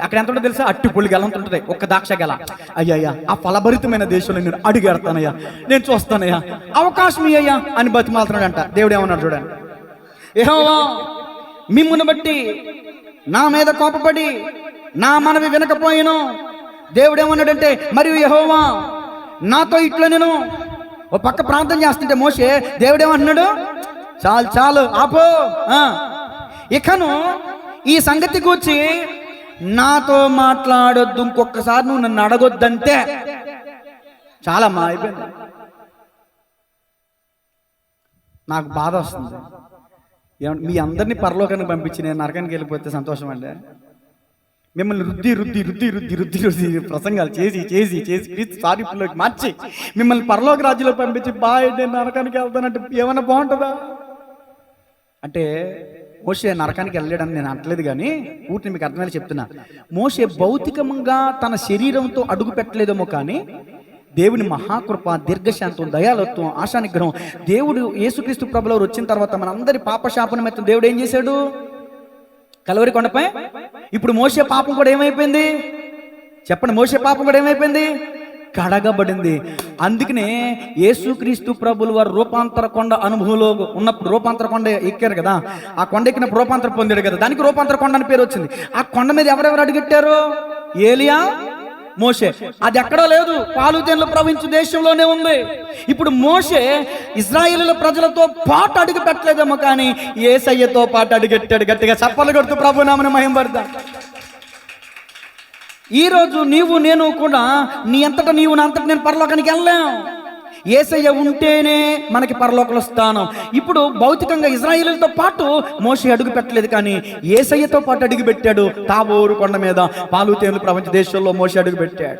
అక్కడ ఎంత ఉంటుంది తెలుసా? అట్టి పుల్లి గెల ఎంత ఉంటుంది, ఒక్క ద్రాక్ష గెల. అయ్యా ఆ ఫలభరితమైన దేశంలో నేను అడుగెడతానయ్యా, నేను చూస్తానయ్యా, అవకాశం అయ్యా అని బతిమాలుతున్నాడు అంట. దేవుడు ఏమన్నాడు చూడండి. యెహోవా మిమ్మును బట్టి నా మీద కోపపడి నా మనవి వినకపోయాను. దేవుడు ఏమన్నాడంటే, మరియు యెహోవా నాతో ఇట్లా నేను ఓ పక్క ప్రార్థన చేస్తుంటే మోషే దేవుడు ఏమంటున్నాడు? చాలు ఆపో, ఇకను ఈ సంగతి కూర్చి నాతో మాట్లాడొద్దు, ఇంకొకసారి నువ్వు నన్ను అడగొద్దంటే చాలా మా అయిపోయింది. నాకు బాధ వస్తుంది. మీ అందరినీ పరలోకానికి పంపించి నేను నరకానికి వెళ్ళిపోతే సంతోషం అండి. మిమ్మల్ని రుద్ది రుద్ది రుద్ది రుద్ది రుద్ది రుద్ది ప్రసంగాలు చేసి చేసి చేసి సారీపుల్లోకి మార్చి మిమ్మల్ని పరలోక రాజ్యంలో పంపించి బాయ్ నేను నరకానికి వెళ్తానంటే ఏమన్నా బాగుంటుందా? అంటే మోషే నరకానికి వెళ్ళాడని నేను అనట్లేదు, కానీ పూర్తి మీకు అర్థమయ్యేలా చెప్తున్నా. మోషే భౌతికంగా తన శరీరంతో అడుగు పెట్టలేదేమో, కానీ దేవుని మహాకృప, దీర్ఘశాంతం, దయాలత్వం, ఆశానిగ్రహం, దేవుడు యేసుక్రీస్తు ప్రభువు వచ్చిన తర్వాత మనందరి పాపశాపన మెత్తం దేవుడు ఏం చేశాడు? కలవరి కొండపై. ఇప్పుడు మోషే పాపం కూడా ఏమైపోయింది చెప్పండి? మోషే పాపం కూడా ఏమైపోయింది? కడగబడింది. అందుకనే యేసుక్రీస్తు ప్రభులు వారు రూపాంతర కొండ అనుభవంలో ఉన్నప్పుడు, రూపాంతర కొండ ఎక్కారు కదా, ఆ కొండ ఎక్కినప్పుడు రూపాంతరం పొందాడు కదా, దానికి రూపాంతర కొండ అని పేరు వచ్చింది. ఆ కొండ మీద ఎవరెవరు అడుగెట్టారు? ఏలియా, మోషే. అది ఎక్కడో లేదు, పాలుతేన్లు ప్రవహించు దేశంలోనే ఉంది. ఇప్పుడు మోషే ఇజ్రాయేలుల ప్రజలతో పాటు అడుగు పెట్టలేదేమో, కానీ యేసయ్యతో పాటు అడుగెట్టాడు. గట్టిగా చప్పలు కొడుతూ ప్రభు నామమున మహిమపడదాం. ఈరోజు నీవు నేను కూడా నీ అంతటా నీవు నా అంతటా నేను పరలోకానికి వెళ్ళాం. యేసయ్య ఉంటేనే మనకి పరలోకంలో స్థానం. ఇప్పుడు భౌతికంగా ఇజ్రాయేలులతో పాటు మోషే అడుగు పెట్టలేదు, కానీ యేసయ్యతో పాటు అడుగు పెట్టాడు. తాబోరు కొండ మీద పాలుతేన్లు ప్రపంచ దేశంలో మోషే అడుగు పెట్టాడు.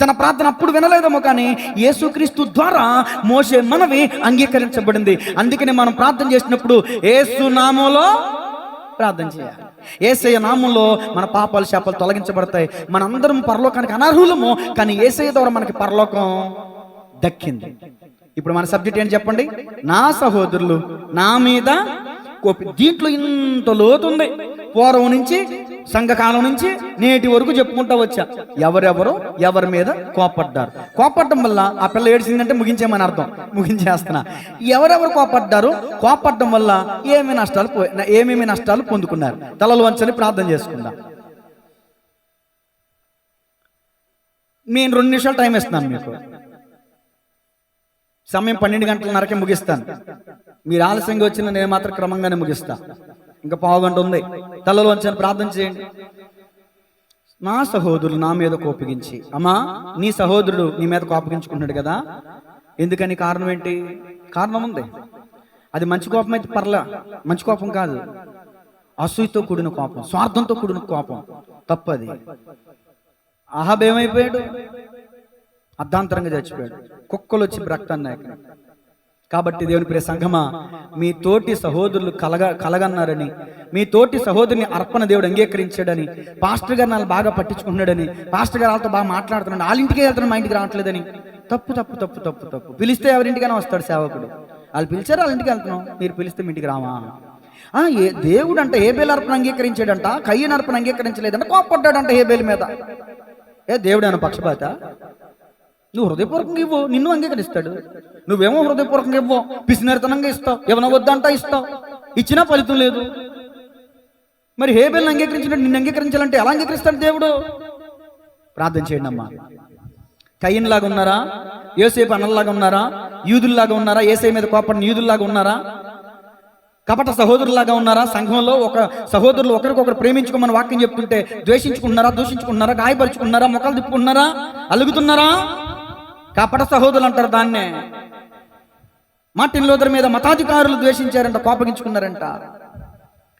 తన ప్రార్థన అప్పుడు వినలేదేమో, కానీ యేసుక్రీస్తు ద్వారా మోషే మనవి అంగీకరించబడింది. అందుకని మనం ప్రార్థన చేసినప్పుడు యేసు నామములో ప్రార్థన చేయాలి. యేసయ్య నామంలో మన పాపాలు శాపాలు తొలగించబడతాయి. మనందరం పరలోకానికి అనర్హులము, కానీ యేసయ్య ద్వారా మనకి పరలోకం దక్కింది. ఇప్పుడు మన సబ్జెక్ట్ ఏంటి చెప్పండి? నా సహోదరులు నా మీద కోపి. దీంట్లో ఇంత లోతుంది. పూర్వం నుంచి, సంఘకాలం నుంచి నేటి వరకు చెప్పుకుంటా వచ్చా. ఎవరెవరు ఎవరి మీద కోపడ్డారు. కోపడ్డం వల్ల ఆ పిల్ల ఏడ్చిందంటే ముగించేమని అర్థం. ముగించేస్తున్నా. ఎవరెవరు కోపడ్డారు, కోపడ్డం వల్ల ఏమేమి నష్టాలు పొందుకున్నారు. తలలు వంచని ప్రార్థన చేసుకుందాం. నేను 2 నిమిషాలు టైం ఇస్తున్నాను మీకు. సమయం 12:30కే ముగిస్తాను. మీరు ఆలస్యంగా వచ్చిన నేను మాత్రం క్రమంగానే ముగిస్తా. ఇంకా పావు గంట ఉంది. తలలో వంచని ప్రార్థన చేయండి. నా సహోదరులు నా మీద కోపగించి, అమ్మా నీ సహోదరుడు నీ మీద కోపగించుకుంటున్నాడు కదా, ఎందుకని? కారణం ఏంటి? కారణం ఉంది. అది మంచి కోపం అయితే పర్లా, మంచి కోపం కాదు. అసూయతో కూడిన కోపం, స్వార్థంతో కూడిన కోపం, తప్పది. అహాబ్ ఏమైపోయాడు? అర్ధాంతరంగా చచ్చిపోయాడు. కుక్కలు వచ్చి రక్తాన్ని. కాబట్టి దేవుని ప్రియ సంఘమా, మీ తోటి సహోదరులు కలగన్నారని, మీ తోటి సహోదరుని అర్పణ దేవుడు అంగీకరించాడని, పాస్టర్ గారు వాళ్ళు బాగా పట్టించుకుంటున్నాడని, పాస్టర్ గారు వాళ్ళతో బాగా మాట్లాడుతున్నాడు, వాళ్ళ ఇంటికి వెళ్తున్నాడు, మా ఇంటికి రావట్లేదని, తప్పు తప్పు తప్పు తప్పు తప్పు. పిలిస్తే ఎవరింటికైనా వస్తాడు సేవకుడు. వాళ్ళు పిలిచారు, వాళ్ళ ఇంటికి వెళ్తున్నాం. మీరు పిలిస్తే మీ ఇంటికి రావా? దేవుడు అంటే హేబేలు అర్పణ అంగీకరించాడంట, కయ్యను అర్పణ అంగీకరించలేదంట, కోపడ్డాడంట హేబేలు మీద. దేవుడు ఏమైనా పక్షపాత? నువ్వు హృదయపూర్వకంగా ఇవ్వు, నిన్ను అంగీకరిస్తాడు. నువ్వేమో హృదయపూర్వకంగా ఇవ్వవు, పిసినరితనంగా ఇస్తావు, ఏమైనా వద్దంటా ఇస్తావు, ఇచ్చినా ఫలితం లేదు. మరి హేబేల్ని అంగీకరించినట్టు నిన్ను అంగీకరించాలంటే ఎలా అంగీకరిస్తాడు దేవుడు? ప్రార్థన చేయండి అమ్మా. కయ్యన్ లాగా ఉన్నారా? యోసేపు అన్నల్లాగా ఉన్నారా? యూదుల్లాగా ఉన్నారా? యేసయ్య మీద కోపడిన యూదుల్లాగా ఉన్నారా? కపట సహోదరులాగా ఉన్నారా? సంఘంలో ఒక సహోదరులు ఒకరికొకరు ప్రేమించుకోమని వాక్యం చెప్తుంటే ద్వేషించుకుంటున్నారా? దూషించుకుంటున్నారా? గాయపరుచుకుంటున్నారా? మొక్కలు తిప్పుకుంటున్నారా? అలుగుతున్నారా? కపట సహోదరులు అంటారు దాన్నే. మార్టిన్ లూథర్ మీద మతాధికారులు ద్వేషించారంట, కోపగించుకున్నారంట.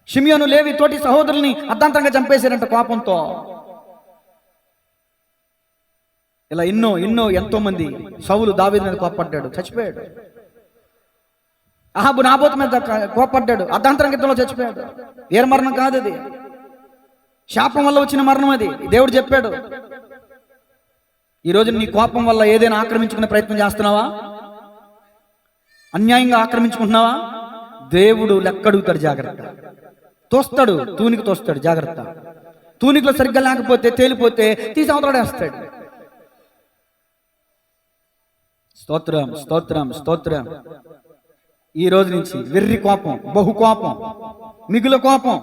షిమియోను లేవి తోటి సహోదరుల్ని అర్ధాంతరంగా చంపేశారంట కోపంతో. ఇలా ఎన్నో ఎంతో మంది. సౌలు దావీదు మీద కోపడ్డాడు, చచ్చిపోయాడు. అహాబు నాబోతు మీద కోపడ్డాడు, అర్ధాంతరంగా యుద్ధంలో చచ్చిపోయాడు. ఏ మరణం కాదు అది, శాపం వల్ల వచ్చిన మరణం అది. దేవుడు చెప్పాడు. ఈరోజు నీ కోపం వల్ల ఏదైనా ఆక్రమించుకునే ప్రయత్నం చేస్తున్నావా? అన్యాయంగా ఆక్రమించుకుంటున్నావా? దేవుడు లెక్కడుగుతాడు, జాగ్రత్త. తోస్తాడు, తూనికి తోస్తాడు, జాగ్రత్త. తూనికలో సరిగ్గా లేకపోతే, తేలిపోతే తీసి అవతలాడేస్తాడు. స్తోత్రం స్తోత్రం స్తోత్రం. ఈ రోజు నుంచి వెర్రి కోపం, బహు కోపం, మిగుల కోపం.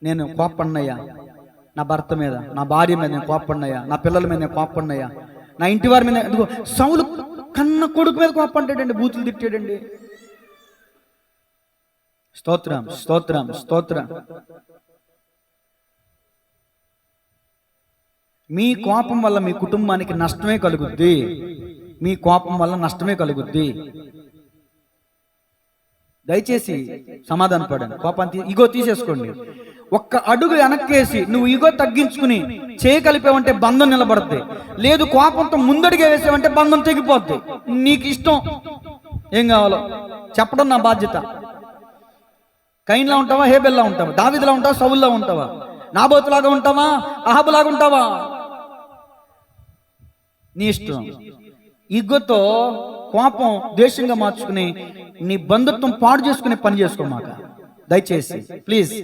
నేను కోపడినయ్యా నా భర్త మీద, నా భార్య మీద నేను కోపడినయ్యా, నా పిల్లల మీద నేను కోపడినయ్యా, నా ఇంటి వారి మీద. ఎందుకో సౌలు కన్న కొడుకు మీద కోపడ్డాడండి, బూతులు తిట్టాడండి. స్తోత్రం స్తోత్రం స్తోత్రం. మీ కోపం వల్ల మీ కుటుంబానికి నష్టమే కలుగుద్ది. మీ కోపం వల్ల నష్టమే కలుగుద్ది. దయచేసి సమాధానపడండి. కోపాన్ని ఇగో తీసేసుకోండి. ఒక్క అడుగు వెనక్కేసి నువ్వు ఇగో తగ్గించుకుని చేయగలిపావంటే బంధం నిలబడుద్ది. లేదు కోపంతో ముందడిగా వేసావంటే బంధం తెగిపోద్ది. నీకు ఇష్టం ఏం కావాలో చెప్పడం నా బాధ్యత. కయీనులా ఉంటావా, హేబెల్లా ఉంటావా, దావీదులా ఉంటావా, సౌలులా ఉంటావా, నాబోతులాగా ఉంటావా, అహాబులాగా ఉంటావా, నీ ఇష్టం. ఇగ్గతో కోపం ద్వేషంగా మార్చుకుని నీ బంధుత్వం పాడు చేసుకునే పని చేసుకోమాక దయచేసి ప్లీజ్.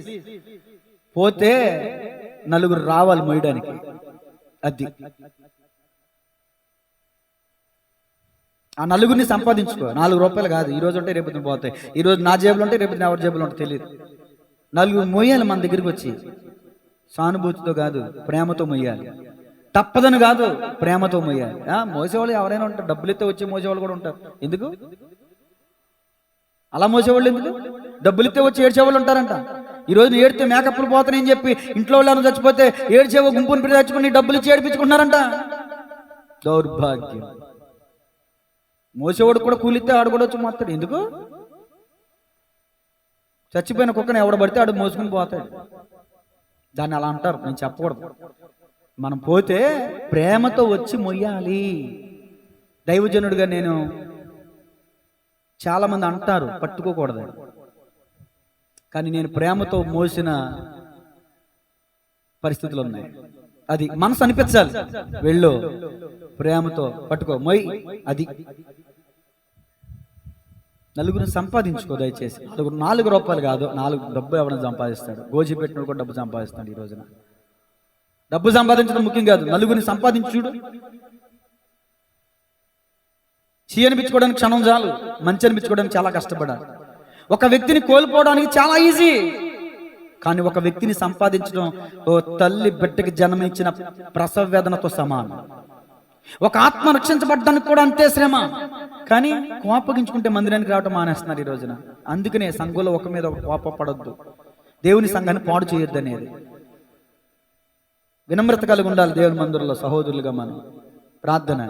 పోతే నలుగురు రావాలి మోయడానికి. అది ఆ నలుగురిని సంపాదించుకో. 4 రూపాయలు కాదు, ఈరోజు ఉంటే రేపు పోతాయి. ఈరోజు నా జేబులో ఉంటే రేపు ఎవరి జేబులో ఉంటే తెలియదు. నలుగురు మొయ్యాలి మన దగ్గరికి వచ్చి. సానుభూతితో కాదు, ప్రేమతో మొయ్యాలి. తప్పదని కాదు, ప్రేమతో మొయ్యాలి. మోసేవాళ్ళు ఎవరైనా ఉంటారు, డబ్బులు ఇస్తే వచ్చి మోసేవాళ్ళు కూడా ఉంటారు. ఎందుకు అలా మోసేవాళ్ళు? ఎందుకు డబ్బులు ఇస్తే వచ్చి ఏడ్చేవాళ్ళు ఉంటారంట. ఈరోజు ఏడితే మేకప్లు పోతానని చెప్పి ఇంట్లో వాళ్ళు చచ్చిపోతే ఏడ్చేవో గుంపుని పెట్టి తెచ్చుకుని డబ్బులు ఇచ్చి ఏడిపించుకుంటున్నారంట. దౌర్భాగ్యం. మోసేవాడు కూడా కూలిస్తే ఆడు కూడా వచ్చి మాట్లాడు. ఎందుకు? చచ్చిపోయిన కుక్కని ఎవడ పడితే ఆడు మోసుకుని పోతాడు. దాన్ని అలా అంటారు, నేను చెప్పకూడదు. మనం పోతే ప్రేమతో వచ్చి మొయ్యాలి. దైవజనుడిగా నేను చాలామంది అంటారు పట్టుకోకూడదు, కానీ నేను ప్రేమతో మోసిన పరిస్థితులు ఉన్నాయి. అది మనసు అనిపించాలి. వెళ్ళు ప్రేమతో పట్టుకో, మొయ్. అది నలుగురిని సంపాదించుకో దయచేసి. 4 రూపాయలు కాదు, 4 డబ్బు ఎవరైనా సంపాదిస్తాడు. గోజీ పెట్టినోడు కూడా డబ్బు సంపాదిస్తాడు. ఈ రోజున డబ్బు సంపాదించడం ముఖ్యం కాదు, నలుగురిని సంపాదించుడు. చీ అనిపించుకోవడానికి క్షణం చాలు, మంచి అనిపించుకోవడానికి చాలా కష్టపడాలి. ఒక వ్యక్తిని కోల్పోవడానికి చాలా ఈజీ, కానీ ఒక వ్యక్తిని సంపాదించడం ఓ తల్లి బిడ్డకి జన్మనిచ్చిన ప్రసవ వేదనతో సమానం. ఒక ఆత్మ రక్షించబడ్డానికి కూడా అంతే శ్రమ. కానీ కోపగించుకుంటే మందిరానికి రావటం మానేస్తున్నారు ఈ రోజున. అందుకనే సంఘంలో ఒక మీద ఒక కోపపడొద్దు, దేవుని సంఘాన్ని పాడు చేయొద్దు అనేది. వినమ్రత కలిగి ఉండాలి దేవుని మందిరంలో సహోదరులుగా. మనం ప్రార్థన.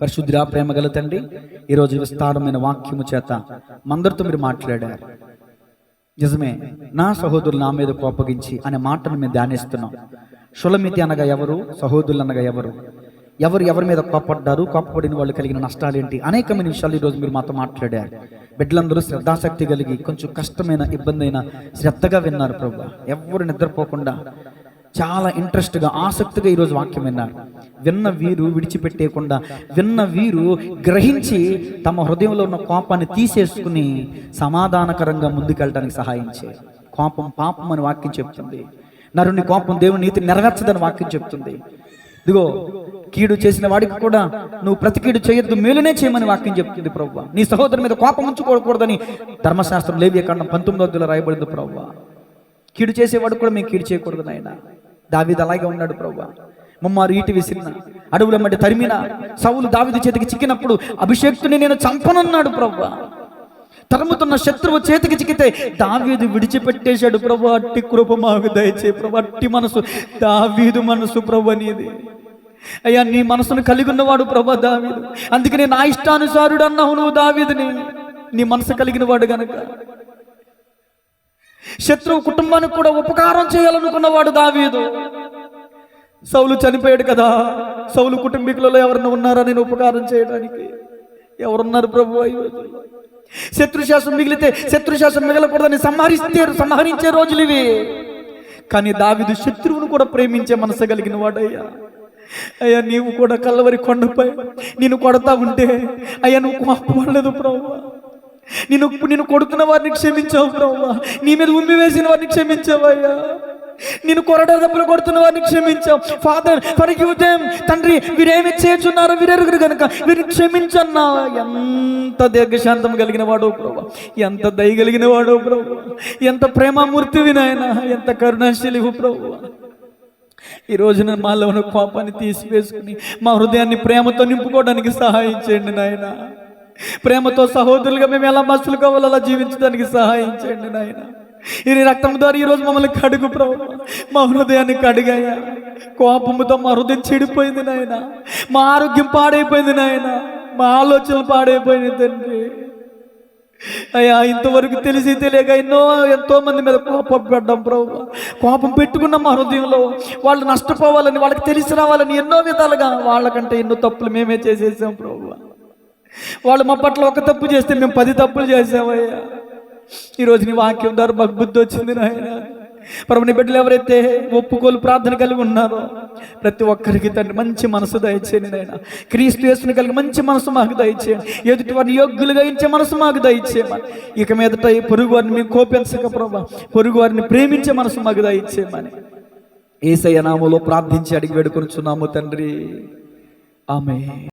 పరిశుద్ధుడా, ప్రేమ గల తండ్రి, ఈరోజు విస్తారమైన వాక్యము చేత మందరితో మీరు మాట్లాడారు. నిజమే, నా సహోదరులు నా మీద కోపగించి అనే మాటను మేము ధ్యానిస్తున్నాం. షులమితి అనగా ఎవరు, సహోదరులు అనగా ఎవరు, ఎవరి మీద కోపడ్డారు, కోపపడిన వాళ్ళు కలిగిన నష్టాలేంటి, అనేకమైన విషయాలు ఈరోజు మీరు మాతో మాట్లాడారు. బిడ్డలందరూ శ్రద్ధాశక్తి కలిగి కొంచెం కష్టమైన ఇబ్బంది అయినా శ్రద్ధగా విన్నారు ప్రభువా. ఎవరు నిద్రపోకుండా చాలా ఇంట్రెస్ట్గా ఆసక్తిగా ఈరోజు వాక్యం విన్నారు. విన్న వీరు విడిచిపెట్టేయకుండా, విన్న వీరు గ్రహించి తమ హృదయంలో ఉన్న కోపాన్ని తీసేసుకుని సమాధానకరంగా ముందుకెళ్ళడానికి సహాయం చేయాలి. కోపం పాపం అని వాక్యం చెప్తుంది. నరుని కోపం దేవుని నీతి నెరవేర్చదని వాక్యం చెప్తుంది. ఇదిగో, కీడు చేసిన వాడికి కూడా నువ్వు ప్రతి కీడు చేయొద్దు, మేలునే చేయమని వాక్యం చెప్తుంది ప్రభువా. నీ సహోదరుని మీద కోపం ఉంచుకోకూడదని ధర్మశాస్త్రం లేవియకాండం 19వ రాయబడింది ప్రభువా. కీడు చేసేవాడు కూడా మేము కీడు చేయకూడదు నాయన. దావీదు అలాగే ఉన్నాడు ప్రభువా. ముమ్మారు ఈటి విసిరిన, అడవుల మధ్య తరిమిన, సౌలు దావీదు చేతికి చిక్కినప్పుడు అభిషేక్తుని నేను చంపనన్నాడు ప్రభువా. తరుముతున్న శత్రువు చేతికి చిక్కితే దావీదు విడిచిపెట్టేశాడు ప్రభు. అట్టి కృప మాకు దయచే ప్రభు. అట్టి మనసు దావీదు మనసు ప్రభు నీది అయ్యా. నీ మనసును కలిగి ఉన్నవాడు ప్రభు దావీదు. అందుకనే నా ఇష్టానుసారుడు అన్నావు నువ్వు దావీదుని. నీ మనసు కలిగిన వాడు గనక శత్రువు కుటుంబానికి కూడా ఉపకారం చేయాలనుకున్నవాడు దావీదు. సౌలు చనిపోయాడు కదా, సౌలు కుటుంబీకులలో ఎవరైనా ఉన్నారా నేను ఉపకారం చేయడానికి? ఎవరున్నారు ప్రభు? శత్రుశాసం మిగిలితే శత్రుశాసం మిగలకూడదని సంహరించే రోజులు ఇవి. కానీ దావీదు శత్రువును కూడా ప్రేమించే మనసు కలిగిన వాడయ్యా. అయ్యా, నీవు కూడా కల్లవరి కొండపై నేను కొడతా ఉంటే అయ్యా నువ్వు కోపపడలేదు ప్రభువా. నిన్ను కొడుతున్న వారిని క్షమించావు ప్రభువా. నీ మీద ఉమ్మి వేసిన వారిని క్షమించావయ్యా. నేను కొరడ దెబ్బలు కొడుతున్న వారిని క్షమించావు. ఫాదర్ ఫర్గివ్ దెం, తండ్రి వీరేమి చేస్తున్నారో వీరెరుగురు కనుక వీరిని క్షమించన్నా. ఎంత దీర్ఘశాంతం కలిగిన వాడో ప్రభు, ఎంత దయ కలిగిన వాడో ప్రభు, ఎంత ప్రేమమూర్తివి నాయన, ఎంత కరుణాశీలివు ప్రభు. ఈ రోజున మాలో ఉన్న కోపాన్ని తీసివేసుకుని మా హృదయాన్ని ప్రేమతో నింపుకోవడానికి సహాయం చేయండి నాయన. ప్రేమతో సహోదరులుగా మేము ఎలా మనుషులు కావాలో అలా జీవించడానికి సహాయం చేయండి నాయన. ఈ రక్తం ద్వారా ఈరోజు మమ్మల్ని కడుగు ప్రభు, మా హృదయాన్ని కడిగాయా. కోపముతో మా హృదయం చెడిపోయింది నాయన, మా ఆరోగ్యం పాడైపోయింది నాయన, మా ఆలోచనలు పాడైపోయింది తండ్రి. అయ్యా, ఇంతవరకు తెలిసి తెలియక ఎంతో మంది మీద కోపం పడ్డాం ప్రభు. కోపం పెట్టుకున్న మా హృదయంలో వాళ్ళు నష్టపోవాలని, వాళ్ళకి తెలిసి రావాలని ఎన్నో విధాలుగా వాళ్ళకంటే ఎన్నో తప్పులు మేమే చేసేసాం ప్రభు. వాళ్ళు మా పట్ల ఒక తప్పు చేస్తే మేము 10 తప్పులు చేసామయ్యా. ఈరోజు నీ వాక్యం ద్వారా మాకు బుద్ధి వచ్చింది నాయన. ప్రభు, నీ బిడ్డలు ఎవరైతే ఒప్పుకోలు ప్రార్థన కలిగి ఉన్నారో ప్రతి ఒక్కరికి తండ్రి మంచి మనసు దయచేయండి నాయన. క్రీస్తు యేసుని కలిగి మంచి మనసు మాకు దయచేయండి. ఎదుటి వారిని యోగ్యులుగా ఇచ్చే మనసు మాకు దయచేయమని. ఇక మీదట ఈ పొరుగు వారిని మేము కోపించక ప్రభు, పొరుగు వారిని ప్రేమించే మనసు మాకు దయచేయమని యేసయ్య నామములో ప్రార్థించి అడిగి వేడుకొనుచున్నాము తండ్రి. ఆమేన్.